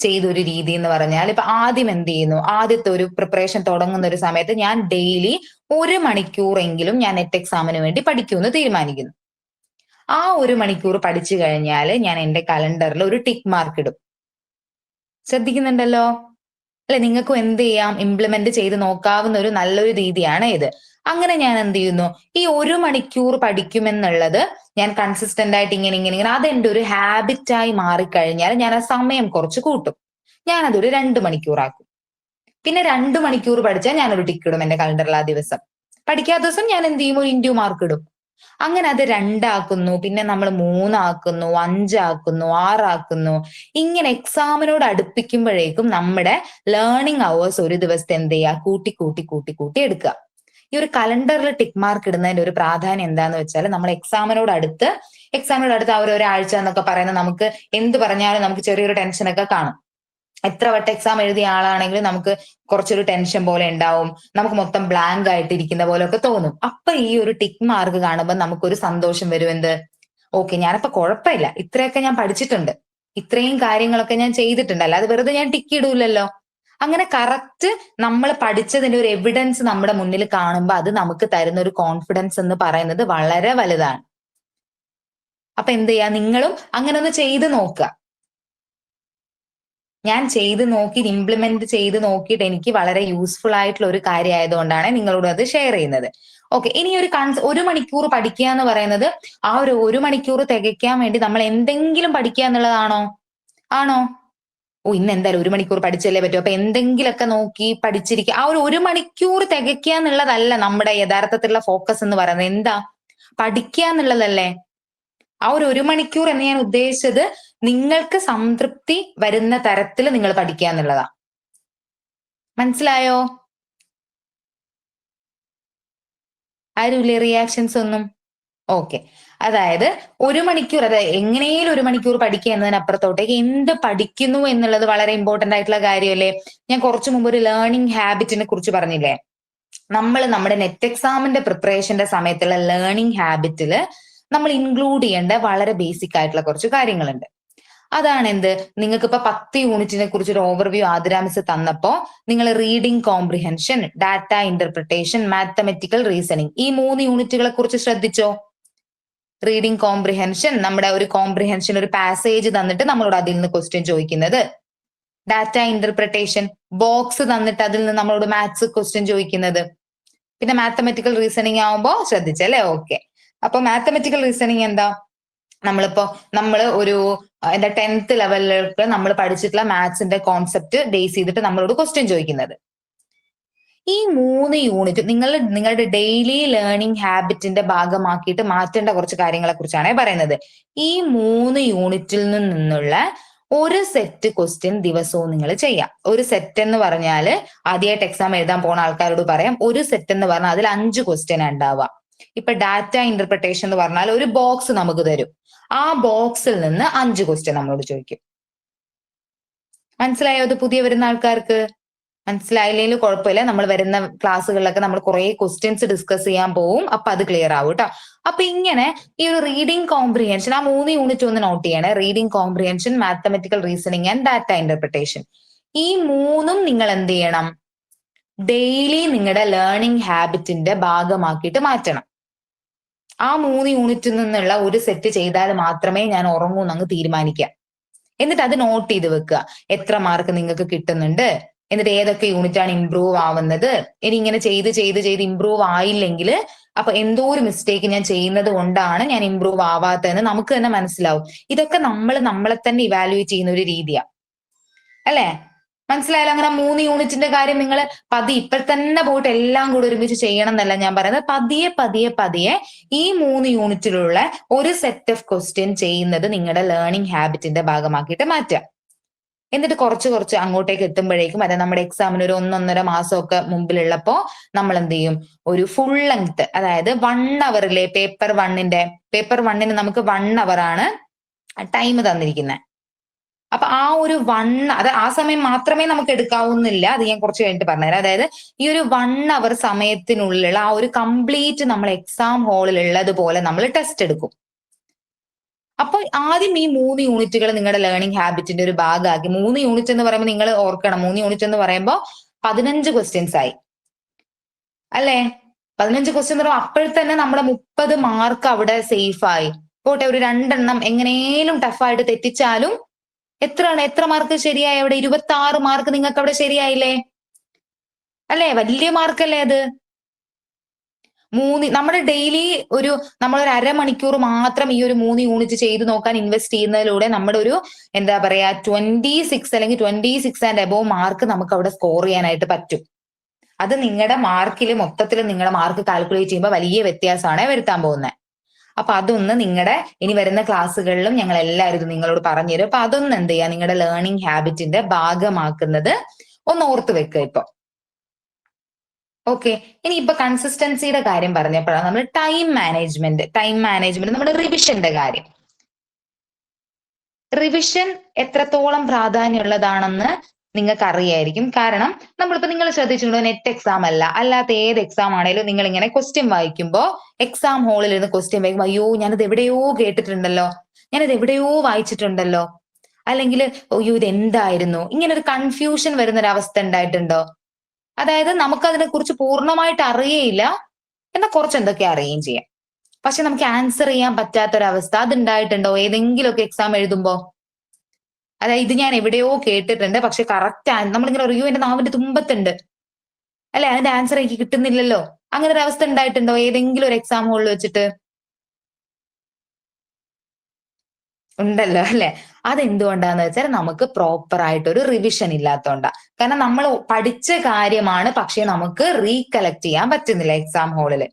ചെയ്തൊരു രീതി എന്ന് പറഞ്ഞാൽ, ഇപ്പൊ ആദ്യം എന്ത് ചെയ്യുന്നു, ആദ്യത്തെ ഒരു പ്രിപ്പറേഷൻ തുടങ്ങുന്ന ഒരു സമയത്ത് ഞാൻ ഡെയിലി 1 മണിക്കൂറെങ്കിലും ഞാൻ നെറ്റ് എക്സാമിന് വേണ്ടി പഠിക്കുമെന്ന് തീരുമാനിക്കുന്നു. ആ 1 മണിക്കൂർ പഠിച്ചു കഴിഞ്ഞാൽ ഞാൻ എന്റെ കലണ്ടറിൽ ഒരു ടിക്ക് മാർക്ക് ഇടും. ശ്രദ്ധിക്കുന്നുണ്ടല്ലോ അല്ലെ? നിങ്ങൾക്കും എന്ത് ചെയ്യാം, ഇംപ്ലിമെന്റ് ചെയ്ത് നോക്കാവുന്ന ഒരു നല്ലൊരു രീതിയാണ് ഇത്. അങ്ങനെ ഞാൻ എന്ത് ചെയ്യുന്നു, ഈ 1 മണിക്കൂർ പഠിക്കുമെന്നുള്ളത് ഞാൻ കൺസിസ്റ്റന്റ് ആയിട്ട് ഇങ്ങനെ അതെന്റെ ഒരു ഹാബിറ്റായി മാറിക്കഴിഞ്ഞാൽ ഞാൻ ആ സമയം കുറച്ച് കൂട്ടും. ഞാനതൊരു 2 മണിക്കൂറാക്കും. പിന്നെ 2 മണിക്കൂർ പഠിച്ചാൽ ഞാനൊരു ടിക്ക് ഇടും എന്റെ കലണ്ടറിൽ ആ ദിവസം. പഠിക്കാത്ത ദിവസം ഞാൻ എന്ത് ചെയ്യും, ഒരു ഇൻറ്റു മാർക്ക് ഇടും. അങ്ങനെ അത് 2 ആക്കുന്നു, പിന്നെ നമ്മൾ 3 ആക്കുന്നു, 5 ആക്കുന്നു, 6 ആക്കുന്നു. ഇങ്ങനെ എക്സാമിനോട് അടുപ്പിക്കുമ്പോഴേക്കും നമ്മുടെ ലേണിംഗ് അവേഴ്സ് ഒരു ദിവസത്തെ എന്ത് ചെയ്യുക, കൂട്ടി എടുക്കുക. ഈ ഒരു കലണ്ടറിൽ ടിക്ക് മാർക്ക് ഇടുന്നതിന്റെ ഒരു പ്രാധാന്യം എന്താന്ന് വെച്ചാൽ, നമ്മൾ എക്സാമിനോട് അടുത്ത് ആ ഒരാഴ്ച എന്നൊക്കെ പറയുന്നത് നമുക്ക് എന്ത് പറഞ്ഞാലും നമുക്ക് ചെറിയൊരു ടെൻഷനൊക്കെ കാണും. എത്ര വട്ടം എക്സാം എഴുതിയ ആളാണെങ്കിലും നമുക്ക് കുറച്ചൊരു ടെൻഷൻ പോലെ ഉണ്ടാവും, നമുക്ക് മൊത്തം ബ്ലാങ്ക് ആയിട്ട് ഇരിക്കുന്ന പോലെ ഒക്കെ തോന്നും. അപ്പൊ ഈ ഒരു ടിക്ക് മാർക്ക് കാണുമ്പോൾ നമുക്കൊരു സന്തോഷം വരും. എന്ത്, ഓക്കെ ഞാനപ്പോ കുഴപ്പമില്ല, ഇത്രയൊക്കെ ഞാൻ പഠിച്ചിട്ടുണ്ട്, ഇത്രയും കാര്യങ്ങളൊക്കെ ഞാൻ ചെയ്തിട്ടുണ്ട്, അല്ലാതെ വെറുതെ ഞാൻ ടിക്ക് ഇടൂലല്ലോ. അങ്ങനെ കറക്റ്റ് നമ്മൾ പഠിച്ചതിന്റെ ഒരു എവിഡൻസ് നമ്മുടെ മുന്നിൽ കാണുമ്പോൾ അത് നമുക്ക് തരുന്ന ഒരു കോൺഫിഡൻസ് എന്ന് പറയുന്നത് വളരെ വലുതാണ്. അപ്പൊ എന്ത് ചെയ്യാ, നിങ്ങളും അങ്ങനെ ഒന്ന് ചെയ്ത് നോക്കുക. ഞാൻ ചെയ്ത് നോക്കി ഇംപ്ലിമെന്റ് ചെയ്ത് നോക്കിയിട്ട് എനിക്ക് വളരെ യൂസ്ഫുൾ ആയിട്ടുള്ള ഒരു കാര്യം ആയതുകൊണ്ടാണ് നിങ്ങളോട് അത് ഷെയർ ചെയ്യുന്നത്. ഓക്കെ, ഇനി ഒരു 1 മണിക്കൂർ പഠിക്കുക എന്ന് പറയുന്നത് ആ ഒരു 1 മണിക്കൂർ തികയ്ക്കാൻ വേണ്ടി നമ്മൾ എന്തെങ്കിലും പഠിക്കുക എന്നുള്ളതാണോ? ആണോ? ഇന്ന് എന്തായാലും 1 മണിക്കൂർ പഠിച്ചല്ലേ പറ്റൂ, അപ്പൊ എന്തെങ്കിലുമൊക്കെ നോക്കി പഠിച്ചിരിക്കുക. ആ ഒരു 1 മണിക്കൂർ തികയ്ക്കുക എന്നുള്ളതല്ല നമ്മുടെ യഥാർത്ഥത്തിലുള്ള ഫോക്കസ് എന്ന് പറയുന്നത്. എന്താ, പഠിക്കുക എന്നുള്ളതല്ലേ? ആ ഒരു 1 മണിക്കൂർ എന്ന് ഞാൻ ഉദ്ദേശിച്ചത് നിങ്ങൾക്ക് സംതൃപ്തി വരുന്ന തരത്തിൽ നിങ്ങൾ പഠിക്കുക എന്നുള്ളതാ. മനസ്സിലായോ? ആരുമില്ലേ റിയാക്ഷൻസ് ഒന്നും? ഓക്കെ, അതായത് 1 മണിക്കൂർ, അതായത് എങ്ങനെയും 1 മണിക്കൂർ പഠിക്കുക എന്നതിനപ്പുറത്തോട്ടേക്ക് എന്ത് പഠിക്കുന്നു എന്നുള്ളത് വളരെ ഇമ്പോർട്ടന്റ് ആയിട്ടുള്ള കാര്യമല്ലേ? ഞാൻ കുറച്ചു മുമ്പ് ഒരു ലേണിംഗ് ഹാബിറ്റിനെ കുറിച്ച് പറഞ്ഞില്ലേ? നമ്മൾ നമ്മുടെ നെറ്റ് എക്സാമിന്റെ പ്രിപ്പറേഷന്റെ സമയത്തുള്ള ലേണിംഗ് ഹാബിറ്റില് നമ്മൾ ഇൻക്ലൂഡ് ചെയ്യേണ്ട വളരെ ബേസിക് ആയിട്ടുള്ള കുറച്ച് കാര്യങ്ങളുണ്ട്. അതാണ് എന്ത്, നിങ്ങൾക്ക് ഇപ്പൊ 10 യൂണിറ്റിനെ കുറിച്ച് ഒരു ഓവർവ്യൂ ആതിര മിസ് തന്നപ്പോ നിങ്ങൾ reading comprehension, data interpretation, mathematical reasoning ഈ 3 യൂണിറ്റുകളെ കുറിച്ച് ശ്രദ്ധിച്ചോ? റീഡിംഗ് കോംപ്രിഹെൻഷൻ, നമ്മുടെ ഒരു കോംപ്രിഹെൻഷൻ ഒരു പാസേജ് തന്നിട്ട് നമ്മളോട് അതിൽ നിന്ന് ക്വസ്റ്റ്യൻ ചോദിക്കുന്നത്. ഡാറ്റ ഇന്റർപ്രിട്ടേഷൻ, ബോക്സ് തന്നിട്ട് അതിൽ നിന്ന് നമ്മളോട് മാത്സ് ക്വസ്റ്റ്യൻ ചോദിക്കുന്നത്. പിന്നെ മാത്തമെറ്റിക്കൽ റീസണിങ് ആവുമ്പോ ശ്രദ്ധിച്ചല്ലേ? ഓക്കെ. അപ്പൊ മാത്തമെറ്റിക്കൽ റീസണിങ് എന്താ? നമ്മൾ ഒരു 10th ലെവലിലേക്ക് നമ്മൾ പഠിച്ചിട്ടുള്ള മാത്സിന്റെ കോൺസെപ്റ്റ് ബേസ് ചെയ്തിട്ട് നമ്മളോട് ക്വസ്റ്റ്യൻ ചോദിക്കുന്നത്. ഈ 3 യൂണിറ്റ് നിങ്ങളുടെ ഡെയിലി ലേണിംഗ് ഹാബിറ്റിന്റെ ഭാഗമാക്കിയിട്ട് മാറ്റേണ്ട കുറച്ച് കാര്യങ്ങളെ കുറിച്ചാണ് പറയുന്നത്. ഈ 3 യൂണിറ്റിൽ നിന്നുള്ള ഒരു സെറ്റ് ക്വസ്റ്റ്യൻ ദിവസവും നിങ്ങൾ ചെയ്യാം. ഒരു സെറ്റ് എന്ന് പറഞ്ഞാൽ ആദ്യമായിട്ട് എക്സാം എഴുതാൻ പോണ ആൾക്കാരോട് പറയാം, ഒരു സെറ്റ് എന്ന് പറഞ്ഞാൽ അതിൽ 5 ക്വസ്റ്റ്യൻ ഉണ്ടാവുക. ഇപ്പൊ ഡാറ്റ ഇന്റർപ്രിട്ടേഷൻ എന്ന് പറഞ്ഞാൽ ഒരു ബോക്സ് നമുക്ക് തരും, ആ ബോക്സിൽ നിന്ന് 5 ക്വസ്റ്റ്യൻ നമ്മളോട് ചോദിക്കും. മനസ്സിലായോ? അത് പുതിയ വരുന്ന ആൾക്കാർക്ക് മനസ്സിലായില്ലെങ്കിൽ കുഴപ്പമില്ല, നമ്മൾ വരുന്ന ക്ലാസ്സുകളിലൊക്കെ നമ്മൾ കുറെ ക്വസ്റ്റ്യൻസ് ഡിസ്കസ് ചെയ്യാൻ പോവും, അപ്പൊ അത് ക്ലിയർ ആവും കേട്ടോ. അപ്പൊ ഇങ്ങനെ ഈ ഒരു റീഡിംഗ് കോംപ്രിഹെൻഷൻ, ആ 3 യൂണിറ്റ് ഒന്ന് നോട്ട് ചെയ്യണേ. Reading comprehension, mathematical reasoning and data interpretation. ഈ 3ഉം നിങ്ങൾ എന്ത് ചെയ്യണം? ഡെയിലി നിങ്ങളുടെ ലേണിംഗ് ഹാബിറ്റിന്റെ ഭാഗമാക്കിയിട്ട് മാറ്റണം. ആ 3 യൂണിറ്റിൽ നിന്നുള്ള ഒരു സെറ്റ് ചെയ്താൽ മാത്രമേ ഞാൻ ഉറങ്ങൂന്ന് അങ്ങ് തീരുമാനിക്കുക. എന്നിട്ട് അത് നോട്ട് ചെയ്ത് വെക്കുക, എത്ര മാർക്ക് നിങ്ങൾക്ക് കിട്ടുന്നുണ്ട്, എന്നിട്ട് ഏതൊക്കെ യൂണിറ്റ് ആണ് ഇംപ്രൂവ് ആവുന്നത്. ഇനി ഇങ്ങനെ ചെയ്ത് ഇംപ്രൂവ് ആയില്ലെങ്കിൽ അപ്പൊ എന്തോ ഒരു മിസ്റ്റേക്ക് ഞാൻ ചെയ്യുന്നത് കൊണ്ടാണ് ഞാൻ ഇംപ്രൂവ് ആവാത്തതെന്ന് നമുക്ക് തന്നെ മനസ്സിലാവും. ഇതൊക്കെ നമ്മളെ തന്നെ ഇവാലുവേറ്റ് ചെയ്യുന്ന ഒരു രീതിയാ, അല്ലേ? മനസ്സിലായാലും? അങ്ങനെ 3 യൂണിറ്റിന്റെ കാര്യം നിങ്ങൾ ഇപ്പൊ തന്നെ പോയിട്ട് എല്ലാം കൂടെ ഒരുമിച്ച് ചെയ്യണം എന്നല്ല ഞാൻ പറയുന്നത്. പതിയെ ഈ 3 യൂണിറ്റിലുള്ള ഒരു സെറ്റ് ഓഫ് ക്വസ്റ്റ്യൻ ചെയ്യുന്നത് നിങ്ങളുടെ ലേണിംഗ് ഹാബിറ്റിന്റെ ഭാഗമാക്കിയിട്ട് മാറ്റുക. എന്നിട്ട് കുറച്ച് അങ്ങോട്ടേക്ക് എത്തുമ്പോഴേക്കും, അതായത് നമ്മുടെ എക്സാമിന് ഒരു 1-1.5 മാസമൊക്കെ മുമ്പിലുള്ളപ്പോ നമ്മൾ എന്ത് ചെയ്യും? ഒരു ഫുൾ ലെങ്ത്, അതായത് 1 അവറിലെ പേപ്പർ 1ന് നമുക്ക് 1 അവറാണ് ടൈം തന്നിരിക്കുന്നത്. അപ്പൊ ആ ഒരു ആ സമയം മാത്രമേ നമുക്ക് എടുക്കാവുന്നില്ല, അത് ഞാൻ കുറച്ച് കഴിഞ്ഞിട്ട് പറഞ്ഞുതരാം. അതായത് ഈ ഒരു 1 അവർ സമയത്തിനുള്ളിൽ ആ ഒരു കംപ്ലീറ്റ് നമ്മൾ എക്സാം ഹാളിൽ ഉള്ളതുപോലെ നമ്മൾ ടെസ്റ്റ് എടുക്കും. അപ്പോൾ ആദ്യം ഈ 3 യൂണിറ്റുകൾ നിങ്ങളുടെ ലേണിംഗ് ഹാബിറ്റിന്റെ ഒരു ഭാഗമാക്കി. 3 യൂണിറ്റ് എന്ന് പറയുമ്പോൾ നിങ്ങൾ ഓർക്കണം, 3 യൂണിറ്റ് എന്ന് പറയുമ്പോൾ 15 ക്വസ്റ്റ്യൻസ് ആയി, അല്ലേ? 15 ക്വസ്റ്റ്യൻ എന്ന് പറയുമ്പോൾ അപ്പോഴത്തന്നെ നമ്മുടെ 30 മാർക്ക് അവിടെ സേഫ് ആയി. പോട്ടെ, ഒരു 2 എണ്ണം എങ്ങനെയും ടഫായിട്ട് തെറ്റിച്ചാലും എത്ര മാർക്ക് ശരിയായി അവിടെ? 26 മാർക്ക് നിങ്ങൾക്ക് അവിടെ ശരിയായില്ലേ? അല്ലേ? വലിയ മാർക്കല്ലേ അത്? നമ്മുടെ ഡെയിലി നമ്മളൊരു അരമണിക്കൂർ മാത്രം ഈ ഒരു 3 യൂണിറ്റ് ചെയ്ത് നോക്കാൻ ഇൻവെസ്റ്റ് ചെയ്യുന്നതിലൂടെ നമ്മുടെ ഒരു 26 അല്ലെങ്കിൽ 26 ആൻഡ് എബോവ് മാർക്ക് നമുക്ക് അവിടെ സ്കോർ ചെയ്യാനായിട്ട് പറ്റും. അത് നിങ്ങളുടെ മാർക്കിൽ മൊത്തത്തിൽ നിങ്ങളുടെ മാർക്ക് കാൽക്കുലേറ്റ് ചെയ്യുമ്പോൾ വലിയ വ്യത്യാസമാണ് വരുത്താൻ പോകുന്നത്. അപ്പൊ അതൊന്ന് നിങ്ങളുടെ ഇനി വരുന്ന ക്ലാസ്സുകളിലും ഞങ്ങൾ എല്ലാവരും ഇത് നിങ്ങളോട് പറഞ്ഞു തരും. അപ്പൊ അതൊന്ന് എന്ത് ചെയ്യുക? നിങ്ങളുടെ ലേണിംഗ് ഹാബിറ്റിന്റെ ഭാഗമാക്കുന്നത് ഒന്ന് ഓർത്ത് വെക്കുക ഇപ്പൊ. ഓക്കെ, ഇനി ഇപ്പൊ കൺസിസ്റ്റൻസിയുടെ കാര്യം പറഞ്ഞപ്പോഴാണ് നമ്മൾ ടൈം മാനേജ്മെന്റ് നമ്മുടെ റിവിഷന്റെ കാര്യം. റിവിഷൻ എത്രത്തോളം പ്രാധാന്യമുള്ളതാണെന്ന് നിങ്ങൾക്ക് അറിയായിരിക്കും. കാരണം നിങ്ങൾ ശ്രദ്ധിച്ചിട്ടുണ്ടോ, നെറ്റ് എക്സാം അല്ലാത്ത ഏത് എക്സാം ആണെങ്കിലും നിങ്ങൾ ഇങ്ങനെ ക്വസ്റ്റ്യൻ വായിക്കുമ്പോൾ എക്സാം ഹാളിൽ ഇരുന്ന് ക്വസ്റ്റ്യൻ വായിക്കുമ്പോൾ അയ്യോ ഞാനിത് എവിടെയോ കേട്ടിട്ടുണ്ടല്ലോ, ഞാനിത് എവിടെയോ വായിച്ചിട്ടുണ്ടല്ലോ, അല്ലെങ്കിൽ അയ്യോ ഇത് എന്തായിരുന്നു, ഇങ്ങനെ ഒരു കൺഫ്യൂഷൻ വരുന്ന ഒരു അവസ്ഥ ഉണ്ടായിട്ടുണ്ടോ? അതായത് നമുക്കതിനെ കുറിച്ച് പൂർണ്ണമായിട്ട് അറിയയില്ല, എന്നാൽ കുറച്ച് എന്തൊക്കെ അറിയുകയും ചെയ്യാം, പക്ഷെ നമുക്ക് ആൻസർ ചെയ്യാൻ പറ്റാത്തൊരവസ്ഥ അതുണ്ടായിട്ടുണ്ടോ ഏതെങ്കിലുമൊക്കെ എക്സാം എഴുതുമ്പോ? അതായത് ഇത് ഞാൻ എവിടെയോ കേട്ടിട്ടുണ്ട്, പക്ഷെ കറക്റ്റ് നമ്മളിങ്ങനെ അറിയോ എന്റെ നാവിന്റെ തുമ്പത്തുണ്ട്, അല്ലെ, അതിന്റെ ആൻസർ എനിക്ക് കിട്ടുന്നില്ലല്ലോ, അങ്ങനെ ഒരു അവസ്ഥ ഉണ്ടായിട്ടുണ്ടോ ഏതെങ്കിലും ഒരു എക്സാം ഹോളിൽ വെച്ചിട്ട്? ഉണ്ടല്ലോ, അല്ലെ? അതെന്തുകൊണ്ടാന്ന് വെച്ചാൽ നമുക്ക് പ്രോപ്പർ ആയിട്ടൊരു റിവിഷൻ ഇല്ലാത്തതുകൊണ്ടാ. കാരണം നമ്മൾ പഠിച്ച കാര്യമാണ്, പക്ഷെ നമുക്ക് റീകളക്ട് ചെയ്യാൻ പറ്റുന്നില്ല എക്സാം ഹാളിൽ.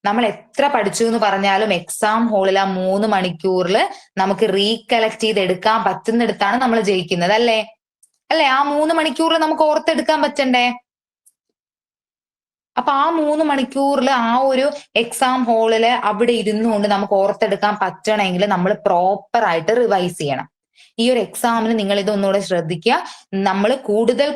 നമ്മൾ എത്ര പഠിച്ചു എന്ന് പറഞ്ഞാലും എക്സാം ഹാളിൽ ആ 3 മണിക്കൂറിൽ നമുക്ക് റീകളക്ട് ചെയ്തെടുക്കാൻ പറ്റുന്നിടത്താണ് നമ്മൾ ജയിക്കുന്നത്, അല്ലേ? ആ 3 മണിക്കൂറിൽ നമുക്ക് ഓർത്തെടുക്കാൻ പറ്റണ്ടേ? അപ്പൊ ആ 3 മണിക്കൂറിൽ ആ ഒരു എക്സാം ഹാളില് അവിടെ ഇരുന്നുകൊണ്ട് നമുക്ക് ഓർത്തെടുക്കാൻ പറ്റണമെങ്കിൽ നമ്മൾ പ്രോപ്പർ ആയിട്ട് റിവൈസ് ചെയ്യണം. ഈ ഒരു എക്സാമിന് നിങ്ങൾ ഇതൊന്നുകൂടെ ശ്രദ്ധിക്കുക. നമ്മൾ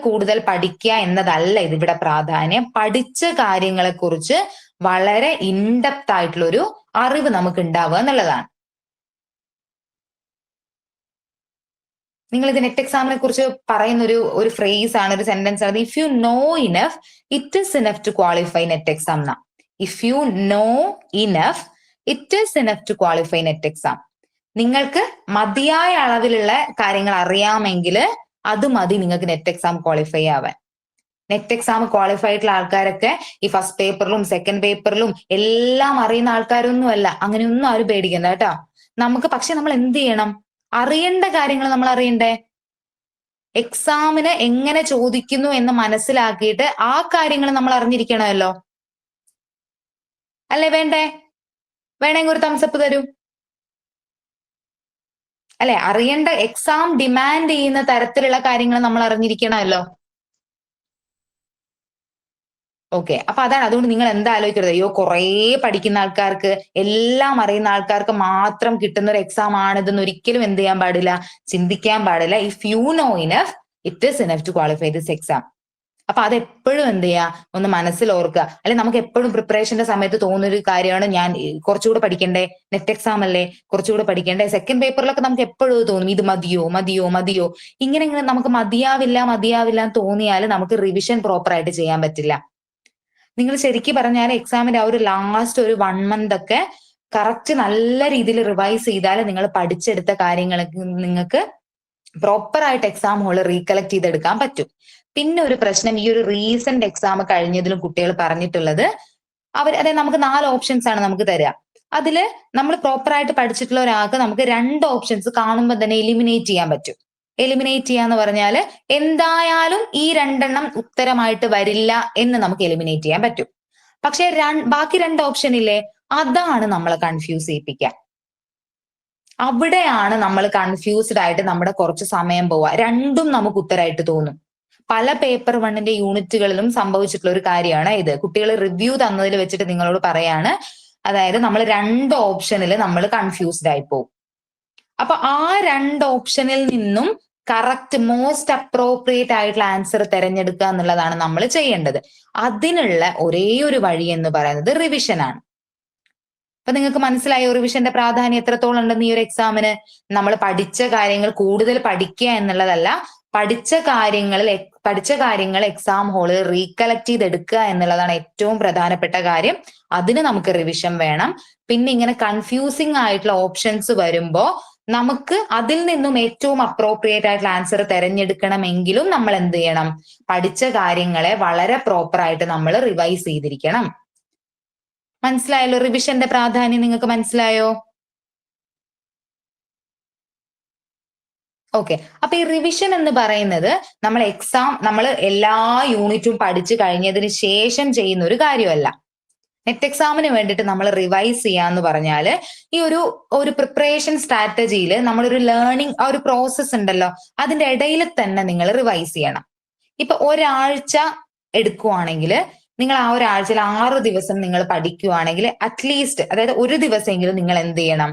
കൂടുതൽ പഠിക്കുക എന്നതല്ല ഇതിവിടെ പ്രാധാന്യം. പഠിച്ച കാര്യങ്ങളെ കുറിച്ച് വളരെ ഇൻഡെപ്ത് ആയിട്ടുള്ള ഒരു അറിവ് നമുക്ക് ഉണ്ടാവുക എന്നുള്ളതാണ്. നിങ്ങൾ ഇത് നെറ്റ് എക്സാമിനെ കുറിച്ച് പറയുന്ന ഒരു ഫ്രേസ് ആണ്, ഒരു സെന്റൻസ് ആണ്. If you know enough it is enough to qualify NET exam എന്നാ. If you know enough it is enough to qualify NET exam. നിങ്ങൾക്ക് മതിയായ അളവിലുള്ള കാര്യങ്ങൾ അറിയാമെങ്കിൽ അത് മതി നിങ്ങൾക്ക് നെറ്റ് എക്സാം ക്വാളിഫൈ ആവാൻ. നെറ്റ് എക്സാം ക്വാളിഫൈ ആയിട്ടുള്ള ആൾക്കാരൊക്കെ ഈ ഫസ്റ്റ് പേപ്പറിലും സെക്കൻഡ് പേപ്പറിലും എല്ലാം അറിയുന്ന ആൾക്കാരൊന്നും അല്ല. അങ്ങനെയൊന്നും ആരും പേടിക്കണ്ട കേട്ടോ. പക്ഷെ നമ്മൾ എന്ത് ചെയ്യണം? അറിയേണ്ട കാര്യങ്ങൾ നമ്മൾ അറിയണ്ടേ? എക്സാമിന് എങ്ങനെ ചോദിക്കുന്നു എന്ന് മനസ്സിലാക്കിയിട്ട് ആ കാര്യങ്ങൾ നമ്മൾ അറിഞ്ഞിരിക്കണമല്ലോ, അല്ലേ? വേണമെങ്കിൽ ഒരു തംസപ്പ് തരൂ. അല്ലെ? അറിയേണ്ട, എക്സാം ഡിമാൻഡ് ചെയ്യുന്ന തരത്തിലുള്ള കാര്യങ്ങൾ നമ്മൾ അറിഞ്ഞിരിക്കണമല്ലോ. ഓക്കെ, അപ്പൊ അതാണ്. അതുകൊണ്ട് നിങ്ങൾ എന്താ ആലോചിക്കരുത്, അയ്യോ കുറേ പഠിക്കുന്ന ആൾക്കാർക്ക്, എല്ലാം അറിയുന്ന ആൾക്കാർക്ക് മാത്രം കിട്ടുന്ന ഒരു എക്സാം ആണിതെന്ന് ഒരിക്കലും എന്ത് ചെയ്യാൻ പാടില്ല, ചിന്തിക്കാൻ പാടില്ല. If you know enough it is enough to qualify this exam. അപ്പൊ അതെപ്പോഴും എന്ത് ചെയ്യാ, ഒന്ന് മനസ്സിൽ ഓർക്കുക. അല്ലെ, നമുക്ക് എപ്പോഴും പ്രിപ്പറേഷന്റെ സമയത്ത് തോന്നുന്നൊരു കാര്യമാണ്, ഞാൻ കുറച്ചുകൂടെ പഠിക്കണ്ടേ, നെറ്റ് എക്സാം അല്ലേ, കുറച്ചുകൂടെ പഠിക്കണ്ടേ. സെക്കൻഡ് പേപ്പറിലൊക്കെ നമുക്ക് എപ്പോഴും തോന്നും ഇത് മതിയോ. ഇങ്ങനെ നമുക്ക് മതിയാവില്ല എന്ന് തോന്നിയാൽ നമുക്ക് റിവിഷൻ പ്രോപ്പർ ആയിട്ട് ചെയ്യാൻ പറ്റില്ല. നിങ്ങൾ ശരിക്കും പറഞ്ഞാൽ എക്സാമിന്റെ ആ ഒരു ലാസ്റ്റ് ഒരു 1 month ഒക്കെ കറക്റ്റ് നല്ല രീതിയിൽ റിവൈസ് ചെയ്താൽ നിങ്ങൾ പഠിച്ചെടുത്ത കാര്യങ്ങൾ നിങ്ങൾക്ക് പ്രോപ്പർ ആയിട്ട് എക്സാം ഹോള് റീകളക്ട് ചെയ്തെടുക്കാൻ പറ്റും. പിന്നെ ഒരു പ്രശ്നം, ഈ ഒരു റീസെന്റ് എക്സാം കഴിഞ്ഞതിലും കുട്ടികൾ പറഞ്ഞിട്ടുള്ളത്, അതായത് നമുക്ക് 4 ഓപ്ഷൻസ് ആണ് നമുക്ക് തരിക. അതില് നമ്മൾ പ്രോപ്പർ ആയിട്ട് പഠിച്ചിട്ടുള്ള ഒരാൾക്ക് നമുക്ക് 2 ഓപ്ഷൻസ് കാണുമ്പോൾ തന്നെ എലിമിനേറ്റ് ചെയ്യാൻ പറ്റും. എലിമിനേറ്റ് ചെയ്യാന്ന് പറഞ്ഞാല് എന്തായാലും ഈ 2 എണ്ണം ഉത്തരമായിട്ട് വരില്ല എന്ന് നമുക്ക് എലിമിനേറ്റ് ചെയ്യാൻ പറ്റും. പക്ഷെ ബാക്കി 2 ഓപ്ഷൻ ഇല്ലേ, അതാണ് നമ്മളെ കൺഫ്യൂസ് ചെയ്യിപ്പിക്കുക. അവിടെയാണ് നമ്മൾ കൺഫ്യൂസ്ഡ് ആയിട്ട് നമ്മുടെ കുറച്ച് സമയം പോവുക. രണ്ടും നമുക്ക് ഉത്തരമായിട്ട് തോന്നും. പല പേപ്പർ 1ന്റെ യൂണിറ്റുകളിലും സംഭവിച്ചിട്ടുള്ള ഒരു കാര്യമാണ് ഇത്. കുട്ടികൾ റിവ്യൂ തന്നതിൽ വെച്ചിട്ട് നിങ്ങളോട് പറയാണ്, അതായത് നമ്മൾ 2 ഓപ്ഷനിൽ നമ്മൾ കൺഫ്യൂസ്ഡ് ആയി പോകും. അപ്പൊ ആ 2 ഓപ്ഷനിൽ നിന്നും കറക്റ്റ് മോസ്റ്റ് അപ്രോപ്രിയേറ്റ് ആയിട്ടുള്ള ആൻസർ തിരഞ്ഞെടുക്കുക എന്നുള്ളതാണ് നമ്മൾ ചെയ്യേണ്ടത്. അതിനുള്ള ഒരേ ഒരു വഴി എന്ന് പറയുന്നത് റിവിഷൻ ആണ്. അപ്പൊ നിങ്ങൾക്ക് മനസ്സിലായോ റിവിഷന്റെ പ്രാധാന്യം എത്രത്തോളം ഉണ്ടെന്ന് ഈ ഒരു എക്സാമിന്? നമ്മൾ പഠിച്ച കാര്യങ്ങൾ കൂടുതൽ പഠിക്കുക എന്നുള്ളതല്ല, പഠിച്ച കാര്യങ്ങൾ എക്സാം ഹോളിൽ റീകളക്ട് ചെയ്തെടുക്കുക എന്നുള്ളതാണ് ഏറ്റവും പ്രധാനപ്പെട്ട കാര്യം. അതിന് നമുക്ക് റിവിഷൻ വേണം. പിന്നെ ഇങ്ങനെ കൺഫ്യൂസിങ് ആയിട്ടുള്ള ഓപ്ഷൻസ് വരുമ്പോ നമുക്ക് അതിൽ നിന്നും ഏറ്റവും അപ്രോപ്രിയേറ്റ് ആയിട്ടുള്ള ആൻസർ തിരഞ്ഞെടുക്കണമെങ്കിലും നമ്മൾ എന്ത് ചെയ്യണം? പഠിച്ച കാര്യങ്ങളെ വളരെ പ്രോപ്പർ ആയിട്ട് നമ്മൾ റിവൈസ് ചെയ്തിരിക്കണം. മനസ്സിലായല്ലോ? റിവിഷന്റെ പ്രാധാന്യം നിങ്ങൾക്ക് മനസ്സിലായോ? ഓക്കെ, അപ്പൊ ഈ റിവിഷൻ എന്ന് പറയുന്നത് നമ്മൾ എല്ലാ യൂണിറ്റും പഠിച്ചു കഴിഞ്ഞതിന് ശേഷം ചെയ്യുന്ന ഒരു കാര്യമല്ല. നെറ്റ് എക്സാമിന് വേണ്ടിയിട്ട് നമ്മൾ റിവൈസ് ചെയ്യാന്ന് പറഞ്ഞാല് ഈ ഒരു പ്രിപ്പറേഷൻ സ്ട്രാറ്റജിയിൽ നമ്മളൊരു ലേണിംഗ് ആ ഒരു പ്രോസസ് ഉണ്ടല്ലോ, അതിന്റെ ഇടയിൽ തന്നെ നിങ്ങൾ റിവൈസ് ചെയ്യണം. ഇപ്പൊ ഒരാഴ്ച എടുക്കുവാണെങ്കിൽ നിങ്ങൾ ആ ഒരാഴ്ചയിൽ 6 ദിവസം നിങ്ങൾ പഠിക്കുവാണെങ്കിൽ അറ്റ്ലീസ്റ്റ്, അതായത് ഒരു ദിവസമെങ്കിലും നിങ്ങൾ എന്ത് ചെയ്യണം?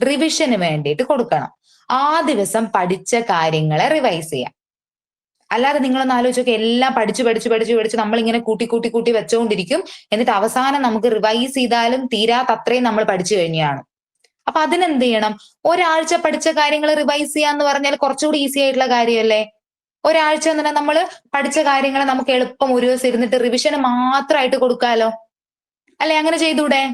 റിവിഷന് വേണ്ടിയിട്ട് കൊടുക്കണം. ആ ദിവസം പഠിച്ച കാര്യങ്ങളെ റിവൈസ് ചെയ്യാം. അല്ലാതെ നിങ്ങളൊന്ന് ആലോചിച്ചൊക്കെ എല്ലാം പഠിച്ച് നമ്മളിങ്ങനെ കൂട്ടി വെച്ചുകൊണ്ടിരിക്കും. എന്നിട്ട് അവസാനം നമുക്ക് റിവൈസ് ചെയ്താലും തീരാത്തത്രയും നമ്മൾ പഠിച്ചു കഴിഞ്ഞാണ്. അപ്പൊ അതിനെന്ത് ചെയ്യണം? ഒരാഴ്ച പഠിച്ച കാര്യങ്ങൾ റിവൈസ് ചെയ്യാന്ന് പറഞ്ഞാൽ കുറച്ചുകൂടി ഈസി ആയിട്ടുള്ള കാര്യമല്ലേ? ഒരാഴ്ച എന്ന് പറഞ്ഞാൽ നമ്മൾ പഠിച്ച കാര്യങ്ങൾ നമുക്ക് എളുപ്പം ഒരു ദിവസം ഇരുന്നിട്ട് റിവിഷന് മാത്രമായിട്ട് കൊടുക്കാലോ, അല്ലെ? അങ്ങനെ ചെയ്തൂടെ?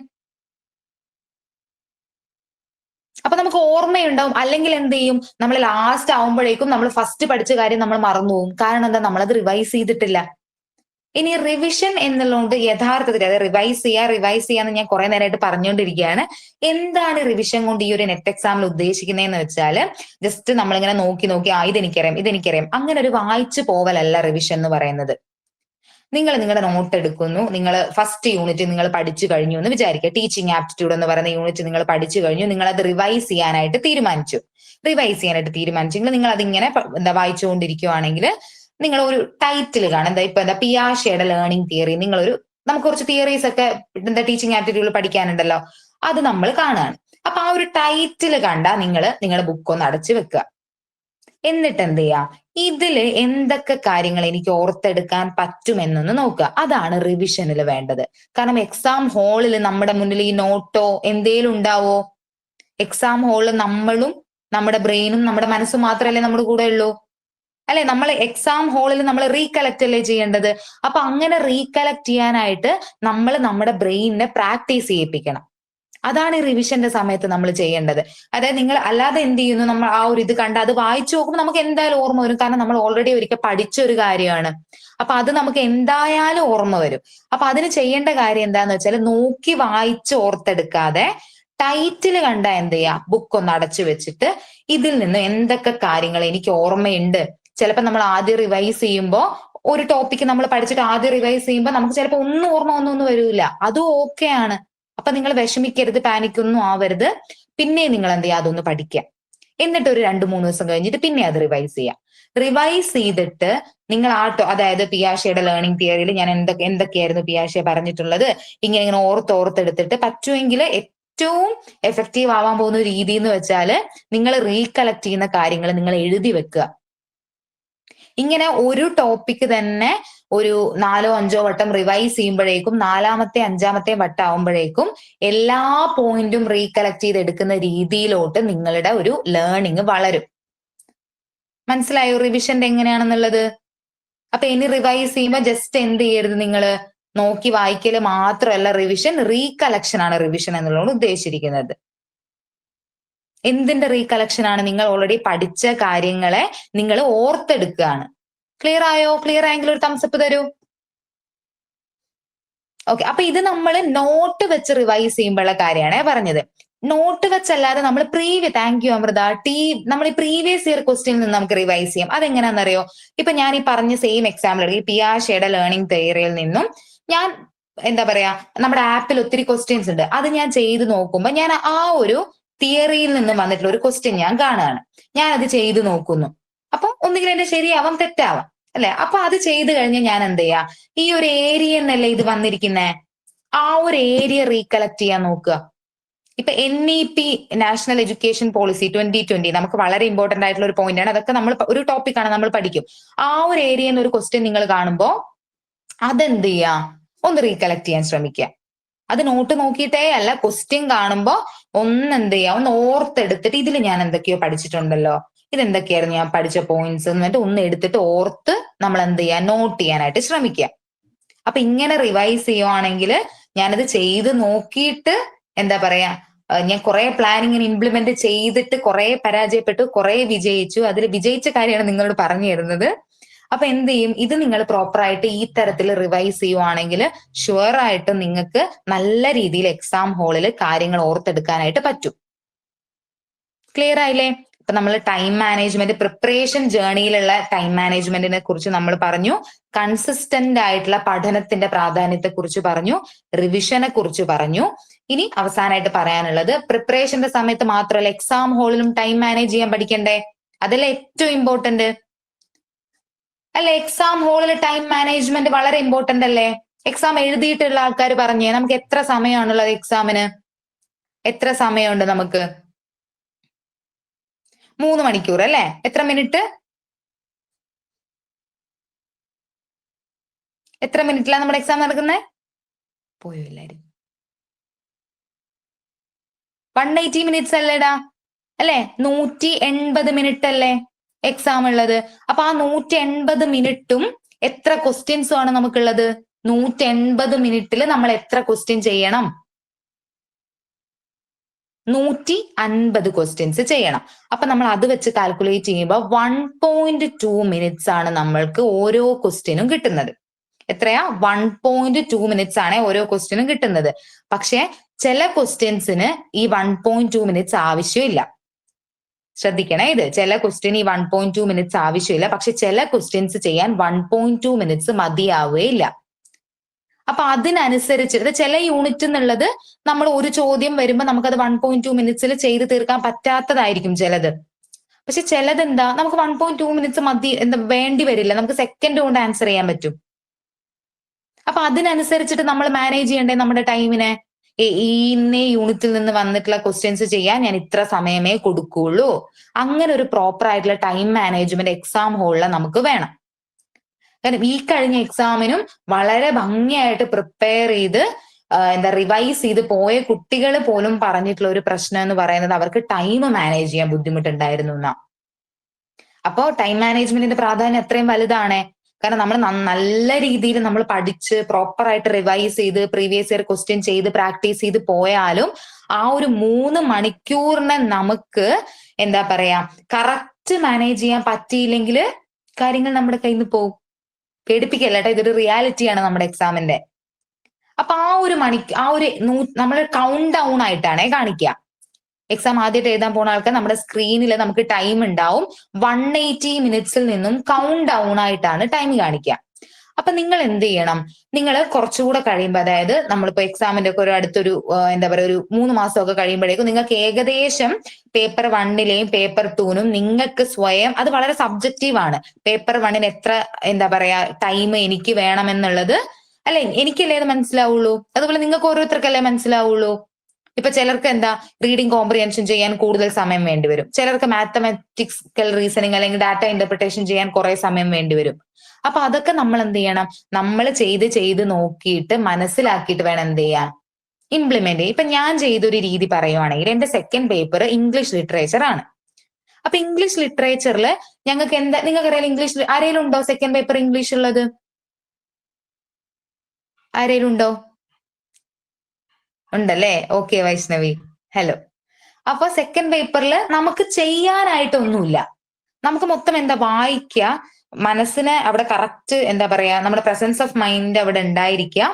അപ്പൊ നമുക്ക് ഓർമ്മയുണ്ടാവും. അല്ലെങ്കിൽ എന്ത് ചെയ്യും? നമ്മൾ ലാസ്റ്റ് ആവുമ്പോഴേക്കും നമ്മൾ ഫസ്റ്റ് പഠിച്ച കാര്യം നമ്മൾ മറന്നുപോകും. കാരണം എന്താ? നമ്മളത് റിവൈസ് ചെയ്തിട്ടില്ല. ഇനി റിവിഷൻ എന്നുള്ളതുകൊണ്ട് യഥാർത്ഥത്തിൽ അത് റിവൈസ് ചെയ്യാന്ന് ഞാൻ കുറെ നേരമായിട്ട് പറഞ്ഞുകൊണ്ടിരിക്കുകയാണ്. എന്താണ് റിവിഷൻ കൊണ്ട് ഈ ഒരു നെറ്റ് എക്സാമിൽ ഉദ്ദേശിക്കുന്നതെന്ന് വെച്ചാല്, ജസ്റ്റ് നമ്മളിങ്ങനെ നോക്കി ഇതെനിക്കറിയാം അങ്ങനെ ഒരു വായിച്ചു പോവലല്ല റിവിഷൻ എന്ന് പറയുന്നത്. നിങ്ങൾ നിങ്ങളുടെ നോട്ട് എടുക്കുന്നു, നിങ്ങൾ ഫസ്റ്റ് യൂണിറ്റ് നിങ്ങൾ പഠിച്ചു കഴിഞ്ഞു എന്ന് വിചാരിക്കുക. ടീച്ചിങ് ആപ്റ്റിറ്റ്യൂഡ് എന്ന് പറയുന്ന യൂണിറ്റ് നിങ്ങൾ പഠിച്ചു കഴിഞ്ഞു, നിങ്ങൾ അത് റിവൈസ് ചെയ്യാനായിട്ട് തീരുമാനിച്ചെങ്കിൽ നിങ്ങൾ അതിങ്ങനെ വായിച്ചുകൊണ്ടിരിക്കുവാണെങ്കിൽ നിങ്ങൾ ഒരു ടൈറ്റിൽ കാണാം. എന്താ പിയാഷെയുടെ ലേണിംഗ് തിയറി, നമുക്ക് കുറച്ച് തിയറീസ് ഒക്കെ ടീച്ചിങ് ആപ്റ്റിറ്റ്യൂഡിൽ പഠിക്കാനുണ്ടല്ലോ, അത് നമ്മൾ കാണുകയാണ്. അപ്പൊ ആ ഒരു ടൈറ്റിൽ കണ്ട നിങ്ങളുടെ ബുക്ക് ഒന്ന് അടച്ചു വെക്കുക. എന്നിട്ട് എന്ത് ചെയ്യാം? ഇതില് എന്തൊക്കെ കാര്യങ്ങൾ എനിക്ക് ഓർത്തെടുക്കാൻ പറ്റുമെന്നൊന്ന് നോക്കുക. അതാണ് റിവിഷനിൽ വേണ്ടത്. കാരണം എക്സാം ഹാളിൽ നമ്മുടെ മുന്നിൽ ഈ നോട്ടോ എന്തേലും ഉണ്ടാവോ? എക്സാം ഹാളിൽ നമ്മളും നമ്മുടെ ബ്രെയിനും നമ്മുടെ മനസ്സും മാത്രമല്ലേ നമ്മുടെ കൂടെ ഉള്ളൂ, അല്ലെ? നമ്മൾ എക്സാം ഹാളിൽ നമ്മൾ റീകലക്ട് അല്ലേ ചെയ്യേണ്ടത്. അപ്പൊ അങ്ങനെ റീകലക്ട് ചെയ്യാനായിട്ട് നമ്മൾ നമ്മുടെ ബ്രെയിനിനെ പ്രാക്ടീസ് ചെയ്യിപ്പിക്കണം. അതാണ് ഈ റിവിഷന്റെ സമയത്ത് നമ്മൾ ചെയ്യേണ്ടത്. അതായത് നിങ്ങൾ അല്ലാതെ എന്ത് ചെയ്യുന്നു, നമ്മൾ ആ ഒരു ഇത് കണ്ട് അത് വായിച്ചു നോക്കുമ്പോൾ നമുക്ക് എന്തായാലും ഓർമ്മ വരും. കാരണം നമ്മൾ ഓൾറെഡി ഒരിക്കൽ പഠിച്ച ഒരു കാര്യമാണ്. അപ്പൊ അത് നമുക്ക് എന്തായാലും ഓർമ്മ വരും. അപ്പൊ അതിന് ചെയ്യേണ്ട കാര്യം എന്താന്ന് വെച്ചാൽ നോക്കി വായിച്ച് ഓർത്തെടുക്കാതെ ടൈറ്റിൽ കണ്ട എന്ത് ചെയ്യാ, ബുക്ക് ഒന്ന് അടച്ചു വെച്ചിട്ട് ഇതിൽ നിന്ന് എന്തൊക്കെ കാര്യങ്ങൾ എനിക്ക് ഓർമ്മയുണ്ട്. ചിലപ്പോൾ നമ്മൾ ആദ്യം റിവൈസ് ചെയ്യുമ്പോൾ ഒരു ടോപ്പിക്ക് നമ്മൾ പഠിച്ചിട്ട് ആദ്യം റിവൈസ് ചെയ്യുമ്പോൾ നമുക്ക് ചിലപ്പോൾ ഒന്നും ഓർമ്മ ഒന്നും വരില്ല. അതും ഓക്കെ ആണ്. അപ്പൊ നിങ്ങൾ വിഷമിക്കരുത്, പാനിക്കൊന്നും ആവരുത്. പിന്നെ നിങ്ങൾ എന്ത് ചെയ്യുക, അതൊന്ന് പഠിക്കുക. എന്നിട്ട് ഒരു 2-3 ദിവസം കഴിഞ്ഞിട്ട് പിന്നെ അത് റിവൈസ് ചെയ്യാം. റിവൈസ് ചെയ്തിട്ട് നിങ്ങൾ അതായത് പിയാഷയുടെ ലേണിംഗ് തിയറിയിൽ ഞാൻ എന്തൊക്കെയായിരുന്നു പിയാഷെ പറഞ്ഞിട്ടുള്ളത്, ഇങ്ങനെ ഓർത്തെടുത്തിട്ട് പറ്റുമെങ്കിൽ ഏറ്റവും എഫക്റ്റീവ് ആവാൻ പോകുന്ന ഒരു രീതി എന്ന് വെച്ചാൽ നിങ്ങൾ റീകളക്ട് ചെയ്യുന്ന കാര്യങ്ങൾ നിങ്ങൾ എഴുതി വെക്കുക. ഇങ്ങനെ ഒരു ടോപ്പിക്ക് തന്നെ ഒരു 4-5 വട്ടം റിവൈസ് ചെയ്യുമ്പോഴേക്കും 4-മത്തെ 5-മത്തെ വട്ടം ആവുമ്പോഴേക്കും എല്ലാ പോയിന്റും റീകളക്ട് ചെയ്തെടുക്കുന്ന രീതിയിലോട്ട് നിങ്ങളുടെ ഒരു ലേണിംഗ് വളരും. മനസ്സിലായോ റിവിഷന്റെ എങ്ങനെയാണെന്നുള്ളത്? അപ്പൊ ഇനി റിവൈസ് ചെയ്യുമ്പോൾ ജസ്റ്റ് എന്ത് ചെയ്യരുത്, നിങ്ങൾ നോക്കി വായിക്കല് മാത്രമല്ല റിവിഷൻ, റീകളക്ഷൻ ആണ് റിവിഷൻ എന്നുള്ളതാണ് ഉദ്ദേശിച്ചിരിക്കുന്നത്. എന്തിന്റെ റീകളക്ഷൻ ആണ്? നിങ്ങൾ ഓൾറെഡി പഠിച്ച കാര്യങ്ങളെ നിങ്ങൾ ഓർത്തെടുക്കുകയാണ്. ക്ലിയർ ആയോ? ക്ലിയർ ആയെങ്കിൽ ഒരു തംസപ്പ് തരൂ. ഓക്കെ. അപ്പൊ ഇത് നമ്മൾ നോട്ട് വെച്ച് റിവൈസ് ചെയ്യുമ്പോഴുള്ള കാര്യമാണ് പറഞ്ഞത്. നോട്ട് വെച്ചല്ലാതെ നമ്മൾ താങ്ക് യു അമൃത, നമ്മൾ ഈ പ്രീവിയസ് ഇയർ ക്വസ്റ്റ്യനിൽ നിന്ന് നമുക്ക് റിവൈസ് ചെയ്യാം. അതെങ്ങനെയാണെന്നറിയോ? ഇപ്പൊ ഞാൻ ഈ പറഞ്ഞ സെയിം എക്സാമ്പിൾ ഈ പിയാഷയുടെ ലേണിംഗ് തിയറിയിൽ നിന്നും ഞാൻ എന്താ പറയാ, നമ്മുടെ ആപ്പിൽ ഒത്തിരി ക്വസ്റ്റ്യൻസ് ഉണ്ട്. അത് ഞാൻ ചെയ്ത് നോക്കുമ്പോൾ ഞാൻ ആ ഒരു തിയറിയിൽ നിന്ന് വന്നിട്ടുള്ള ഒരു ക്വസ്റ്റ്യൻ ഞാൻ കാണുകയാണ്. ഞാൻ അത് ചെയ്ത് നോക്കുന്നു. അപ്പൊ ഒന്നുകിൽ എന്റെ ശരിയാവാം, തെറ്റാവാം, അല്ലെ? അപ്പൊ അത് ചെയ്ത് കഴിഞ്ഞാൽ ഞാൻ എന്ത് ചെയ്യാ, ഈ ഒരു ഏരിയ എന്നല്ലേ ഇത് വന്നിരിക്കുന്നേ, ആ ഒരു ഏരിയ റീകളക്ട് ചെയ്യാൻ നോക്കുക. ഇപ്പൊ NEP നാഷണൽ എഡ്യൂക്കേഷൻ പോളിസി 2020 നമുക്ക് വളരെ ഇമ്പോർട്ടന്റ് ആയിട്ടുള്ള ഒരു പോയിന്റ് ആണ്. അതൊക്കെ നമ്മൾ ഒരു ടോപ്പിക്കാണ്, നമ്മൾ പഠിക്കും. ആ ഒരു ഏരിയ എന്നൊരു ക്വസ്റ്റ്യൻ നിങ്ങൾ കാണുമ്പോ അതെന്ത് ചെയ്യാ, ഒന്ന് റീകളക്ട് ചെയ്യാൻ ശ്രമിക്കുക. അത് നോട്ട് നോക്കിയിട്ടേ അല്ല, ക്വസ്റ്റ്യൻ കാണുമ്പോ എന്ത് ചെയ്യാം, ഒന്ന് ഓർത്തെടുത്തിട്ട് ഇതിൽ ഞാൻ എന്തൊക്കെയോ പഠിച്ചിട്ടുണ്ടല്ലോ, ഇതെന്തൊക്കെയായിരുന്നു ഞാൻ പഠിച്ച പോയിന്റ്സ് എന്നിട്ട് ഒന്ന് എടുത്തിട്ട് ഓർത്ത് നമ്മൾ എന്ത് ചെയ്യാ, നോട്ട് ചെയ്യാനായിട്ട് ശ്രമിക്കുക. അപ്പൊ ഇങ്ങനെ റിവൈസ് ചെയ്യുവാണെങ്കിൽ, ഞാനത് ചെയ്ത് നോക്കിയിട്ട് എന്താ പറയാ, ഞാൻ കുറെ പ്ലാനിങ്ങിന് ഇംപ്ലിമെന്റ് ചെയ്തിട്ട് കുറെ പരാജയപ്പെട്ടു, കുറെ വിജയിച്ചു. അതിൽ വിജയിച്ച കാര്യമാണ് നിങ്ങളോട് പറഞ്ഞു തരുന്നത്. അപ്പൊ എന്ത് ചെയ്യും, ഇത് നിങ്ങൾ പ്രോപ്പറായിട്ട് ഈ തരത്തിൽ റിവൈസ് ചെയ്യുവാണെങ്കിൽ ഷുവർ ആയിട്ടും നിങ്ങൾക്ക് നല്ല രീതിയിൽ എക്സാം ഹാളിൽ കാര്യങ്ങൾ ഓർത്തെടുക്കാനായിട്ട് പറ്റും. ക്ലിയർ ആയില്ലേ? ഇപ്പൊ നമ്മൾ ടൈം മാനേജ്മെന്റ്, പ്രിപ്പറേഷൻ ജേർണിയിലുള്ള ടൈം മാനേജ്മെന്റിനെ കുറിച്ച് നമ്മൾ പറഞ്ഞു, കൺസിസ്റ്റന്റ് ആയിട്ടുള്ള പഠനത്തിന്റെ പ്രാധാന്യത്തെ കുറിച്ച് പറഞ്ഞു, റിവിഷനെ കുറിച്ച് പറഞ്ഞു. ഇനി അവസാനമായിട്ട് പറയാനുള്ളത്, പ്രിപ്പറേഷന്റെ സമയത്ത് മാത്രമല്ല എക്സാം ഹാളിലും ടൈം മാനേജ് ചെയ്യാൻ പഠിക്കണ്ടേ? അതല്ലേ ഏറ്റവും ഇമ്പോർട്ടന്റ് അല്ലെ? എക്സാം ഹാളിൽ ടൈം മാനേജ്മെന്റ് വളരെ ഇമ്പോർട്ടന്റ് അല്ലേ? എക്സാം എഴുതിയിട്ടുള്ള ആൾക്കാർ പറഞ്ഞേ, നമുക്ക് എത്ര സമയമാണുള്ളത് എക്സാമിന്? എത്ര സമയമുണ്ട് നമുക്ക്? 3 മണിക്കൂർ അല്ലെ? എത്ര മിനിറ്റ്? എത്ര മിനിറ്റിലാണ് നമ്മുടെ എക്സാം നടക്കുന്നത്? പോയോ എല്ലാരും? 180 മിനിറ്റ്സ് അല്ലേടാ, അല്ലെ? 180 മിനിറ്റ് അല്ലേ എക്സാം ഉള്ളത്? അപ്പൊ ആ 180 മിനിറ്റും എത്ര ക്വസ്റ്റ്യൻസും ആണ് നമുക്കുള്ളത്? 180 മിനിറ്റിൽ നമ്മൾ എത്ര ക്വസ്റ്റ്യൻ ചെയ്യണം? 150 ക്വസ്റ്റ്യൻസ് ചെയ്യണം. അപ്പൊ നമ്മൾ അത് വെച്ച് കാൽക്കുലേറ്റ് ചെയ്യുമ്പോൾ 1.2 മിനിറ്റ്സ് ആണ് നമ്മൾക്ക് ഓരോ ക്വസ്റ്റ്യനും കിട്ടുന്നത്. എത്രയാ? 1.2 മിനിറ്റ്സ് ആണ് ഓരോ ക്വസ്റ്റ്യനും കിട്ടുന്നത്. പക്ഷെ ചില ക്വസ്റ്റ്യൻസിന് ഈ 1.2 മിനിറ്റ്സ് ആവശ്യമില്ല. ശ്രദ്ധിക്കണേ, ഇത് ചില ക്വസ്റ്റ്യൻ ഈ 1.2 മിനിറ്റ്സ് ആവശ്യമില്ല. പക്ഷെ ചില ക്വസ്റ്റ്യൻസ് ചെയ്യാൻ 1.2 മിനിറ്റ്സ് മതിയാവുകയില്ല. അപ്പൊ അതിനനുസരിച്ച് ചില യൂണിറ്റ് എന്നുള്ളത് നമ്മൾ ഒരു ചോദ്യം വരുമ്പോൾ നമുക്കത് 1.2 മിനിറ്റ്സിൽ ചെയ്ത് തീർക്കാൻ പറ്റാത്തതായിരിക്കും ചിലത്. പക്ഷെ ചിലത് എന്താ, നമുക്ക് 1.2 മിനിറ്റ്സ് മതി, വേണ്ടി വരില്ല, നമുക്ക് സെക്കൻഡ് കൊണ്ട് ആൻസർ ചെയ്യാൻ പറ്റും. അപ്പൊ അതിനനുസരിച്ചിട്ട് നമ്മൾ മാനേജ് ചെയ്യണ്ടേ നമ്മുടെ ടൈമിനെ? ഇന്നേ യൂണിറ്റിൽ നിന്ന് വന്നിട്ടുള്ള ക്വസ്റ്റ്യൻസ് ചെയ്യാൻ ഞാൻ ഇത്ര സമയമേ കൊടുക്കുള്ളൂ. അങ്ങനെ ഒരു പ്രോപ്പർ ആയിട്ടുള്ള ടൈം മാനേജ്മെന്റ് എക്സാം ഹാളിൽ നമുക്ക് വേണം. കാരണം ഈ കഴിഞ്ഞ എക്സാമിനും വളരെ ഭംഗിയായിട്ട് പ്രിപ്പയർ ചെയ്ത് റിവൈസ് ചെയ്ത് പോയ കുട്ടികൾ പോലും പറഞ്ഞിട്ടുള്ള ഒരു പ്രശ്നം എന്ന് പറയുന്നത് അവർക്ക് ടൈം മാനേജ് ചെയ്യാൻ ബുദ്ധിമുട്ടുണ്ടായിരുന്നു എന്നാ. അപ്പോ ടൈം മാനേജ്മെന്റിന്റെ പ്രാധാന്യം അത്രയും വലുതാണ്. കാരണം നമ്മൾ നല്ല രീതിയിൽ നമ്മൾ പഠിച്ച് പ്രോപ്പർ ആയിട്ട് റിവൈസ് ചെയ്ത് പ്രീവിയസ് ഇയർ ക്വസ്റ്റ്യൻ ചെയ്ത് പ്രാക്ടീസ് ചെയ്ത് പോയാലും ആ ഒരു 3 മണിക്കൂറിനെ നമുക്ക് എന്താ പറയാ കറക്റ്റ് മാനേജ് ചെയ്യാൻ പറ്റിയില്ലെങ്കിൽ കാര്യങ്ങൾ നമ്മുടെ കയ്യിൽ നിന്ന് പോകും. പേടിപ്പിക്കല്ല കേട്ടോ, ഇതൊരു റിയാലിറ്റിയാണ് നമ്മുടെ എക്സാമിന്റെ. അപ്പൊ നമ്മൾ കൗണ്ട് ഡൗൺ ആയിട്ടാണേ കാണിക്കുക. എക്സാം ആദ്യമായിട്ട് എഴുതാൻ പോകുന്ന ആൾക്ക് നമ്മുടെ സ്ക്രീനിൽ നമുക്ക് ടൈം ഉണ്ടാവും. 180 മിനിറ്റ്സിൽ നിന്നും കൗണ്ട് ഡൗൺ ആയിട്ടാണ് ടൈം കാണിക്കുക. അപ്പൊ നിങ്ങൾ എന്ത് ചെയ്യണം, നിങ്ങൾ കുറച്ചുകൂടെ കഴിയുമ്പോൾ, അതായത് നമ്മളിപ്പോ എക്സാമിന്റെ ഒക്കെ ഒരു അടുത്തൊരു എന്താ പറയുക ഒരു 3 മാസമൊക്കെ കഴിയുമ്പോഴേക്കും നിങ്ങൾക്ക് ഏകദേശം പേപ്പർ 1ലെയും പേപ്പർ 2നും നിങ്ങൾക്ക് സ്വയം, അത് വളരെ സബ്ജക്റ്റീവ് ആണ്, പേപ്പർ 1ന് എത്ര എന്താ പറയാ ടൈം എനിക്ക് വേണമെന്നുള്ളത് അല്ലെ എനിക്കല്ലേ അത് മനസ്സിലാവുള്ളൂ. അതുപോലെ നിങ്ങൾക്ക് ഓരോരുത്തർക്കല്ലേ മനസ്സിലാവുള്ളൂ. ഇപ്പൊ ചിലർക്ക് എന്താ റീഡിംഗ് കോംപ്രിഹെൻഷൻ ചെയ്യാൻ കൂടുതൽ സമയം വേണ്ടിവരും, ചിലർക്ക് മാത്തമാറ്റിക്സിക്കൽ റീസണിങ് അല്ലെങ്കിൽ ഡാറ്റ ഇന്റർപ്രിട്ടേഷൻ ചെയ്യാൻ കുറെ സമയം വേണ്ടിവരും. അപ്പൊ അതൊക്കെ നമ്മൾ എന്ത് ചെയ്യണം, നമ്മൾ ചെയ്ത് നോക്കിയിട്ട് മനസ്സിലാക്കിയിട്ട് വേണം എന്ത് ചെയ്യാൻ, ഇംപ്ലിമെന്റ് ചെയ്യും. ഇപ്പൊ ഞാൻ ചെയ്തൊരു രീതി പറയുവാണെങ്കിൽ എന്റെ സെക്കൻഡ് പേപ്പർ ഇംഗ്ലീഷ് ലിറ്ററേച്ചർ ആണ്. അപ്പൊ ഇംഗ്ലീഷ് ലിറ്ററേച്ചറിൽ ഞങ്ങൾക്ക് എന്താ, നിങ്ങൾക്കറിയാം ഇംഗ്ലീഷ് ആരെങ്കിലും ഉണ്ടോ സെക്കൻഡ് പേപ്പർ ഇംഗ്ലീഷ് ഉള്ളത്? ആരെങ്കിലും ഉണ്ടോ? ഉണ്ടല്ലേ, ഓക്കെ വൈഷ്ണവി, ഹലോ. അപ്പൊ സെക്കൻഡ് പേപ്പറിൽ നമുക്ക് ചെയ്യാനായിട്ടൊന്നുമില്ല, നമുക്ക് മൊത്തം എന്താ വായിക്കുക, മനസ്സിനെ അവിടെ കറക്റ്റ് എന്താ പറയാ നമ്മുടെ പ്രസൻസ് ഓഫ് മൈൻഡ് അവിടെ ഉണ്ടായിരിക്കുക,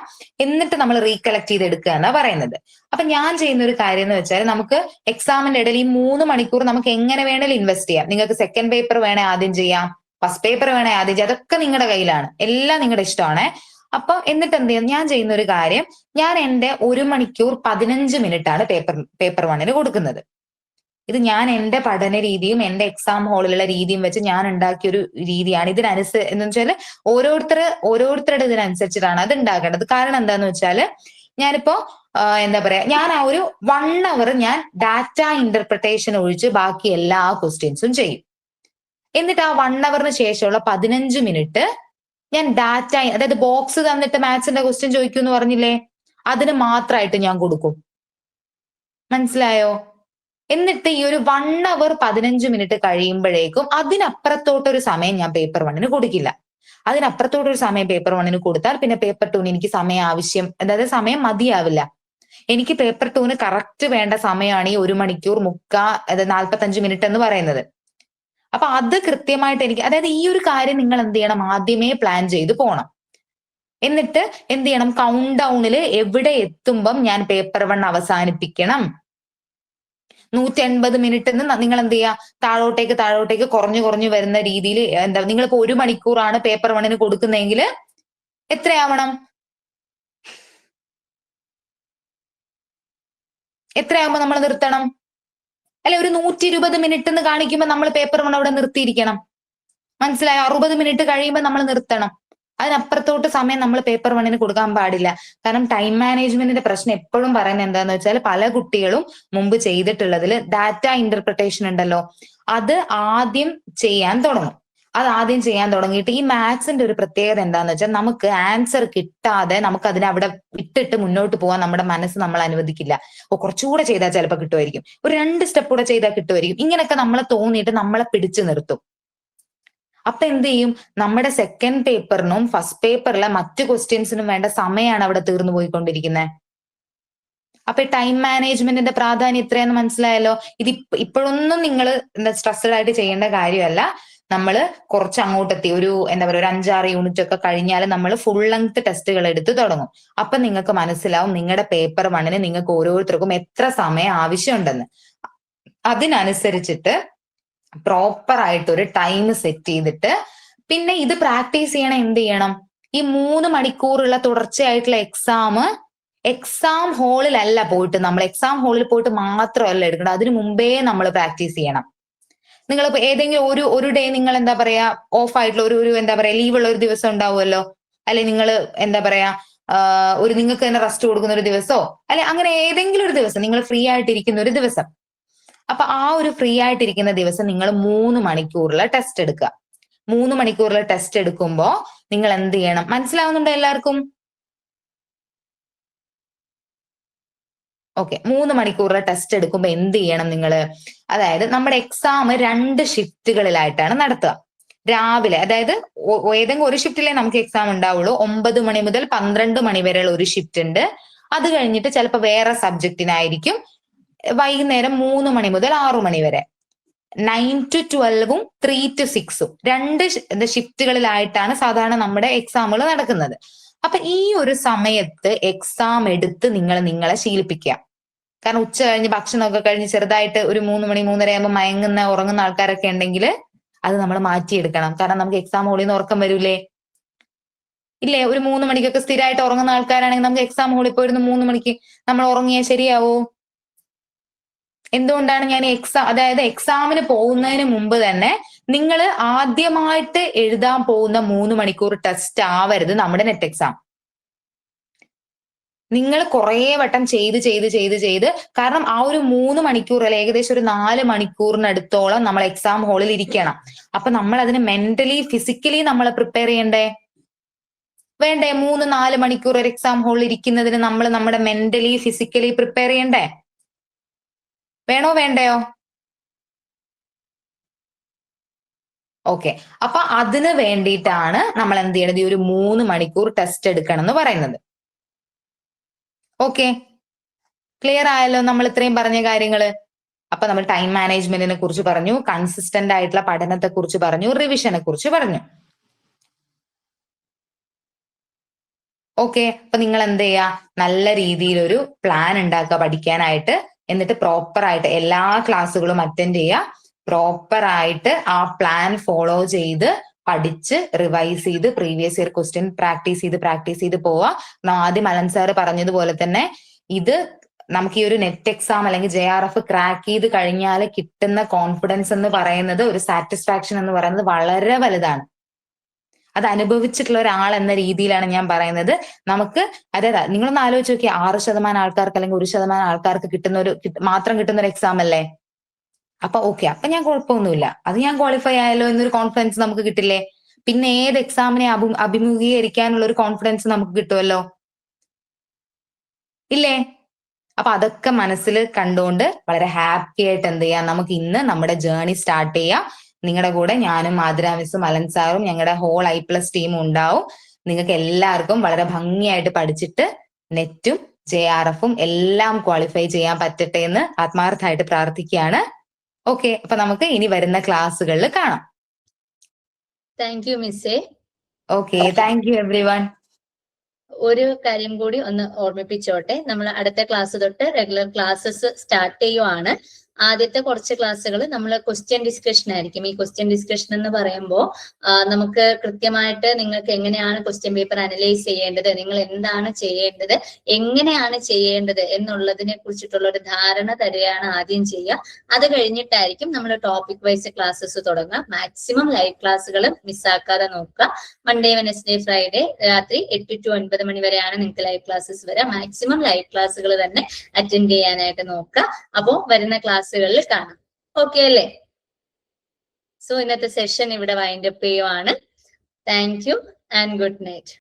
എന്നിട്ട് നമ്മൾ റീകളക്ട് ചെയ്തെടുക്കുക എന്നാ പറയുന്നത്. അപ്പൊ ഞാൻ ചെയ്യുന്ന ഒരു കാര്യം എന്ന് വെച്ചാൽ നമുക്ക് എക്സാമിന്റെ ഇടയിൽ ഈ 3 മണിക്കൂർ നമുക്ക് എങ്ങനെ വേണേലും ഇൻവെസ്റ്റ് ചെയ്യാം. നിങ്ങൾക്ക് സെക്കൻഡ് പേപ്പർ വേണേ ആദ്യം ചെയ്യാം, ഫസ്റ്റ് പേപ്പർ വേണേ ആദ്യം ചെയ്യാം, അതൊക്കെ നിങ്ങളുടെ കയ്യിലാണ്, എല്ലാം നിങ്ങളുടെ ഇഷ്ടമാണ്. അപ്പൊ എന്നിട്ട് എന്ത് ചെയ്യാം, ഞാൻ ചെയ്യുന്ന ഒരു കാര്യം, ഞാൻ എന്റെ 1 മണിക്കൂർ 15 മിനിറ്റ് ആണ് പേപ്പർ 1ന് കൊടുക്കുന്നത്. ഇത് ഞാൻ എന്റെ പഠന രീതിയും എന്റെ എക്സാം ഹാളിലുള്ള രീതിയും വെച്ച് ഞാൻ ഉണ്ടാക്കിയ ഒരു രീതിയാണ്. ഇതിനനുസരിച്ച് എന്ന് വെച്ചാൽ ഓരോരുത്തരുടെ ഇതിനനുസരിച്ചിട്ടാണ് അത് ഉണ്ടാക്കേണ്ടത്. കാരണം എന്താന്ന് വെച്ചാൽ ഞാനിപ്പോ എന്താ പറയാ ഞാൻ ആ ഒരു 1 അവർ ഞാൻ ഡാറ്റ ഇന്റർപ്രിട്ടേഷൻ ഒഴിച്ച് ബാക്കി എല്ലാ ക്വസ്റ്റ്യൻസും ചെയ്യും. എന്നിട്ട് ആ 1 അവറിന് ശേഷമുള്ള 15 മിനിറ്റ് ഞാൻ ഡാറ്റ, അതായത് ബോക്സ് തന്നിട്ട് മാത്സിന്റെ ക്വസ്റ്റ്യൻ ചോദിക്കും എന്ന് പറഞ്ഞില്ലേ, അതിന് മാത്രമായിട്ട് ഞാൻ കൊടുക്കും. മനസ്സിലായോ? എന്നിട്ട് ഈ ഒരു 1 അവർ 15 മിനിറ്റ് കഴിയുമ്പോഴേക്കും അതിനപ്പുറത്തോട്ടൊരു സമയം ഞാൻ പേപ്പർ 1ന് കൊടുക്കില്ല. അതിനപ്പുറത്തോട്ടൊരു സമയം പേപ്പർ 1ന് കൊടുത്താൽ പിന്നെ പേപ്പർ 2ന് എനിക്ക് സമയം ആവശ്യം, അതായത് സമയം മതിയാവില്ല. എനിക്ക് പേപ്പർ 2ന് കറക്റ്റ് വേണ്ട സമയമാണ് ഈ 1 മണിക്കൂർ 45 മിനിറ്റ് എന്ന് പറയുന്നത്. അപ്പൊ അത് കൃത്യമായിട്ട് എനിക്ക്, അതായത് ഈ ഒരു കാര്യം നിങ്ങൾ എന്ത് ചെയ്യണം, ആദ്യമേ പ്ലാൻ ചെയ്ത് പോകണം. എന്നിട്ട് എന്ത് ചെയ്യണം, കൗണ്ട് ഡൗണിൽ എവിടെ എത്തുമ്പം ഞാൻ പേപ്പർ 1 അവസാനിപ്പിക്കണം, 180 മിനിറ്റ് നിങ്ങൾ എന്ത് ചെയ്യുക, താഴോട്ടേക്ക് കുറഞ്ഞു വരുന്ന രീതിയിൽ എന്താ, നിങ്ങളിപ്പോ 1 മണിക്കൂറാണ് പേപ്പർ 1ന് കൊടുക്കുന്നതെങ്കിൽ എത്രയാവണം, എത്രയാകുമ്പോ നമ്മൾ നിർത്തണം? അല്ലെ, ഒരു 120 മിനിറ്റ് എന്ന് കാണിക്കുമ്പോൾ നമ്മൾ പേപ്പർ 1 അവിടെ നിർത്തിയിരിക്കണം. മനസ്സിലായോ? 60 മിനിറ്റ് കഴിയുമ്പോൾ നമ്മൾ നിർത്തണം. അതിനപ്പുറത്തോട്ട് സമയം നമ്മൾ പേപ്പർ 1ന് കൊടുക്കാൻ പാടില്ല. കാരണം ടൈം മാനേജ്മെന്റിന്റെ പ്രശ്നം എപ്പോഴും പറയുന്നത് എന്താന്ന് വെച്ചാൽ പല കുട്ടികളും മുമ്പ് ചെയ്തിട്ടുള്ളതിൽ ഡാറ്റ ഇന്റർപ്രിട്ടേഷൻ ഉണ്ടല്ലോ, അത് ആദ്യം ചെയ്യാൻ തുടങ്ങിയിട്ട് ഈ മാത്സിന്റെ ഒരു പ്രത്യേകത എന്താന്ന് വെച്ചാൽ നമുക്ക് ആൻസർ കിട്ടാതെ നമുക്ക് അതിനെ അവിടെ ഇട്ടിട്ട് മുന്നോട്ട് പോകാൻ നമ്മുടെ മനസ്സ് നമ്മൾ അനുവദിക്കില്ല. കുറച്ചുകൂടെ ചെയ്താൽ ചിലപ്പോൾ കിട്ടുമായിരിക്കും, ഒരു 2 സ്റ്റെപ്പ് കൂടെ ചെയ്താൽ കിട്ടുമായിരിക്കും, ഇങ്ങനെയൊക്കെ നമ്മളെ തോന്നിയിട്ട് നമ്മളെ പിടിച്ചു നിർത്തും. അപ്പൊ എന്ത് ചെയ്യും, നമ്മുടെ സെക്കൻഡ് പേപ്പറിനും ഫസ്റ്റ് പേപ്പറിലെ മറ്റു ക്വസ്റ്റ്യൻസിനും വേണ്ട സമയമാണ് അവിടെ തീർന്നു പോയിക്കൊണ്ടിരിക്കുന്നത്. അപ്പൊ ടൈം മാനേജ്മെന്റിന്റെ പ്രാധാന്യം ഇത്രയെന്ന് മനസ്സിലായല്ലോ. ഇത് ഇപ്പോഴൊന്നും നിങ്ങൾ സ്ട്രെസ്ഡ് ആയിട്ട് ചെയ്യേണ്ട കാര്യമല്ല. നമ്മൾ കുറച്ച് അങ്ങോട്ടെത്തി ഒരു എന്താ പറയുക ഒരു 5-6 യൂണിറ്റ് ഒക്കെ കഴിഞ്ഞാൽ നമ്മൾ ഫുൾ ലെങ്ത് ടെസ്റ്റുകൾ എടുത്ത് തുടങ്ങും. അപ്പൊ നിങ്ങൾക്ക് മനസ്സിലാവും നിങ്ങളുടെ പേപ്പർ 1ന് നിങ്ങൾക്ക് ഓരോരുത്തർക്കും എത്ര സമയം ആവശ്യമുണ്ടെന്ന്. അതിനനുസരിച്ചിട്ട് പ്രോപ്പർ ആയിട്ട് ഒരു ടൈം സെറ്റ് ചെയ്തിട്ട് പിന്നെ ഇത് പ്രാക്ടീസ് ചെയ്യണം. എന്ത് ചെയ്യണം, ഈ 3 മണിക്കൂറുള്ള തുടർച്ചയായിട്ടുള്ള എക്സാം ഹാളിലല്ല പോയിട്ട്, നമ്മൾ എക്സാം ഹാളിൽ പോയിട്ട് മാത്രമല്ല എടുക്കണം, അതിനു മുമ്പേ നമ്മൾ പ്രാക്ടീസ് ചെയ്യണം. നിങ്ങളിപ്പോ ഏതെങ്കിലും ഒരു ഡേ നിങ്ങൾ എന്താ പറയാ ഓഫ് ആയിട്ടുള്ള ഒരു എന്താ പറയാ ലീവ് ഉള്ള ഒരു ദിവസം ഉണ്ടാവുമല്ലോ, അല്ലെ നിങ്ങൾ എന്താ പറയാ നിങ്ങൾക്ക് തന്നെ റെസ്റ്റ് കൊടുക്കുന്ന ഒരു ദിവസമോ, അല്ലെ അങ്ങനെ ഏതെങ്കിലും ഒരു ദിവസം നിങ്ങൾ ഫ്രീ ആയിട്ടിരിക്കുന്ന ഒരു ദിവസം. അപ്പൊ ആ ഒരു ഫ്രീ ആയിട്ടിരിക്കുന്ന ദിവസം നിങ്ങൾ 3 മണിക്കൂറിലെ ടെസ്റ്റ് എടുക്കുക. 3 മണിക്കൂറിലെ ടെസ്റ്റ് എടുക്കുമ്പോ നിങ്ങൾ എന്ത് ചെയ്യണം, മനസ്സിലാവുന്നുണ്ടോ എല്ലാവർക്കും? ഓക്കെ, 3 മണിക്കൂറിലെ ടെസ്റ്റ് എടുക്കുമ്പോൾ എന്ത് ചെയ്യണം നിങ്ങള്? അതായത് നമ്മുടെ എക്സാം 2 ഷിഫ്റ്റുകളിലായിട്ടാണ് നടത്തുക. രാവിലെ, അതായത് ഏതെങ്കിലും ഒരു ഷിഫ്റ്റിലേ നമുക്ക് എക്സാം ഉണ്ടാവുള്ളൂ. 9 മണി മുതൽ 12 മണി വരെയുള്ള ഒരു ഷിഫ്റ്റ് ഉണ്ട്. അത് കഴിഞ്ഞിട്ട് ചിലപ്പോൾ വേറെ സബ്ജക്റ്റിനായിരിക്കും വൈകുന്നേരം 3 മണി മുതൽ 6 മണി വരെ. 9 to 12ഉം 3 to 6ഉം 2 ഷിഫ്റ്റുകളിലായിട്ടാണ് സാധാരണ നമ്മുടെ എക്സാമുകൾ നടക്കുന്നത്. അപ്പൊ ഈ ഒരു സമയത്ത് എക്സാം എടുത്ത് നിങ്ങളെ ശീലിപ്പിക്കുക. കാരണം ഉച്ച കഴിഞ്ഞ് ഭക്ഷണമൊക്കെ കഴിഞ്ഞ് ചെറുതായിട്ട് ഒരു 3 മണി 3:30 ആകുമ്പോൾ ഉറങ്ങുന്ന ആൾക്കാരൊക്കെ ഉണ്ടെങ്കിൽ അത് നമ്മൾ മാറ്റിയെടുക്കണം. കാരണം നമുക്ക് എക്സാം ഹോളിൽ നിന്ന് ഉറക്കം വരൂലേ? ഇല്ലേ? ഒരു 3 മണിക്കൊക്കെ സ്ഥിരമായിട്ട് ഉറങ്ങുന്ന ആൾക്കാരാണെങ്കിൽ നമുക്ക് എക്സാം ഹോളിൽ പോയിരുന്ന് 3 മണിക്ക് നമ്മൾ ഉറങ്ങിയാൽ ശരിയാവോ? എന്തുകൊണ്ടാണ് ഞാൻ അതായത് എക്സാമിന് പോകുന്നതിന് മുമ്പ് തന്നെ നിങ്ങൾ ആദ്യമായിട്ട് എഴുതാൻ പോകുന്ന 3 മണിക്കൂർ ടെസ്റ്റ് ആവരുത് നമ്മുടെ നെറ്റ് എക്സാം. നിങ്ങൾ കുറേ വട്ടം ചെയ്ത് കാരണം ആ ഒരു 3 മണിക്കൂർ അല്ലെ ഏകദേശം ഒരു 4 മണിക്കൂറിനടുത്തോളം നമ്മൾ എക്സാം ഹാളിൽ ഇരിക്കണം. അപ്പൊ നമ്മൾ അതിന് മെന്റലി ഫിസിക്കലി നമ്മൾ പ്രിപ്പയർ ചെയ്യണ്ടേ? വേണ്ടേ? 3-4 മണിക്കൂർ ഒരു എക്സാം ഹാളിൽ ഇരിക്കുന്നതിന് നമ്മൾ നമ്മുടെ മെന്റലി ഫിസിക്കലി പ്രിപ്പയർ ചെയ്യണ്ടേ? വേണോ വേണ്ടയോ? ഓക്കെ, അപ്പൊ അതിന് വേണ്ടിയിട്ടാണ് നമ്മൾ എന്ത് ചെയ്യണത്? ഈ ഒരു 3 മണിക്കൂർ ടെസ്റ്റ് എടുക്കണം എന്ന് പറയുന്നത്. ഓക്കെ, ക്ലിയർ ആയല്ലോ നമ്മൾ ഇത്രയും പറഞ്ഞ കാര്യങ്ങള്? അപ്പൊ നമ്മൾ ടൈം മാനേജ്മെന്റിനെ കുറിച്ച് പറഞ്ഞു, കൺസിസ്റ്റന്റ് ആയിട്ടുള്ള പഠനത്തെ കുറിച്ച് പറഞ്ഞു, റിവിഷനെ കുറിച്ച് പറഞ്ഞു. ഓക്കെ, അപ്പൊ നിങ്ങൾ എന്ത് ചെയ്യുക? നല്ല രീതിയിൽ ഒരു പ്ലാൻ ഉണ്ടാക്കുക പഠിക്കാനായിട്ട്. എന്നിട്ട് പ്രോപ്പർ ആയിട്ട് എല്ലാ ക്ലാസ്സുകളും അറ്റൻഡ് ചെയ്യുക. പ്രോപ്പർ ആയിട്ട് ആ പ്ലാൻ ഫോളോ ചെയ്ത് പഠിച്ച് റിവൈസ് ചെയ്ത് പ്രീവിയസ് ഇയർ ക്വസ്റ്റ്യൻ പ്രാക്ടീസ് ചെയ്ത് പോവുക. ആദ്യം അലൻ സാറ് പറഞ്ഞതുപോലെ തന്നെ ഇത് നമുക്ക് ഈ ഒരു നെറ്റ് എക്സാം അല്ലെങ്കിൽ JRF ക്രാക്ക് ചെയ്ത് കഴിഞ്ഞാൽ കിട്ടുന്ന കോൺഫിഡൻസ് എന്ന് പറയുന്നത്, ഒരു സാറ്റിസ്ഫാക്ഷൻ എന്ന് പറയുന്നത് വളരെ വലുതാണ്. അത് അനുഭവിച്ചിട്ടുള്ള ഒരാൾ എന്ന രീതിയിലാണ് ഞാൻ പറയുന്നത്. നമുക്ക് അതായത് നിങ്ങളൊന്ന് ആലോചിച്ച് നോക്കിയാൽ 6% ആൾക്കാർക്ക് അല്ലെങ്കിൽ 1% ആൾക്കാർക്ക് മാത്രം കിട്ടുന്ന ഒരു എക്സാം അല്ലേ? അപ്പൊ ഓക്കെ, അപ്പൊ ഞാൻ കുഴപ്പമൊന്നുമില്ല, അത് ഞാൻ ക്വാളിഫൈ ആയല്ലോ എന്നൊരു കോൺഫിഡൻസ് നമുക്ക് കിട്ടില്ലേ? പിന്നെ ഏത് എക്സാമിനെ അഭിമുഖീകരിക്കാനുള്ള ഒരു കോൺഫിഡൻസ് നമുക്ക് കിട്ടുമല്ലോ, ഇല്ലേ? അപ്പൊ അതൊക്കെ മനസ്സിൽ കണ്ടുകൊണ്ട് വളരെ ഹാപ്പി ആയിട്ട് എന്ത് ചെയ്യാം, നമുക്ക് ഇന്ന് നമ്മുടെ ജേർണി സ്റ്റാർട്ട് ചെയ്യാം. നിങ്ങളുടെ കൂടെ ഞാനും മാധുര മിസ്സും അലൻ സാറും ഞങ്ങളുടെ ഹോൾ I+ ടീമും ഉണ്ടാവും. നിങ്ങൾക്ക് എല്ലാവർക്കും വളരെ ഭംഗിയായിട്ട് പഠിച്ചിട്ട് നെറ്റും JRFും എല്ലാം ക്വാളിഫൈ ചെയ്യാൻ പറ്റട്ടെ എന്ന് ആത്മാർത്ഥമായിട്ട് പ്രാർത്ഥിക്കുകയാണ്. ഓക്കെ, അപ്പൊ നമുക്ക് ഇനി വരുന്ന ക്ലാസ്സുകളിൽ കാണാം. താങ്ക് യു മിസ്സേ. Okay, thank you everyone. ഒരു കാര്യം കൂടി ഒന്ന് ഓർമ്മിപ്പിച്ചോട്ടെ, നമ്മൾ അടുത്ത ക്ലാസ് തൊട്ട് റെഗുലർ ക്ലാസ്സസ് സ്റ്റാർട്ട് ചെയ്യുവാണ്. ആദ്യത്തെ കുറച്ച് ക്ലാസ്സുകൾ നമ്മൾ ക്വസ്റ്റ്യൻ ഡിസ്കഷൻ ആയിരിക്കും. ഈ ക്വസ്റ്റ്യൻ ഡിസ്കഷൻ എന്ന് പറയുമ്പോൾ നമുക്ക് കൃത്യമായിട്ട് നിങ്ങൾക്ക് എങ്ങനെയാണ് ക്വസ്റ്റ്യൻ പേപ്പർ അനലൈസ് ചെയ്യേണ്ടത്, നിങ്ങൾ എന്താണ് ചെയ്യേണ്ടത്, എങ്ങനെയാണ് ചെയ്യേണ്ടത് എന്നുള്ളതിനെ കുറിച്ചിട്ടുള്ള ഒരു ധാരണ തരികയാണ് ആദ്യം ചെയ്യുക. അത് കഴിഞ്ഞിട്ടായിരിക്കും നമ്മൾ ടോപ്പിക് വൈസ് ക്ലാസ്സസ് തുടങ്ങുക. മാക്സിമം ലൈവ് ക്ലാസ്സുകൾ മിസ്സാക്കാതെ നോക്കുക. മൺഡേ, വെനസ്ഡേ, ഫ്രൈഡേ രാത്രി 8 to 9 മണി വരെയാണ് നിങ്ങൾക്ക് ലൈവ് ക്ലാസ്സസ് വരിക. മാക്സിമം ലൈവ് ക്ലാസ്സുകൾ തന്നെ അറ്റൻഡ് ചെയ്യാനായിട്ട് നോക്കുക. അപ്പോൾ വരുന്ന ക്ലാസ്സുകളിൽ കാണാം. ഓക്കെ അല്ലേ? സോ ഇന്നത്തെ സെഷൻ ഇവിടെ വൈൻഡ് അപ്പ് ചെയ്യുവാണ്. Thank you and good night.